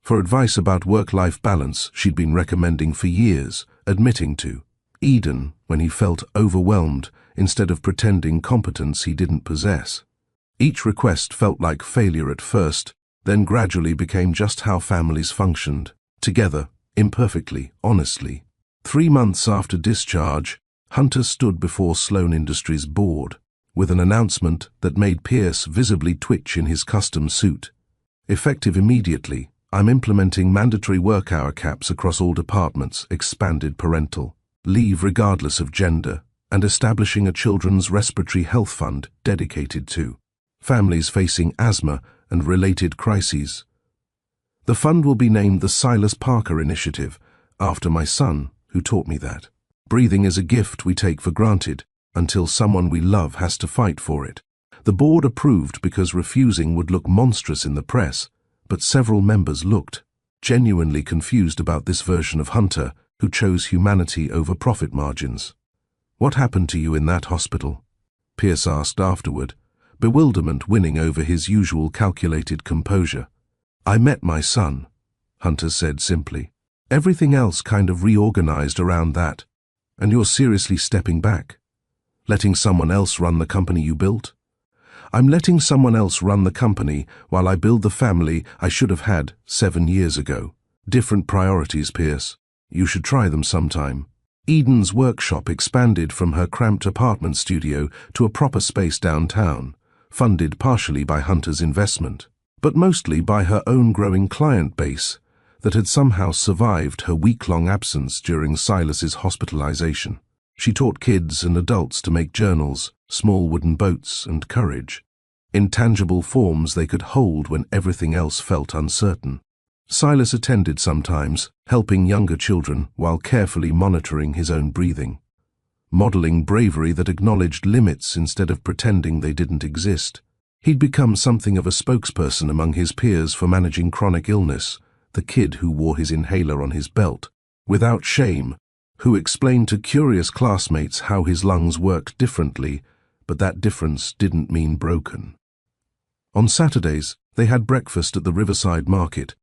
For advice about work-life balance she'd been recommending for years, admitting to. Eden when he felt overwhelmed instead of pretending competence he didn't possess. Each request felt like failure at first, then gradually became just how families functioned, together, imperfectly, honestly. 3 months after discharge, Hunter stood before Sloan Industries' board, with an announcement that made Pierce visibly twitch in his custom suit. Effective immediately, I'm implementing mandatory work hour caps across all departments, expanded parental leave regardless of gender, and establishing a children's respiratory health fund dedicated to families facing asthma and related crises. The fund will be named the Silas Parker Initiative, after my son, who taught me that. Breathing is a gift we take for granted, until someone we love has to fight for it. The board approved because refusing would look monstrous in the press, but several members looked genuinely confused about this version of Hunter, who chose humanity over profit margins. "What happened to you in that hospital?" Pierce asked afterward, bewilderment winning over his usual calculated composure. "I met my son," Hunter said simply. "Everything else kind of reorganized around that. And you're seriously stepping back? Letting someone else run the company you built?" "I'm letting someone else run the company while I build the family I should have had 7 years ago. Different priorities, Pierce. You should try them sometime." Eden's workshop expanded from her cramped apartment studio to a proper space downtown, funded partially by Hunter's investment, but mostly by her own growing client base that had somehow survived her week-long absence during Silas's hospitalization. She taught kids and adults to make journals, small wooden boats, and courage, intangible forms they could hold when everything else felt uncertain. Silas attended sometimes, helping younger children while carefully monitoring his own breathing, modeling bravery that acknowledged limits instead of pretending they didn't exist. He'd become something of a spokesperson among his peers for managing chronic illness, the kid who wore his inhaler on his belt, without shame, who explained to curious classmates how his lungs worked differently, but that difference didn't mean broken. On Saturdays, they had breakfast at the Riverside Market,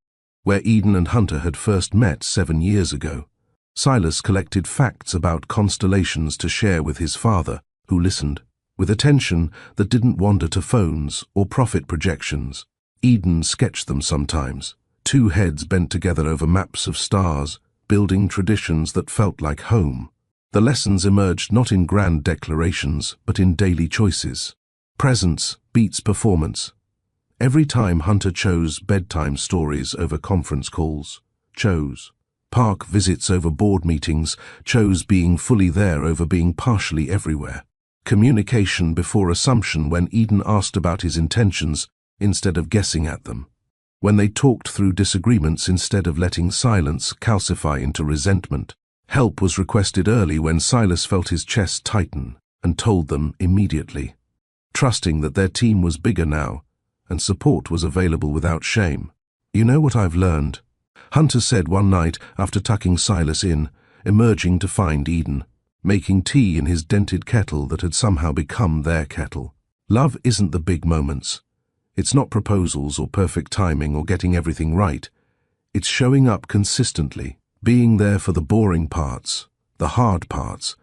where Eden and Hunter had first met 7 years ago. Silas collected facts about constellations to share with his father, who listened, with attention that didn't wander to phones or profit projections. Eden sketched them sometimes, 2 heads bent together over maps of stars, building traditions that felt like home. The lessons emerged not in grand declarations, but in daily choices. Presence beats performance. Every time Hunter chose bedtime stories over conference calls, chose park visits over board meetings, chose being fully there over being partially everywhere. Communication before assumption when Eden asked about his intentions instead of guessing at them. When they talked through disagreements instead of letting silence calcify into resentment. Help was requested early when Silas felt his chest tighten and told them immediately, trusting that their team was bigger now and support was available without shame. "You know what I've learned?" Hunter said one night after tucking Silas in, emerging to find Eden, making tea in his dented kettle that had somehow become their kettle. "Love isn't the big moments. It's not proposals or perfect timing or getting everything right. It's showing up consistently, being there for the boring parts, the hard parts,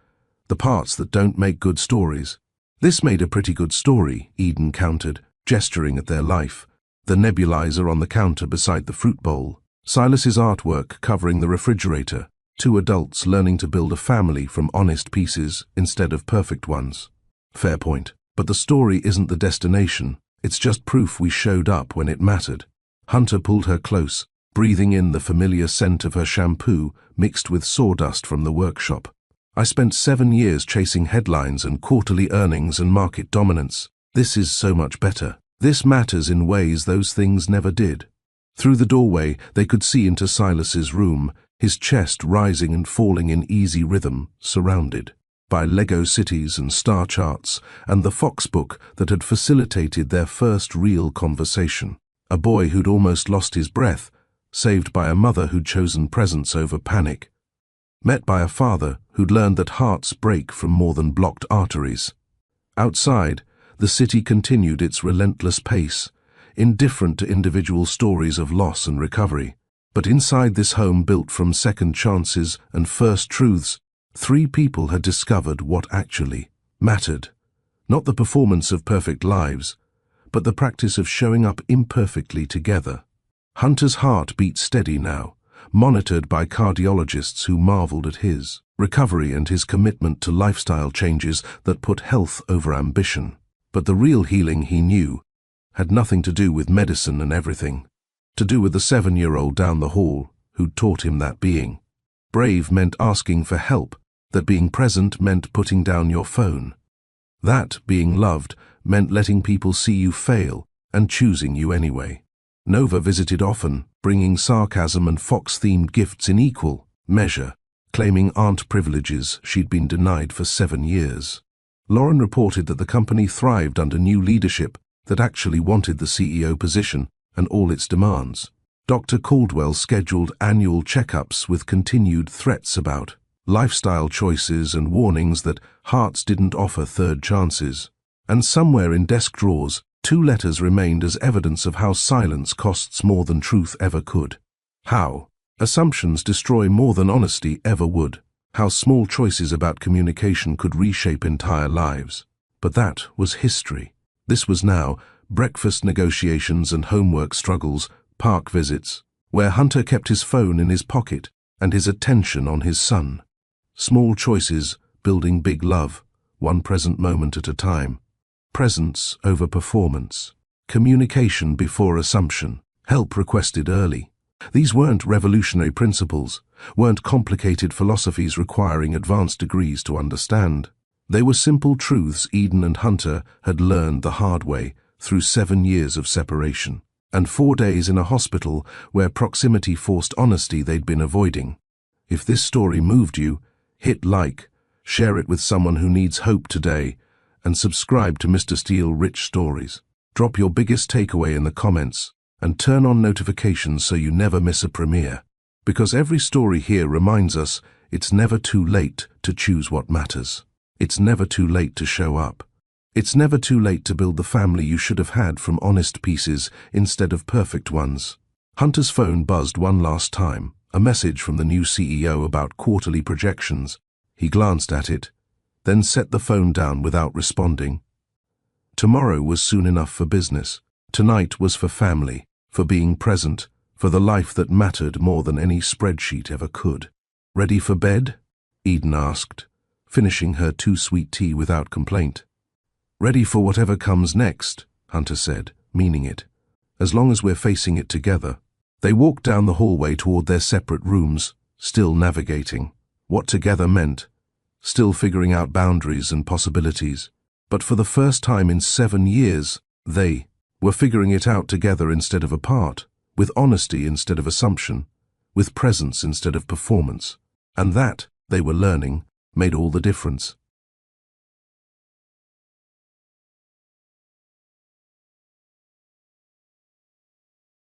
the parts that don't make good stories." "This made a pretty good story," Eden countered, gesturing at their life, the nebulizer on the counter beside the fruit bowl, Silas's artwork covering the refrigerator, 2 adults learning to build a family from honest pieces instead of perfect ones. "Fair point. But the story isn't the destination. It's just proof we showed up when it mattered." Hunter pulled her close, breathing in the familiar scent of her shampoo mixed with sawdust from the workshop. "I spent 7 years chasing headlines and quarterly earnings and market dominance. This is so much better. This matters in ways those things never did." Through the doorway, they could see into Silas's room, his chest rising and falling in easy rhythm, surrounded by Lego cities and star charts and the Fox book that had facilitated their first real conversation. A boy who'd almost lost his breath, saved by a mother who'd chosen presence over panic, met by a father who'd learned that hearts break from more than blocked arteries. Outside, the city continued its relentless pace, indifferent to individual stories of loss and recovery. But inside this home built from second chances and first truths, 3 people had discovered what actually mattered. Not the performance of perfect lives, but the practice of showing up imperfectly together. Hunter's heart beat steady now, monitored by cardiologists who marveled at his recovery and his commitment to lifestyle changes that put health over ambition. But the real healing, he knew, had nothing to do with medicine and everything. To do with the 7-year-old down the hall who'd taught him that being brave meant asking for help, that being present meant putting down your phone, that being loved meant letting people see you fail and choosing you anyway. Nova visited often, bringing sarcasm and Fox-themed gifts in equal measure, claiming aunt privileges she'd been denied for 7 years. Lauren reported that the company thrived under new leadership that actually wanted the CEO position and all its demands. Dr. Caldwell scheduled annual checkups with continued threats about lifestyle choices and warnings that hearts didn't offer third chances. And somewhere in desk drawers, 2 letters remained as evidence of how silence costs more than truth ever could. How assumptions destroy more than honesty ever would. How small choices about communication could reshape entire lives. But that was history. This was now breakfast negotiations and homework struggles, park visits, where Hunter kept his phone in his pocket and his attention on his son. Small choices building big love, one present moment at a time. Presence over performance. Communication before assumption. Help requested early. These weren't revolutionary principles, weren't complicated philosophies requiring advanced degrees to understand. They were simple truths Eden and Hunter had learned the hard way through 7 years of separation, and 4 days in a hospital where proximity forced honesty they'd been avoiding. If this story moved you, hit like, share it with someone who needs hope today, and subscribe to Mr. Steele Rich Stories. Drop your biggest takeaway in the comments, and turn on notifications so you never miss a premiere. Because every story here reminds us it's never too late to choose what matters. It's never too late to show up. It's never too late to build the family you should have had from honest pieces instead of perfect ones. Hunter's phone buzzed one last time, a message from the new CEO about quarterly projections. He glanced at it, then set the phone down without responding. Tomorrow was soon enough for business. Tonight was for family, for being present, for the life that mattered more than any spreadsheet ever could. Ready for bed? Eden asked, finishing her 2 sweet tea without complaint. Ready for whatever comes next, Hunter said, meaning it. As long as we're facing it together. They walked down the hallway toward their separate rooms, still navigating what together meant, still figuring out boundaries and possibilities. But for the first time in 7 years, they were figuring it out together instead of apart, with honesty instead of assumption, with presence instead of performance. And that, they were learning, made all the difference.